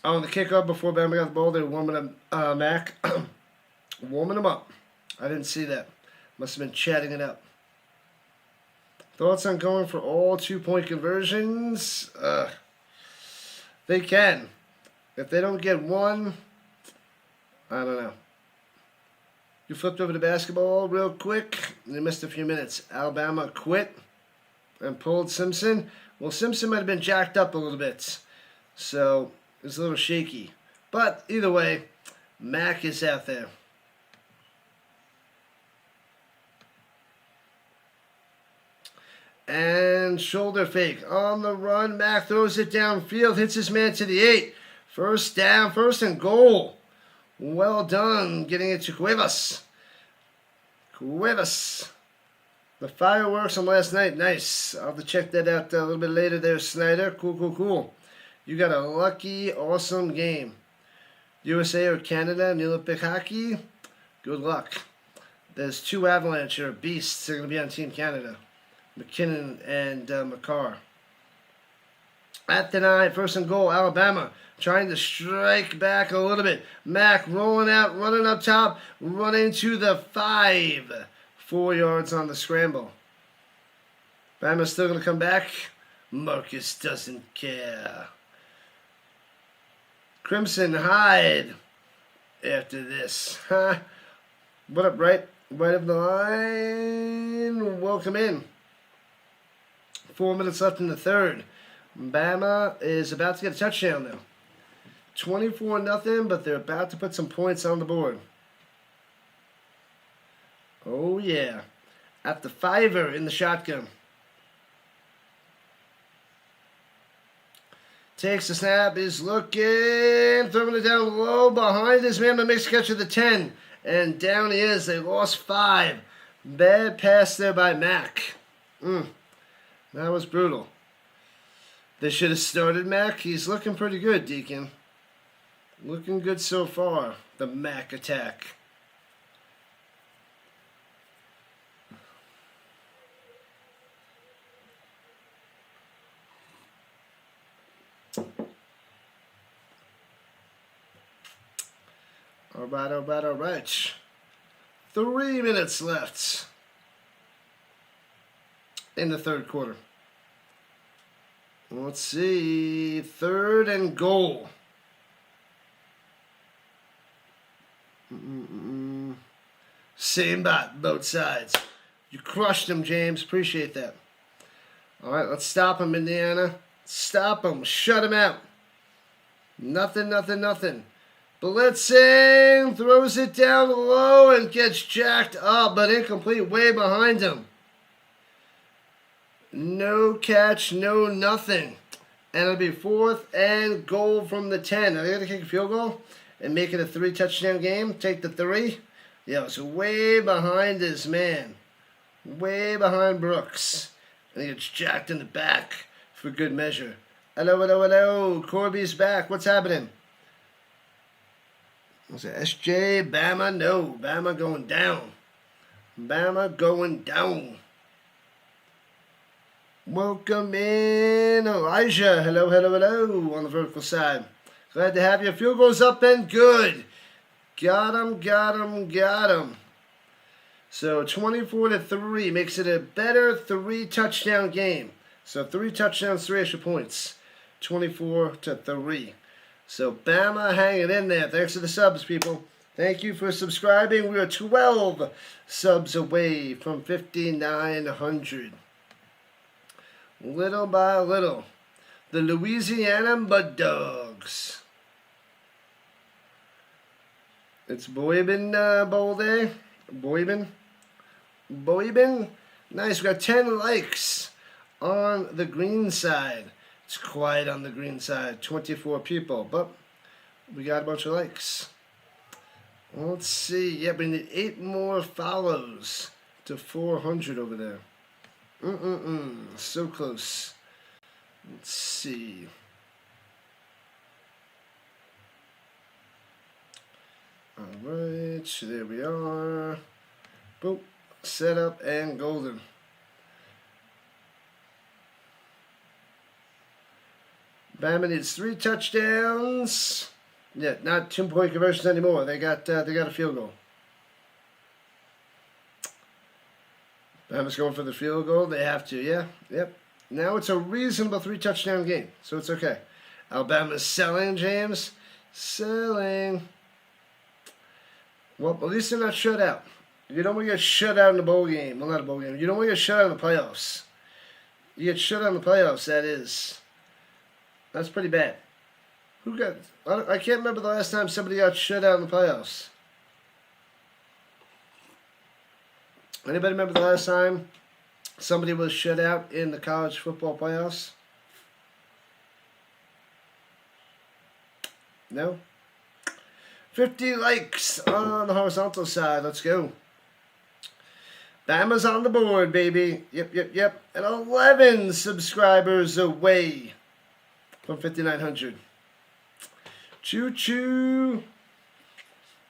On the kickoff before Bama got the ball, they were warming up Mac. Warming them up. I didn't see that. Must have been chatting it up. Thoughts on going for all 2-point conversions? They can. If they don't get one, I don't know. You flipped over to basketball real quick. You missed a few minutes. Alabama quit and pulled Simpson. Well, Simpson might have been jacked up a little bit. So it was a little shaky. But either way, Mac is out there. And shoulder fake on the run. Mac throws it downfield, hits his man to the 8. First down, first and goal. Well done, getting it to Cuevas. The fireworks from last night, nice. I'll have to check that out a little bit later there, Snyder. Cool. You got a lucky, awesome game. USA or Canada in the Olympic hockey, good luck. There's 2 Avalanche or beasts that are going to be on Team Canada. McKinnon and McCarr. At the 9, first and goal, Alabama trying to strike back a little bit. Mac rolling out, running up top, running to the 5. 4 yards on the scramble. Bama's still going to come back. Marcus doesn't care. Crimson Hide after this. What up, right of the line. Welcome in. 4 minutes left in the third. Bama is about to get a touchdown now. 24-0, but they're about to put some points on the board. Oh, yeah. At the 5er in the shotgun. Takes the snap, is looking, throwing it down low behind his man, but makes a catch at the 10. And down he is. They lost 5. Bad pass there by Mac. That was brutal. They should have started Mac. He's looking pretty good, Deacon. Looking good so far. The Mac attack. All right. 3 minutes left in the third quarter. Let's see. 3rd and goal. Same bot, both sides. You crushed him, James. Appreciate that. All right, let's stop him, Indiana. Stop him. Shut him out. Nothing. Blitzing. Throws it down low and gets jacked up, but incomplete, way behind him. No catch, no nothing. And it'll be 4th and goal from the 10. Are they going to kick a field goal and make it a 3-touchdown game? Take the 3? Yeah, it's way behind his man. Way behind Brooks. And he gets jacked in the back for good measure. Hello. Corby's back. What's happening? Was it SJ? Bama? No. Bama going down. Welcome in, Elijah. Hello, on the vertical side. Glad to have you. Field goes up and good. Got him. So 24-3 makes it a better 3-touchdown game. So 3 touchdowns, 3 extra points. 24-3. So Bama hanging in there. Thanks to the subs, people. Thank you for subscribing. We are 12 subs away from 5,900. Little by little. The Louisiana Mud Dogs. It's Boybin Bowl Day. Boybin. Nice. We got 10 likes on the green side. It's quiet on the green side. 24 people. But we got a bunch of likes. Let's see. Yeah, we need 8 more follows to 400 over there. So close. Let's see. Alright, so there we are. Boop. Set up and golden. Bama needs 3 touchdowns. Yeah, not 2-point conversions anymore. They got a field goal. Bama's going for the field goal. They have to. Yeah. Yep. Now it's a reasonable 3-touchdown game, so it's okay. Alabama's selling, James. Selling. Well, at least they're not shut out. You don't want to get shut out in the bowl game. Well, not a bowl game. You don't want to get shut out in the playoffs. You get shut out in the playoffs, that is. That's pretty bad. Who got... I can't remember the last time somebody got shut out in the playoffs. Anybody remember the last time somebody was shut out in the college football playoffs? No? 50 likes on the horizontal side. Let's go. Bama's on the board, baby. Yep. And 11 subscribers away from 5,900. Choo-choo.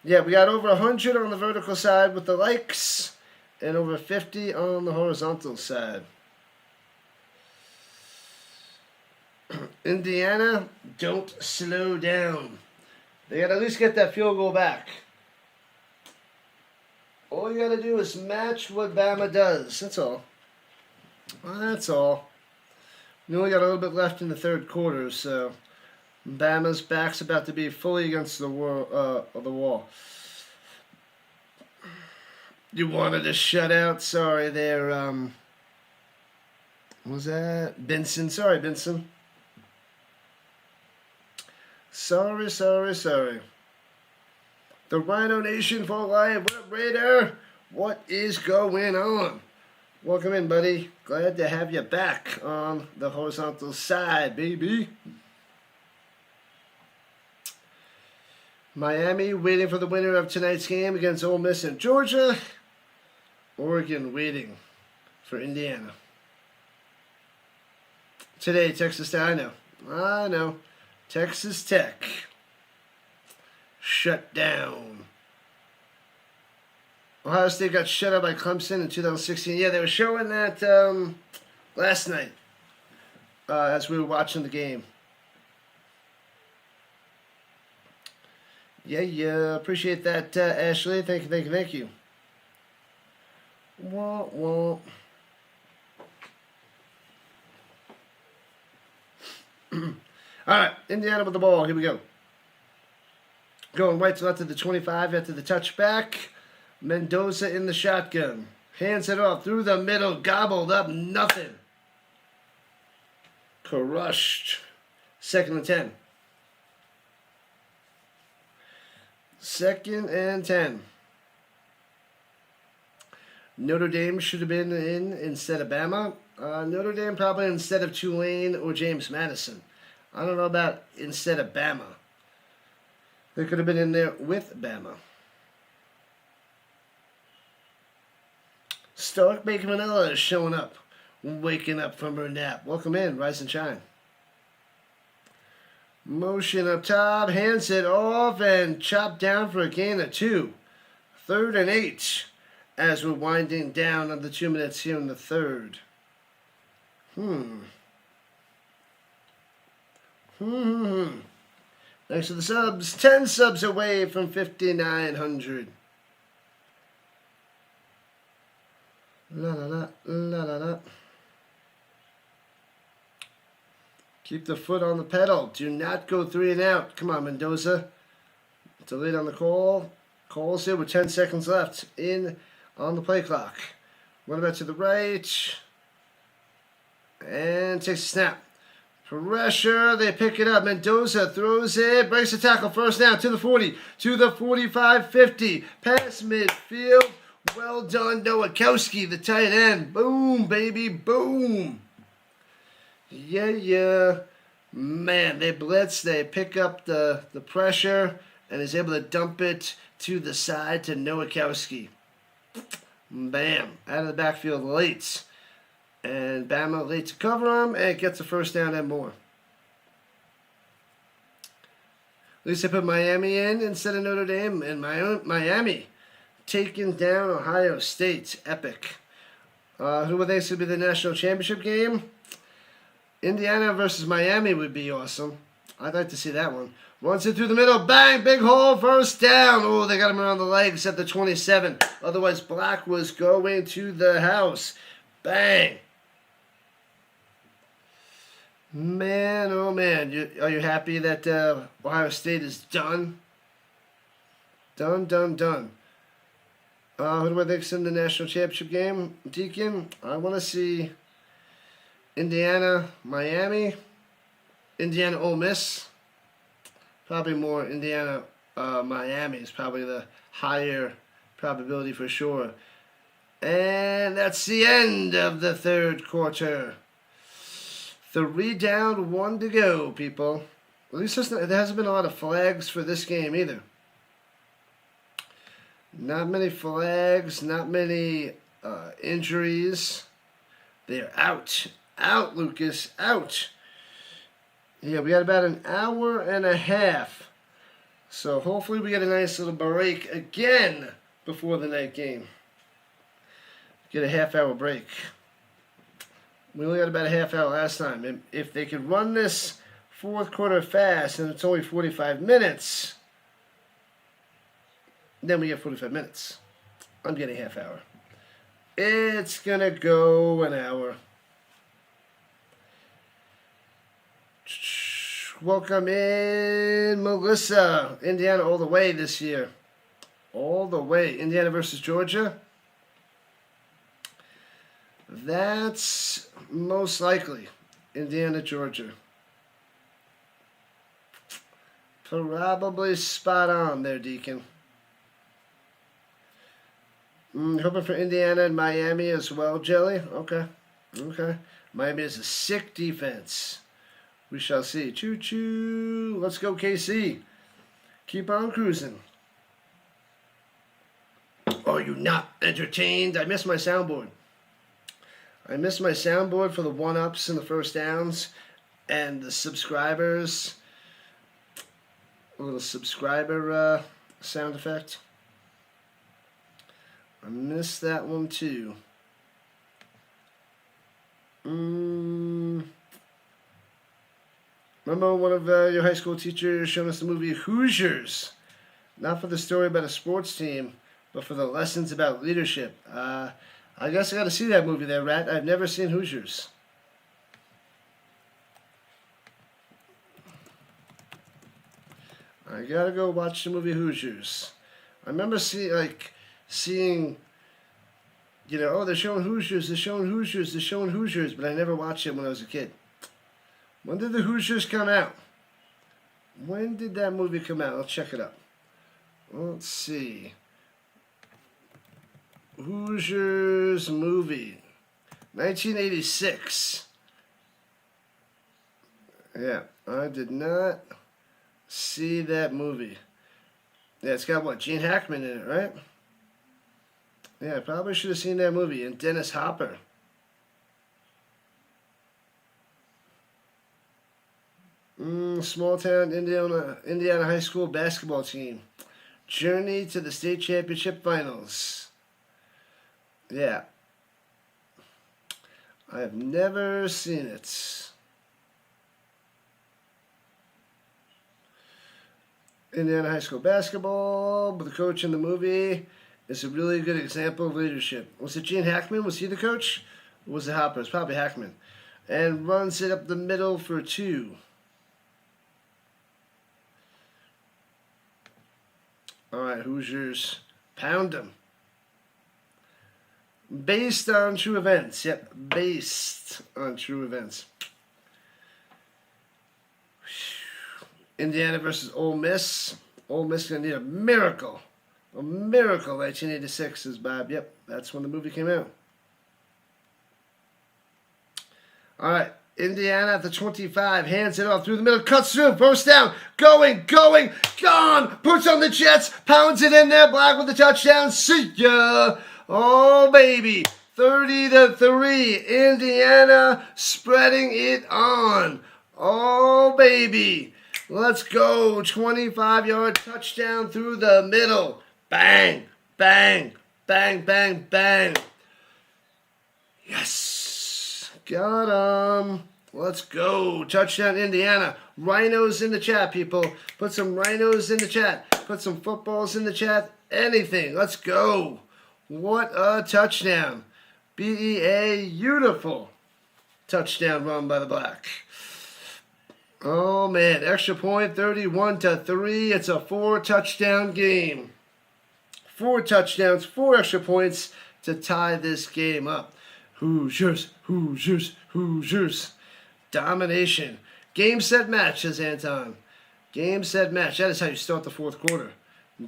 Yeah, we got over 100 on the vertical side with the likes and over 50 on the horizontal side. Indiana, don't slow down. They got to at least get that field goal back. All you got to do is match what Bama does. That's all. That's all. We only got a little bit left in the third quarter, so Bama's back's about to be fully against the wall. You wanted a shutout? Sorry there. What was that? Benson. Sorry, Benson. Sorry. The RHINO Nation for life. What up, Raider? What is going on? Welcome in, buddy. Glad to have you back on the horizontal side, baby. Miami waiting for the winner of tonight's game against Ole Miss and Georgia. Oregon waiting for Indiana. Today, Texas Tech. I know. Texas Tech. Shut down. Ohio State got shut out by Clemson in 2016. Yeah, they were showing that last night as we were watching the game. Yeah. Appreciate that, Ashley. Thank you. Wah. All right, Indiana with the ball. Here we go. Going right to left to the 25 after the touchback. Mendoza in the shotgun. Hands it off through the middle. Gobbled up. Nothing. Crushed. 2nd and 10. 2nd and 10. Notre Dame should have been in instead of Bama. Notre Dame probably instead of Tulane or James Madison. I don't know about instead of Bama. They could have been in there with Bama. Stark Bacon Manila is showing up. Waking up from her nap. Welcome in. Rise and shine. Motion up top. Hands it off and chop down for a gain of 2. 3rd and 8. As we're winding down on the 2 minutes here in the third. Thanks for the subs. 10 subs away from 5,900. La. Keep the foot on the pedal. Do not go 3 and out. Come on, Mendoza. Delayed on the call. Calls it with 10 seconds left in on the play clock. Running back to the right. And takes a snap. Pressure, they pick it up. Mendoza throws it, breaks the tackle, first down to the 40, to the 45, 50. Pass midfield. Well done, Nowakowski, the tight end. Boom, baby, boom. Yeah. Man, they blitz, they pick up the pressure, and is able to dump it to the side to Nowakowski. Bam, out of the backfield late. And Bama late to cover him, and gets a first down and more. At least I put Miami in instead of Notre Dame, and Miami taking down Ohio State. Epic. Who would think would be the national championship game? Indiana versus Miami would be awesome. I'd like to see that one. Runs it through the middle. Bang! Big hole. First down. Oh, they got him around the legs at the 27. Otherwise, Black was going to the house. Bang! Man, oh man. Are you happy that Ohio State is done? Done. Who do I think's in the national championship game? Deacon, I want to see Indiana, Miami, Indiana, Ole Miss. Probably more Indiana, Miami is probably the higher probability for sure. And that's the end of the third quarter. 3 down, 1 to go, people. At least there hasn't been a lot of flags for this game either. Not many flags, not many injuries. They're out. Out, Lucas. Out. Yeah, we got about an hour and a half. So hopefully we get a nice little break again before the night game. Get a half-hour break. We only got about a half hour last time. And if they could run this fourth quarter fast and it's only 45 minutes, then we get 45 minutes. I'm getting half hour. It's going to go an hour. Welcome in, Melissa. Indiana all the way this year. All the way. Indiana versus Georgia. That's most likely Indiana, Georgia. Probably spot on there, Deacon. Hoping for Indiana and Miami as well, Jelly. Okay. Miami is a sick defense. We shall see. Choo-choo. Let's go, KC. Keep on cruising. Are you not entertained? I missed my soundboard. I missed my soundboard for the one-ups and the first downs and the subscribers. A little subscriber sound effect. I missed that one too. Remember one of your high school teachers showing us the movie Hoosiers? Not for the story about a sports team, but for the lessons about leadership. I guess I got to see that movie there, Rat. I've never seen Hoosiers. I got to go watch the movie Hoosiers. I remember seeing, oh, they're showing Hoosiers, but I never watched it when I was a kid. When did the Hoosiers come out? When did that movie come out? I'll check it up. Let's see. Hoosiers movie. 1986. Yeah, I did not see that movie. Yeah, it's got what? Gene Hackman in it, right? Yeah, I probably should have seen that movie. And Dennis Hopper. Small town Indiana high school basketball team. Journey to the state championship finals. Yeah. I have never seen it. Indiana high school basketball, but the coach in the movie is a really good example of leadership. Was it Gene Hackman? Was he the coach? Or was it Hopper? It's probably Hackman. And runs it up the middle for 2. All right, Hoosiers, pound them. Based on true events. Yep, based on true events. Indiana versus Ole Miss. Ole Miss going to need a miracle. A miracle, 1986 is Bob. Yep, that's when the movie came out. All right, Indiana at the 25, hands it off through the middle, cuts through, first down, going, gone, puts on the Jets, pounds it in there, Black with the touchdown, see ya. Oh, baby, 30-3, Indiana spreading it on. Oh, baby, let's go, 25-yard touchdown through the middle. Bang, bang, bang, bang, bang. Yes. Got him. Let's go. Touchdown, Indiana. Rhinos in the chat, people. Put some rhinos in the chat. Put some footballs in the chat. Anything. Let's go. What a touchdown. BEA, beautiful. Touchdown run by the Black. Oh, man. Extra point, 31-3. It's a 4-touchdown game. 4 touchdowns, 4 extra points to tie this game up. Hoosiers, Hoosiers, Hoosiers. Domination. Game, set, match, says Anton. Game, set, match. That is how you start the fourth quarter.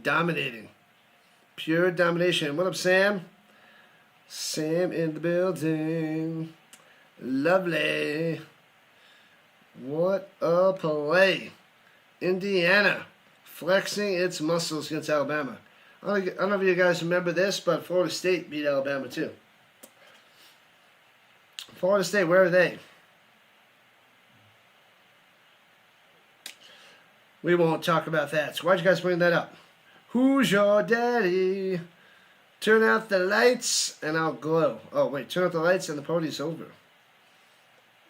Dominating. Pure domination. What up, Sam? Sam in the building. Lovely. What a play. Indiana flexing its muscles against Alabama. I don't know if you guys remember this, but Florida State beat Alabama too. Florida State, where are they? We won't talk about that. So why'd you guys bring that up? Who's your daddy? Turn out the lights and I'll glow. Oh, wait. Turn out the lights and the party's over.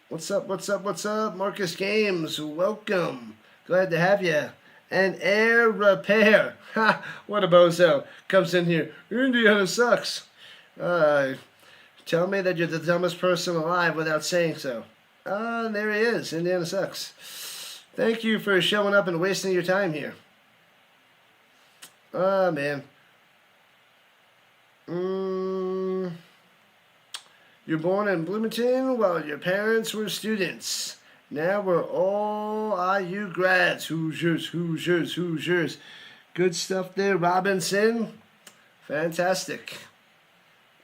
What's up, what's up, what's up? Marcus Games, welcome. Glad to have you. And Air Repair. Ha! What a bozo. Comes in here. Indiana sucks. Tell me that you're the dumbest person alive without saying so. There he is. Indiana sucks. Thank you for showing up and wasting your time here. Man. You're born in Bloomington while your parents were students. Now we're all IU grads. Hoosiers, Hoosiers, Hoosiers. Good stuff there, Robinson. Fantastic.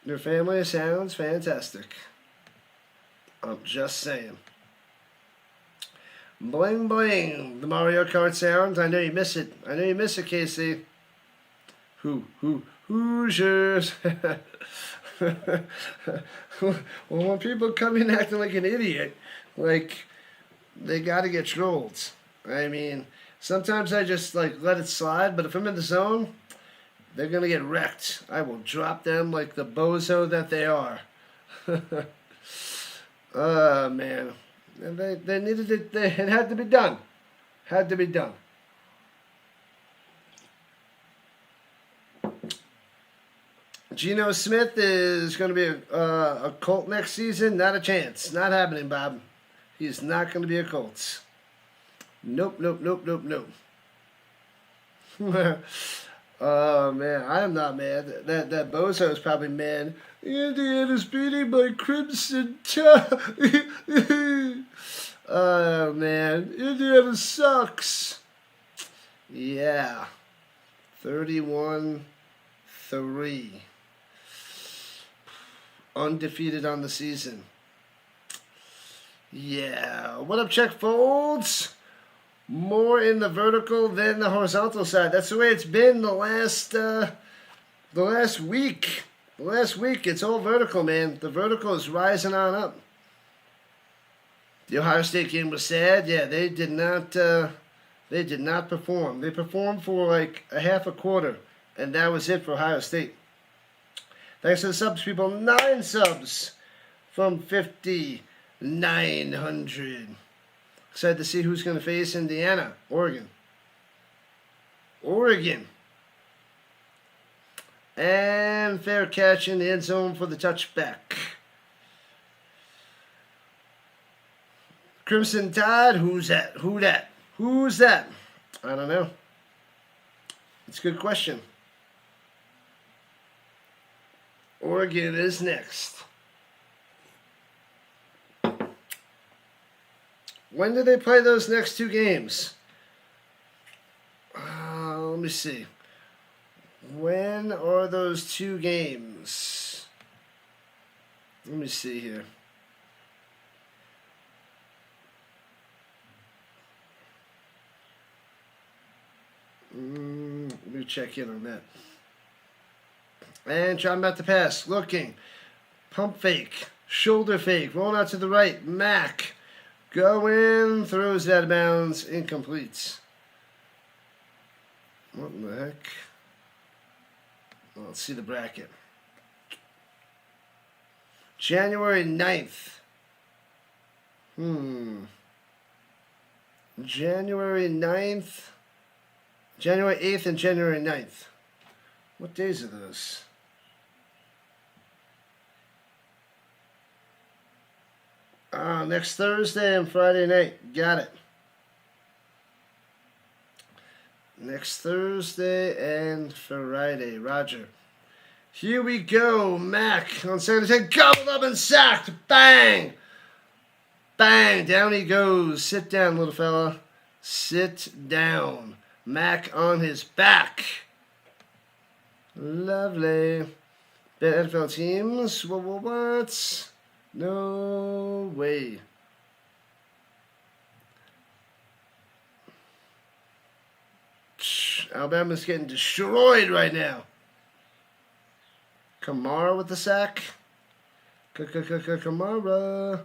Your family sounds fantastic. I'm just saying. Bling bling. The Mario Kart sounds. I know you miss it. I know you miss it, Casey. Hoosiers. Well, when people come in acting like an idiot, like, they got to get trolled. I mean, sometimes I just, like, let it slide, but if I'm in the zone, they're going to get wrecked. I will drop them like the bozo that they are. Oh, man. And they needed it. It had to be done. Had to be done. Geno Smith is going to be a Colt next season. Not a chance. Not happening, Bob. He's not going to be a Colts. Nope, nope, nope, nope, nope. Oh, man. I am not mad. That bozo is probably mad. Indiana's beating my Crimson Tide. Oh, man. Indiana sucks. Yeah. 31-3. Undefeated on the season. Yeah. What up, Check Folds? More in the vertical than the horizontal side. That's the way it's been the last week. The last week, it's all vertical, man. The vertical is rising on up. The Ohio State game was sad. Yeah, they did not perform. They performed for like a half a quarter, and that was it for Ohio State. Thanks for the subs, people. 9 subs from 5,900. Excited to see who's going to face Indiana. Oregon. And fair catch in the end zone for the touchback. Crimson Tide, who's that? Who's that? I don't know. It's a good question. Oregon is next. When do they play those next two games? Let me see. When are those two games? Let me see here. Let me check in on that. And John about to pass. Looking. Pump fake. Shoulder fake. Rolling out to the right. Mac. Going. Throws it out of bounds. Incomplete. What in the heck? Well, let's see the bracket. January 9th. January 9th. January 8th and January 9th. What days are those? Next Thursday and Friday night. Got it. Next Thursday and Friday. Roger. Here we go. Mac on second and 10. Gobbled up and sacked. Bang! Bang! Down he goes. Sit down, little fella. Sit down. Mac on his back. Lovely. Bet NFL teams. What? No way. Alabama's getting destroyed right now. Kamara with the sack. Kamara.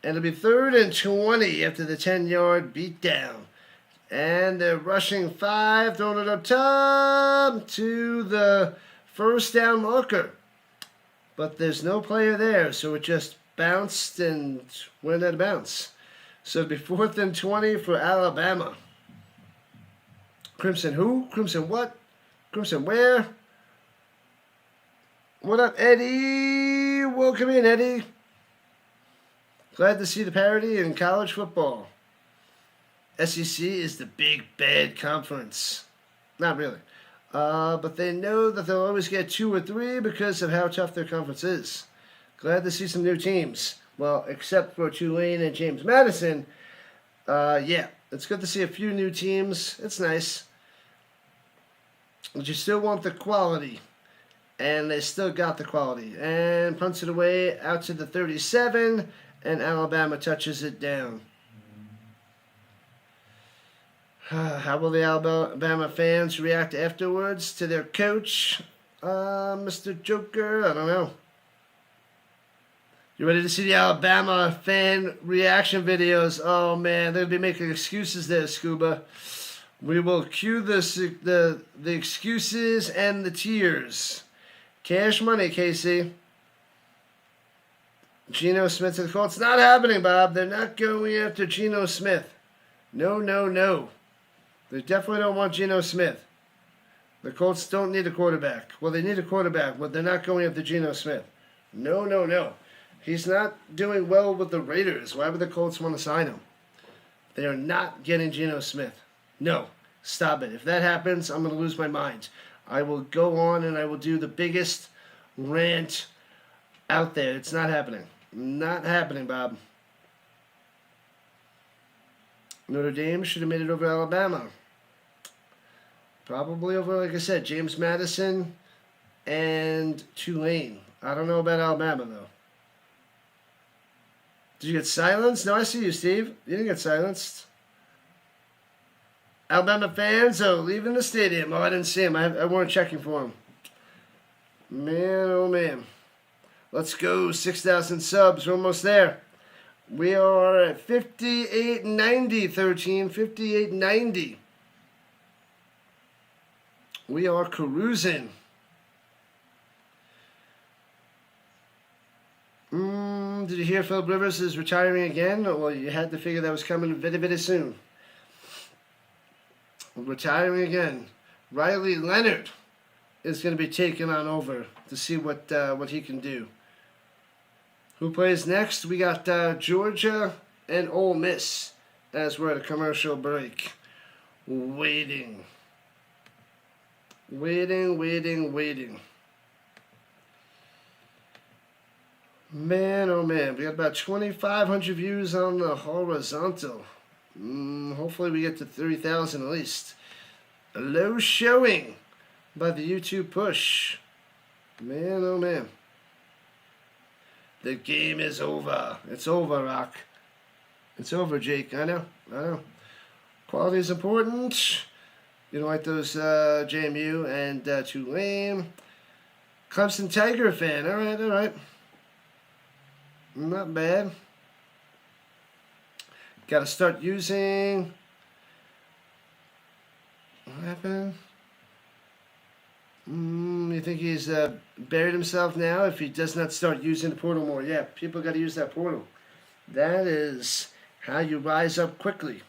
And it'll be 3rd and 20 after the 10-yard beatdown. And they're rushing 5, throwing it up top to the first down marker. But there's no player there, so it just bounced and went out of bounds. So it'll be 4th and 20 for Alabama. Crimson who? Crimson what? Crimson where? What up, Eddie? Welcome in, Eddie. Glad to see the parity in college football. SEC is the big bad conference. Not really. But they know that they'll always get 2 or 3 because of how tough their conference is. Glad to see some new teams. Well, except for Tulane and James Madison. Yeah, it's good to see a few new teams. It's nice. But you still want the quality. And they still got the quality. And punts it away out to the 37. And Alabama touches it down. How will the Alabama fans react afterwards to their coach, Mr. Joker? I don't know. You ready to see the Alabama fan reaction videos? Oh, man, they'll be making excuses there, Scuba. We will cue the excuses and the tears. Cash money, Casey. Geno Smith to the Colts. Not happening, Bob. They're not going after Geno Smith. No, no, no. They definitely don't want Geno Smith. The Colts don't need a quarterback. Well, they need a quarterback, but they're not going after Geno Smith. No, no, no. He's not doing well with the Raiders. Why would the Colts want to sign him? They are not getting Geno Smith. No, stop it. If that happens, I'm going to lose my mind. I will go on and I will do the biggest rant out there. It's not happening. Not happening, Bob. Notre Dame should have made it over Alabama. Probably over, like I said, James Madison and Tulane. I don't know about Alabama, though. Did you get silenced? No, I see you, Steve. You didn't get silenced. Alabama fans, leaving the stadium. Oh, I didn't see him. I weren't checking for him. Man, oh, man. Let's go. 6,000 subs. We're almost there. We are at 5890, 13. 5890. We are cruising. Did you hear Philip Rivers is retiring again? Well, you had to figure that was coming very, very soon. Retiring again. Riley Leonard is going to be taken on over to see what he can do. Who plays next? We got Georgia and Ole Miss as we're at a commercial break. Waiting. Waiting. Man, oh man, we got about 2,500 views on the horizontal. Hopefully we get to 30,000 at least. A low showing by the YouTube push. Man, oh man. The game is over. It's over, Rock. It's over, Jake. I know. Quality is important. You don't like those JMU and Tulane. Clemson Tiger fan. All right. Not bad. Got to start using. What happened? You think he's buried himself now if he does not start using the portal more? Yeah, people got to use that portal. That is how you rise up quickly.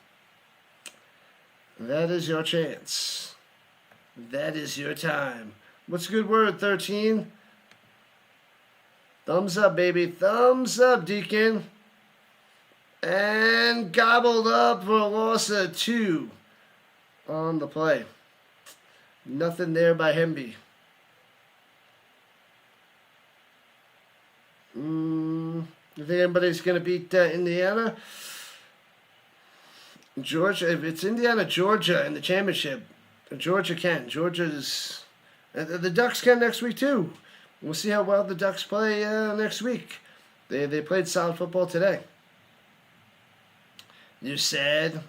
That is your chance. That is your time. What's a good word, 13? Thumbs up, baby. Thumbs up, Deacon. And gobbled up for a loss of 2 on the play. Nothing there by Hemby. You think anybody's going to beat Indiana? Georgia, if it's Indiana, Georgia in the championship, Georgia can. Georgia's... The Ducks can next week, too. We'll see how well the Ducks play next week. They played solid football today. You said,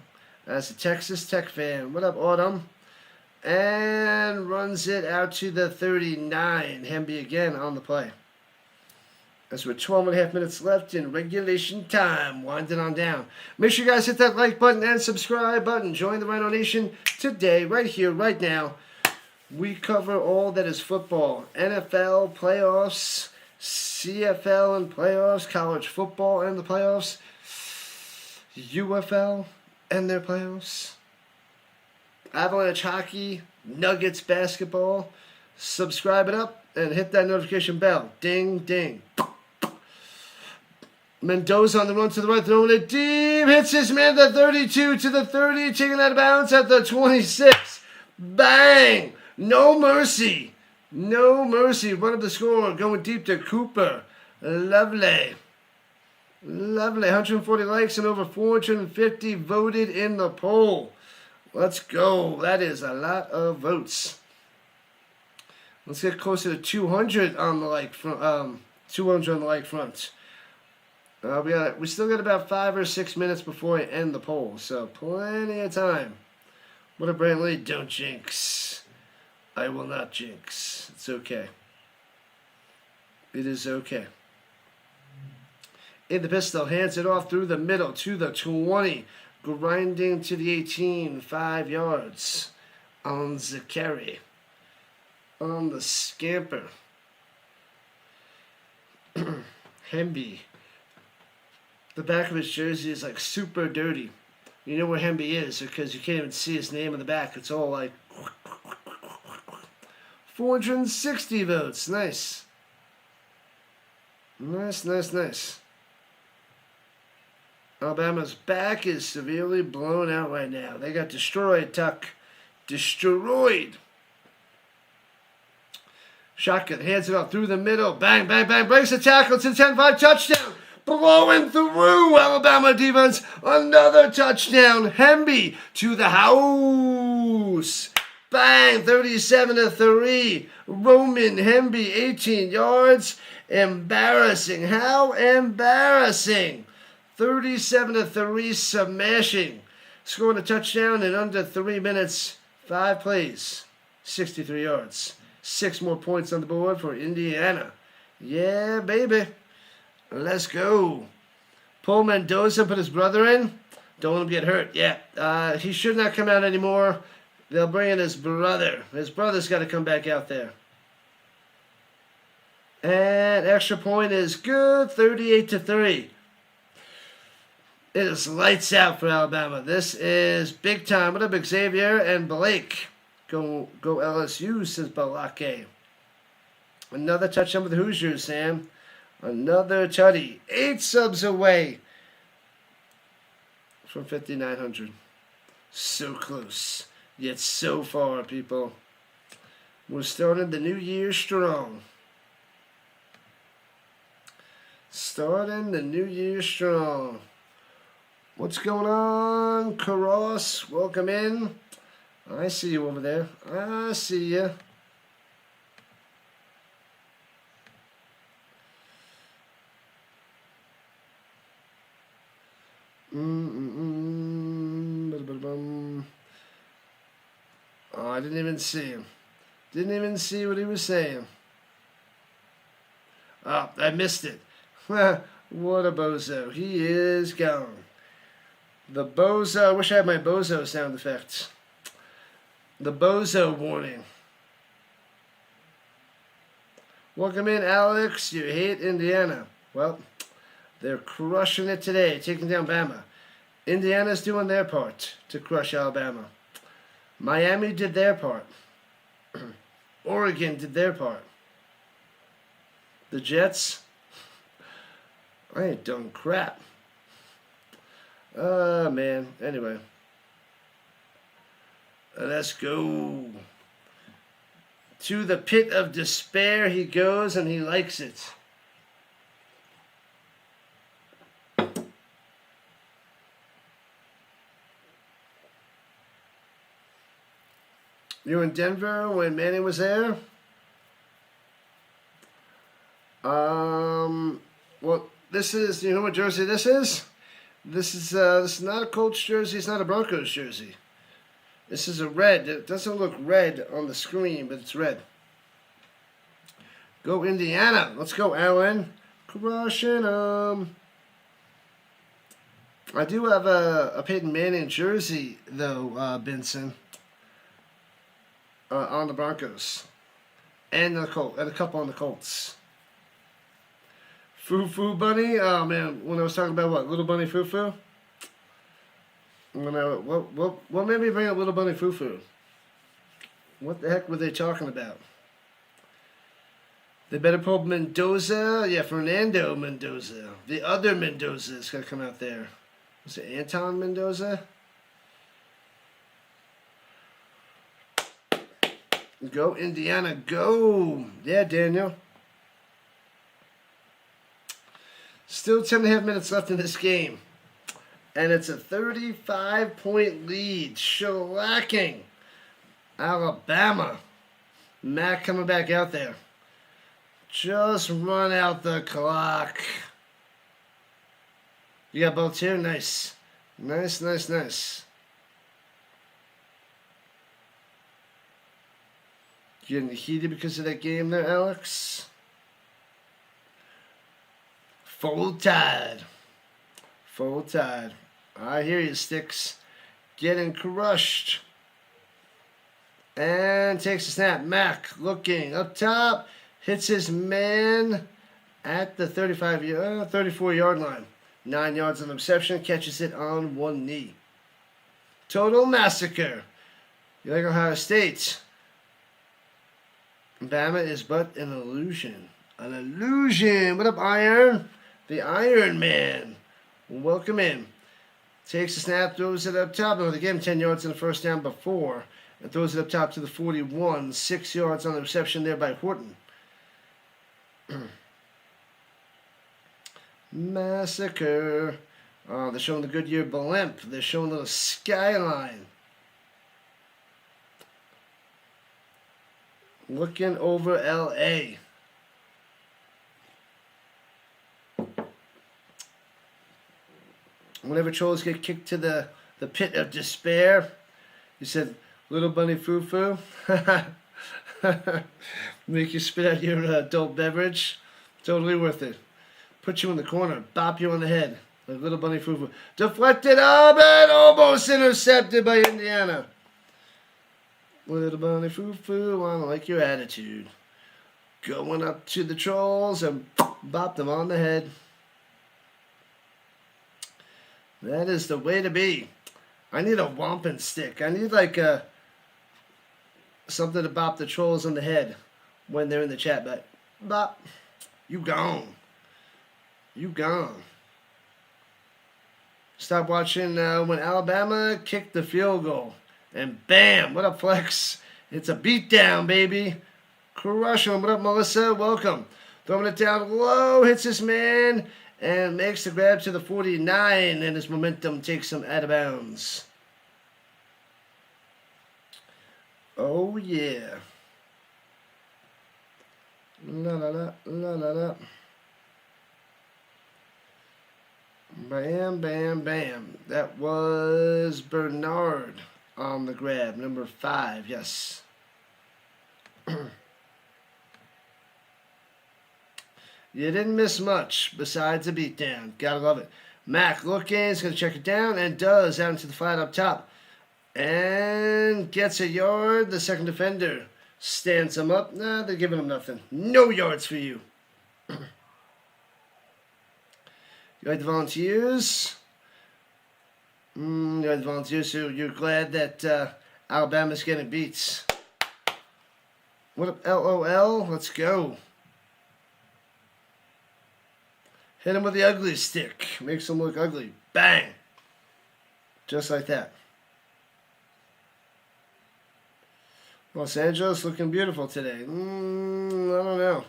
as a Texas Tech fan, what up, Autumn? And runs it out to the 39. Hemby again on the play. As we're 12.5 minutes left in regulation time. Winding on down. Make sure you guys hit that like button and subscribe button. Join the RHINO Nation today, right here, right now. We cover all that is football. NFL playoffs, CFL and playoffs, college football and the playoffs, UFL and their playoffs, Avalanche hockey, Nuggets basketball. Subscribe it up and hit that notification bell. Ding, ding. Mendoza on the run to the right, throwing it deep. Hits his man at the 32 to the 30, taking out of bounds at the 26. Bang! No mercy. Run up the score. Going deep to Cooper. Lovely. 140 likes and over 450 voted in the poll. Let's go. That is a lot of votes. Let's get closer to 200 on the like front. 200 on the like front. We still got about 5 or 6 minutes before I end the poll, so plenty of time. What a brand lead. Don't jinx. I will not jinx. It's okay. It is okay. In the pistol, hands it off through the middle to the 20. Grinding to the 18, 5 yards. On the carry. On the scamper. Hemby. The back of his jersey is like super dirty. You know where Hemby is because you can't even see his name on the back. It's all like 460 votes. Nice. Nice. Alabama's back is severely blown out right now. They got destroyed, Tuck. Destroyed. Shotgun hands it off through the middle. Bang. Breaks the tackle. It's a 10-5 touchdown. Blowing through Alabama defense. Another touchdown. Hemby to the house. Bang. 37-3. Roman Hemby, 18 yards. Embarrassing. How embarrassing. 37-3 smashing. Scoring a touchdown in under 3 minutes. 5 plays. 63 yards. 6 more points on the board for Indiana. Yeah, baby. Let's go. Pull Mendoza, put his brother in. Don't let him get hurt. Yeah, he should not come out anymore. They'll bring in his brother. His brother's got to come back out there. And extra point is good. 38-3. It is lights out for Alabama. This is big time. What up, Xavier and Blake? Go LSU, says Balake. Another touchdown with the Hoosiers, Sam. Another tutty. 8 subs away from 5,900. So close, yet so far, people. We're starting the new year strong. Starting the new year strong. What's going on, Karos? Welcome in. I see you over there. I see you. Oh, I didn't even see him. Didn't even see what he was saying. Oh, I missed it. What a bozo. He is gone. The bozo. I wish I had my bozo sound effects. The bozo warning. Welcome in, Alex. You hate Indiana. Well, they're crushing it today, taking down Bama. Indiana's doing their part to crush Alabama. Miami did their part. Oregon did their part. The Jets, I ain't done crap. Man. Anyway. Let's go. To the pit of despair he goes, and he likes it. You were in Denver when Manny was there? Well, this is, you know what jersey this is? This is not a Colts jersey. It's not a Broncos jersey. This is a red. It doesn't look red on the screen, but it's red. Go Indiana. Let's go, Allen. Crushing them. I do have a Peyton Manning jersey, though, Benson. On the Broncos. And a couple on the Colts. Foo Bunny? Oh man, when I was talking about what? Little Bunny Foo? What made me bring up Little Bunny Foo? What the heck were they talking about? They better pull Mendoza? Yeah, Fernando Mendoza. The other Mendoza is going to come out there. Was it Anton Mendoza? Go, Indiana, go! Yeah, Daniel. Still 10.5 minutes left in this game. And it's a 35-point lead. Shellacking Alabama. Mac coming back out there. Just run out the clock. You got both here? Nice. Nice. Getting heated because of that game there, Alex? Full tide. I hear you, Sticks. Getting crushed. And takes a snap. Mac looking up top. Hits his man at the 34-yard line. 9 yards on the reception. Catches it on one knee. Total massacre. You like Ohio State? Bama is but an illusion. An illusion. What up, Iron? The Iron Man. Welcome in. Takes the snap, throws it up top. They gave him 10 yards in the first down before. And throws it up top to the 41. 6 yards on the reception there by Horton. Massacre. Oh, they're showing the Goodyear blimp. They're showing the skyline. Looking over L.A. Whenever trolls get kicked to the pit of despair, he said, Little Bunny Foo. Make you spit out your adult beverage. Totally worth it. Put you in the corner. Bop you on the head. Like Little Bunny Foo. Deflected up and almost intercepted by Indiana. Little Bunny Foo, I don't like your attitude. Going up to the trolls and bop them on the head. That is the way to be. I need a wampin stick. I need like something to bop the trolls on the head when they're in the chat. But bop, you gone. Stop watching when Alabama kicked the field goal. And bam, what a flex. It's a beatdown, baby. Crushing him. What up, Melissa? Welcome. Throwing it down low. Hits this man and makes the grab to the 49. And his momentum takes him out of bounds. Oh, yeah. La la la, la la la. Bam, bam, bam. That was Bernard on the grab. Number 5, yes. You didn't miss much besides a beatdown. Gotta love it. Mac looking, is going to check it down, and does out into the flat up top. And gets a yard. The second defender stands him up. Nah, they're giving him nothing. No yards for you. You like the Volunteers? You like the Volunteers, so you're glad that Alabama's getting beats. What up, LOL? Let's go. Hit him with the ugly stick. Makes him look ugly. Bang. Just like that. Los Angeles looking beautiful today. I don't know.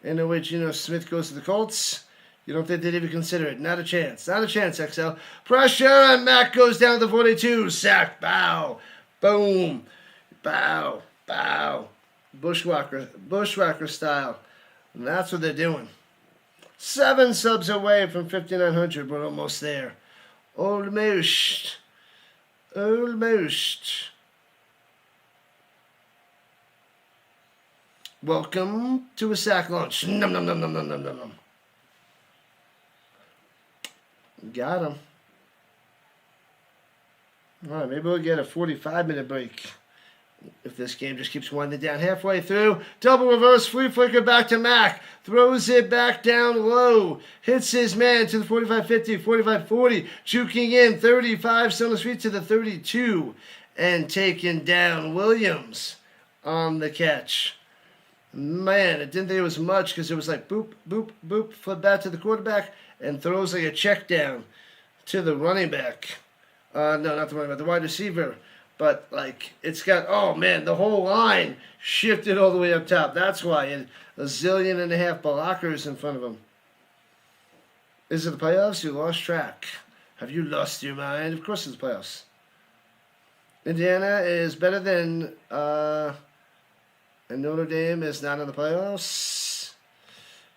Ain't no way Geno Smith goes to the Colts. You don't think they'd even consider it? Not a chance. Not a chance, XL. Pressure, and Mac goes down to the 42. Sack. Bow. Boom. Bow. Bow. Bushwhacker style. And that's what they're doing. 7 subs away from 5,900. We're almost there. Almost. Almost. Welcome to a sack lunch. Nom nom nom nom nom nom nom nom. Got him. All right, maybe we'll get a 45-minute break if this game just keeps winding down halfway through. Double reverse, flea flicker back to Mac. Throws it back down low. Hits his man to the 45-50, 45-40. Juking in, 35, still on the street to the 32. And taking down Williams on the catch. Man, I didn't think it was much because it was like boop, boop, boop, flip back to the quarterback and throws like a check down to the running back. No, not the running back, the wide receiver. But, like, it's got, oh, man, the whole line shifted all the way up top. That's why. And a zillion and a half blockers in front of him. Is it the playoffs? You lost track. Have you lost your mind? Of course it's the playoffs. Indiana is better than, and Notre Dame is not in the playoffs.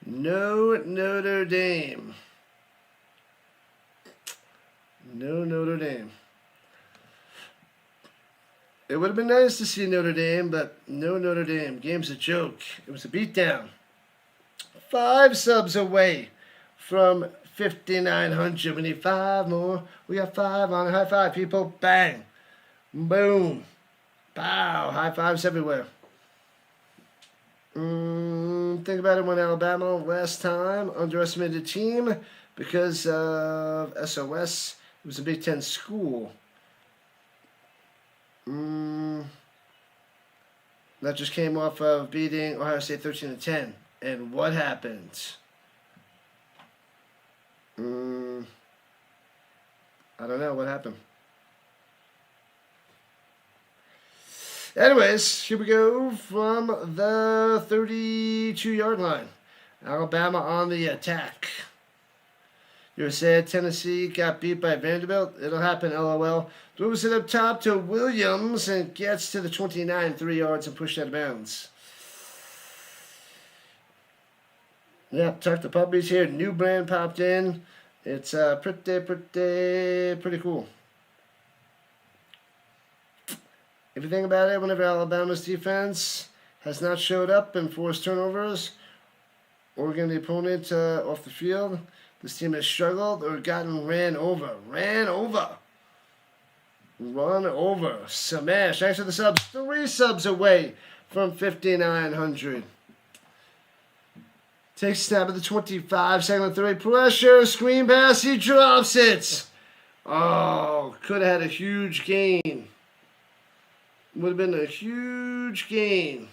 No Notre Dame. No Notre Dame. It would have been nice to see Notre Dame, but no Notre Dame. Game's a joke. It was a beatdown. 5 subs away from 5,900. We need 5 more. We got 5 on a high five, people. Bang. Boom. Pow. High fives everywhere. Think about it when Alabama last time underestimated a team because of SOS. It was a Big Ten school. That just came off of beating Ohio State 13-10. And what happened? I don't know what happened. Anyways, here we go from the 32-yard line. Alabama on the attack. You're sad Tennessee got beat by Vanderbilt. It'll happen, LOL. Throws it up top to Williams and gets to the 29, 3 yards and pushed out of bounds. Yeah, Tuck the Puppies here. New brand popped in. It's pretty cool. If you think about it, whenever Alabama's defense has not showed up and forced turnovers or getting the opponent off the field, this team has struggled or gotten ran over. Smash. Thanks for the subs. 3 subs away from 5,900. Takes a snap at the 25. Second and 3. Pressure. Screen pass. He drops it. Oh, could have had a huge gain. Would have been a huge gain.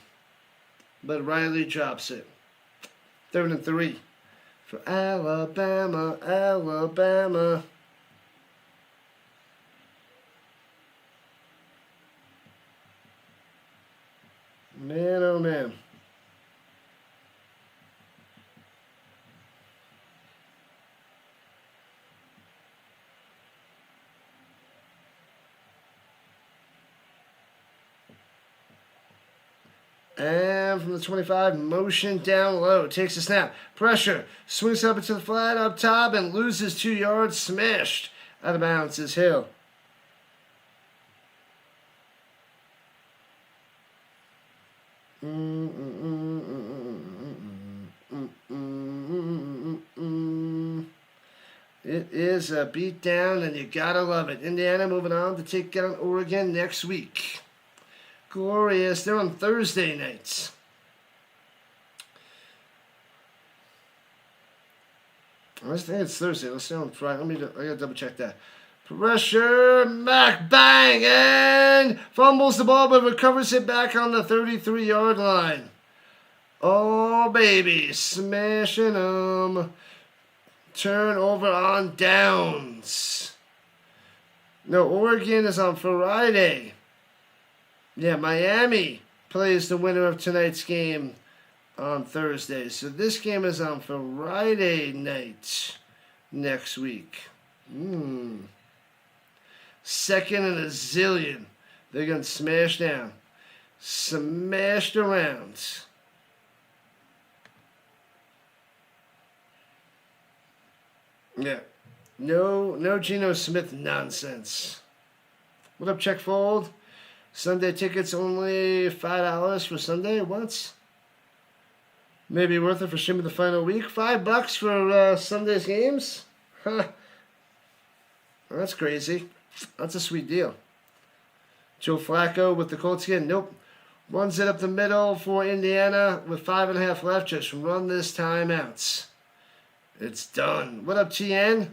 But Riley drops it. 3rd and 3. For Alabama. Man, oh man. And from the 25, motion down low. Takes a snap. Pressure. Swings up into the flat up top and loses 2 yards. Smashed. Out of bounds is Hill. It is a beatdown, and you gotta love it. Indiana moving on to take down Oregon next week. Glorious. They're on Thursday nights. I think it's Thursday. Let's see on Friday. I gotta double check that. Pressure, Mac, bang, and fumbles the ball, but recovers it back on the 33-yard line. Oh, baby, smashing them. Turnover on downs. No, Oregon is on Friday. Yeah, Miami plays the winner of tonight's game on Thursday. So this game is on Friday night next week. Second and a zillion. They're going to smash down. Smashed around. Yeah. No Geno Smith nonsense. What up, Check Fold? Sunday tickets only $5 for Sunday. What? Maybe worth it for streaming the final week. $5 for Sunday's games? Huh. That's crazy. That's a sweet deal. Joe Flacco with the Colts again. Nope. Runs it up the middle for Indiana with 5.5 left. Just run this timeouts. It's done. What up, TN?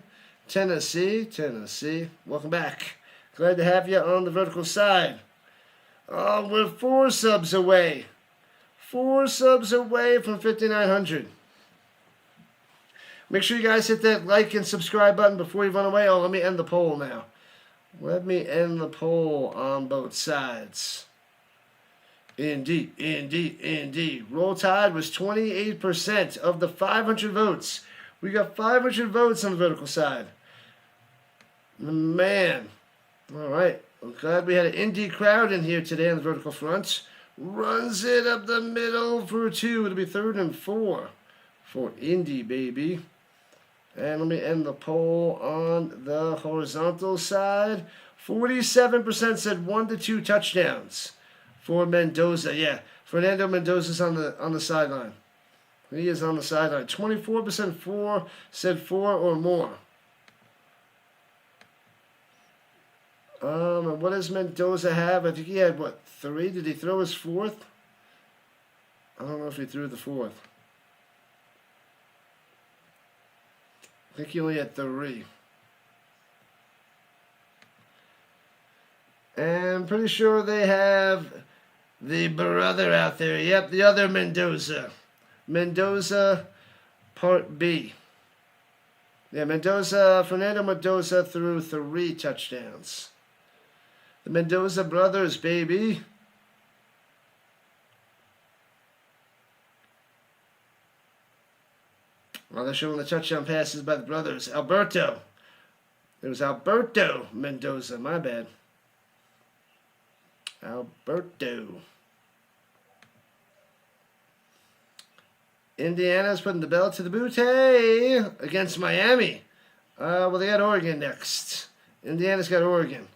Tennessee. Welcome back. Glad to have you on the vertical side. Oh, we're 4 subs away. 4 subs away from 5,900. Make sure you guys hit that like and subscribe button before you run away. Oh, let me end the poll now. Let me end the poll on both sides. Indeed. Roll Tide was 28% of the 500 votes. We got 500 votes on the vertical side. Man. All right. I'm glad we had an Indy crowd in here today on the vertical front. Runs it up the middle for 2. It'll be 3rd and 4 for Indy, baby. And let me end the poll on the horizontal side. 47% said 1 to 2 touchdowns for Mendoza. Yeah, Fernando Mendoza's on the sideline. He is on the sideline. 24% said 4 or more. And what does Mendoza have? I think he had, 3? Did he throw his 4th? I don't know if he threw the 4th. I think he only had 3. And I'm pretty sure they have the brother out there. Yep, the other Mendoza. Mendoza, Part B. Yeah, Fernando Mendoza threw 3 touchdowns. The Mendoza brothers, baby. Well, they're showing the touchdown passes by the brothers. Alberto. It was Alberto Mendoza. My bad. Alberto. Indiana's putting the belt to the boot against Miami. Well, they got Oregon next. Indiana's got Oregon.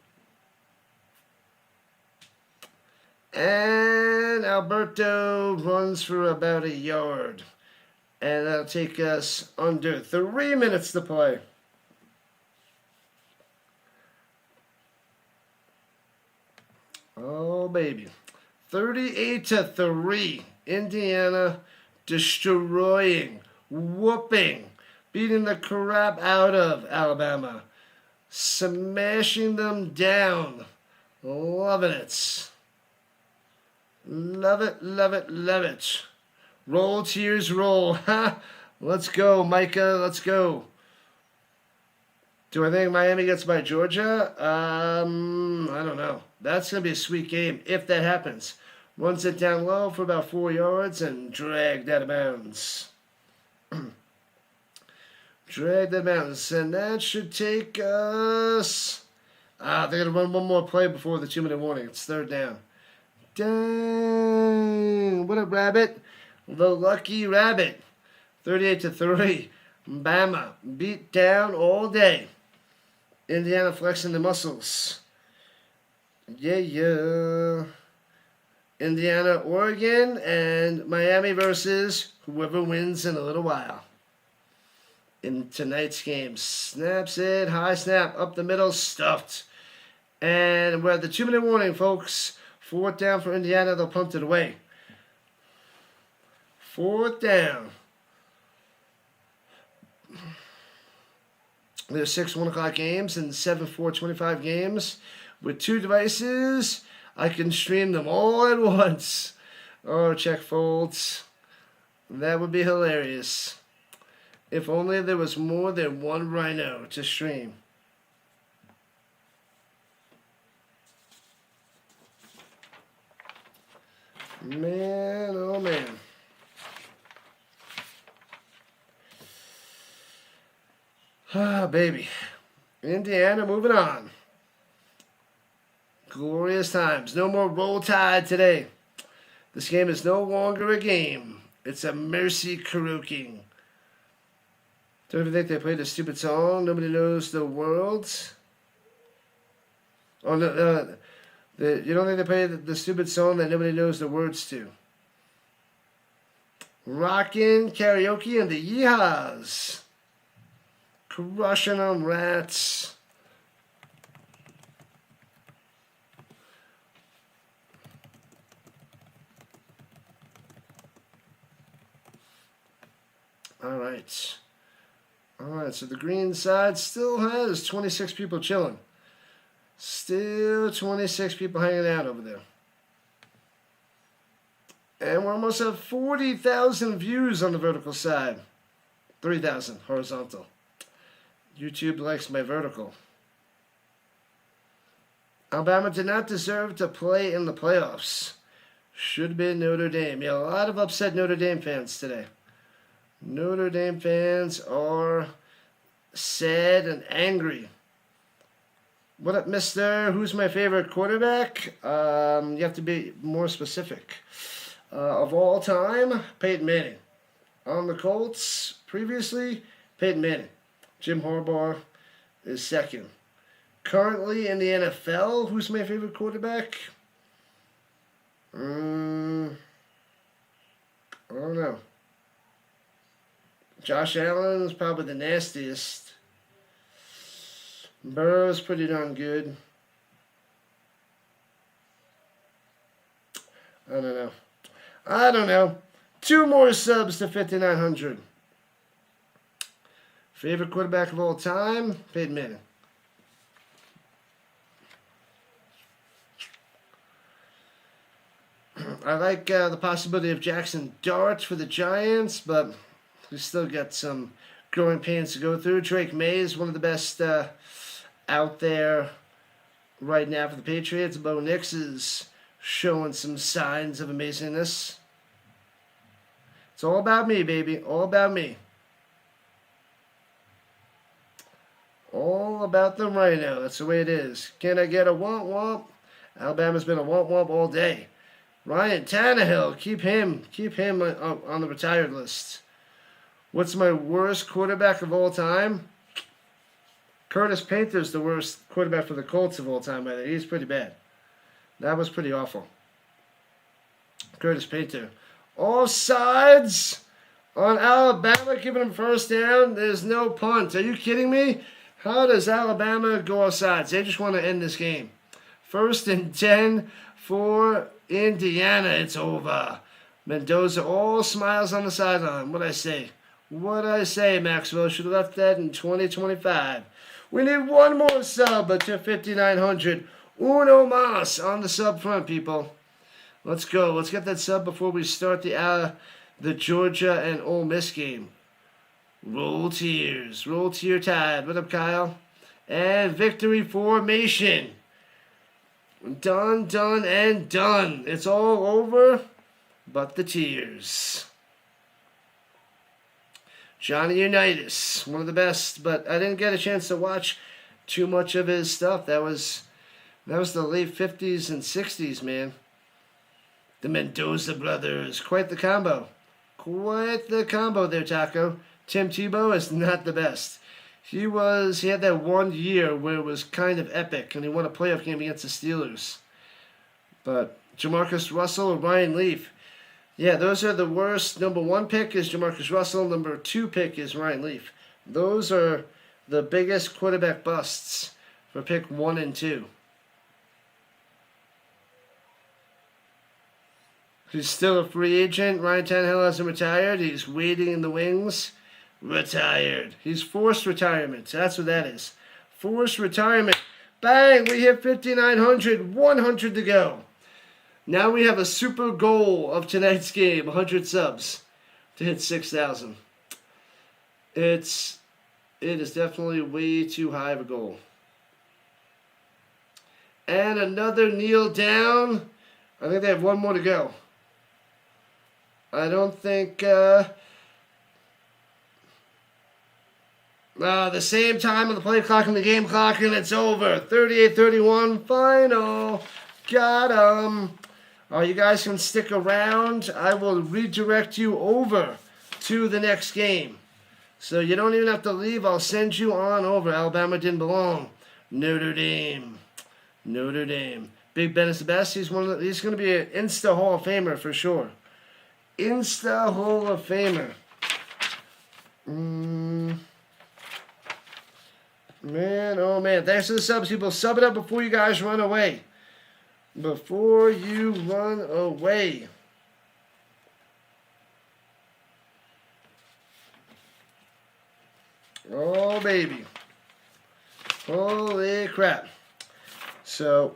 And Alberto runs for about 1 yard. And that'll take us under 3 minutes to play. Oh, baby. 38-3. Indiana destroying, whooping, beating the crap out of Alabama. Smashing them down. Loving it. Love it. Roll, Tears, roll. Let's go, Micah. Let's go. Do I think Miami gets by Georgia? I don't know. That's going to be a sweet game if that happens. Runs it down low for about 4 yards and dragged out of bounds. Dragged out of bounds. And that should take us... they're going to run one more play before the 2-minute warning. It's third down. Dang. What a rabbit. The lucky rabbit. 38-3. Bama beat down all day. Indiana flexing the muscles. Yeah. Indiana, Oregon, and Miami versus whoever wins in a little while. In tonight's game. Snaps it. High snap. Up the middle. Stuffed. And we're at the 2-minute warning, folks. 4th down for Indiana. They'll punt it away. 4th down. There's 6 1 o'clock games and 7 4:25 games. With 2 devices, I can stream them all at once. Oh, check folds. That would be hilarious. If only there was more than one RHINO to stream. Man, oh man. Ah, baby. Indiana moving on. Glorious times. No more roll tide today. This game is no longer a game. It's a mercy karaoke. Don't even think they played a stupid song. Nobody knows the words. Oh, no, you don't think they played the stupid song that nobody knows the words to? Rockin' karaoke and the yeehaws. Crushing them, rats. All right. So the green side still has 26 people chilling. Still 26 people hanging out over there. And we're almost at 40,000 views on the vertical side. 3,000 horizontal. YouTube likes my vertical. Alabama did not deserve to play in the playoffs. Should have been Notre Dame. Yeah, a lot of upset Notre Dame fans today. Notre Dame fans are sad and angry. What up, mister? Who's my favorite quarterback? You have to be more specific. Of all time, Peyton Manning. On the Colts, previously, Peyton Manning. Jim Harbaugh is second. Currently in the NFL, who's my favorite quarterback? I don't know. Josh Allen is probably the nastiest. Burrow's pretty darn good. I don't know. 2 more subs to 5,900. Favorite quarterback of all time? Peyton Manning. I like the possibility of Jackson Dart for the Giants, but we still got some growing pains to go through. Drake May is one of the best out there right now for the Patriots. Bo Nix is showing some signs of amazingness. It's all about me, baby. All about me. All about the RHINO. That's the way it is. Can I get a womp womp? Alabama's been a womp womp all day. Ryan Tannehill, keep him on the retired list. What's my worst quarterback of all time? Curtis Painter's the worst quarterback for the Colts of all time. He's pretty bad. That was pretty awful. Curtis Painter. Offsides on Alabama, giving him first down. There's no punt. Are you kidding me? How does Alabama go offsides? They just want to end this game. 1st and 10 for Indiana. It's over. Mendoza all smiles on the sideline. What'd I say, Maxwell? Should have left that in 2025. We need one more sub to 5,900. Uno mas on the sub front, people. Let's go. Let's get that sub before we start the Georgia and Ole Miss game. Roll tears. Roll tear tide. What up, Kyle? And victory formation. Done, done, and done. It's all over but the tears. Johnny Unitas, one of the best, but I didn't get a chance to watch too much of his stuff. That was the late 50s and 60s, man. The Mendoza brothers, quite the combo. Quite the combo there, Taco. Tim Tebow is not the best. He had that 1 year where it was kind of epic, and he won a playoff game against the Steelers. But Jamarcus Russell and Ryan Leaf, yeah, those are the worst. Number 1 pick is Jamarcus Russell. Number 2 pick is Ryan Leaf. Those are the biggest quarterback busts for pick 1 and 2. He's still a free agent. Ryan Tannehill hasn't retired. He's waiting in the wings. Retired. He's forced retirement. That's what that is. Forced retirement. Bang! We hit 5,900. 100 to go. Now we have a super goal of tonight's game. 100 subs to hit 6,000. It is definitely way too high of a goal. And another kneel down. I think they have one more to go. I don't think... the same time on the play clock and the game clock, and it's over. 38-31, final. Got 'em. You guys can stick around. I will redirect you over to the next game. So you don't even have to leave. I'll send you on over. Alabama didn't belong. Notre Dame. Notre Dame. Big Ben is the best. He's going to be an Insta Hall of Famer for sure. Insta Hall of Famer. Man, oh man. Thanks for the subs, people. Sub it up before you guys run away. Before you run away. Oh, baby. Holy crap. So,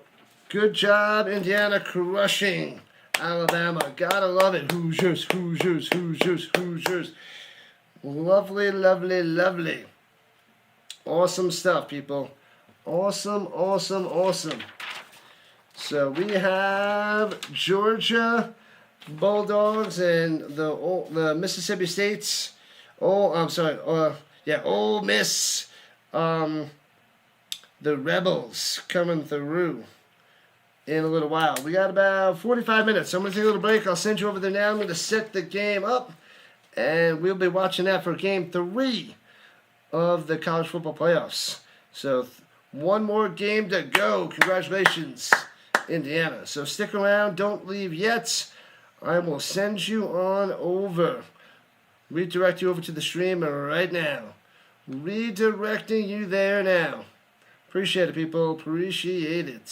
good job, Indiana, crushing Alabama. Gotta love it. Hoosiers, Hoosiers, Hoosiers, Hoosiers. Lovely, lovely, lovely. Awesome stuff, people. Awesome, awesome, awesome. So we have Georgia Bulldogs and the Mississippi States. Ole Miss. The Rebels coming through in a little while. We got about 45 minutes. So I'm going to take a little break. I'll send you over there now. I'm going to set the game up. And we'll be watching that for game 3 of the college football playoffs. So one more game to go. Congratulations, Indiana. So stick around. Don't leave yet. I will send you on over. Redirect you over to the stream right now. Redirecting you there now. Appreciate it, people. Appreciate it.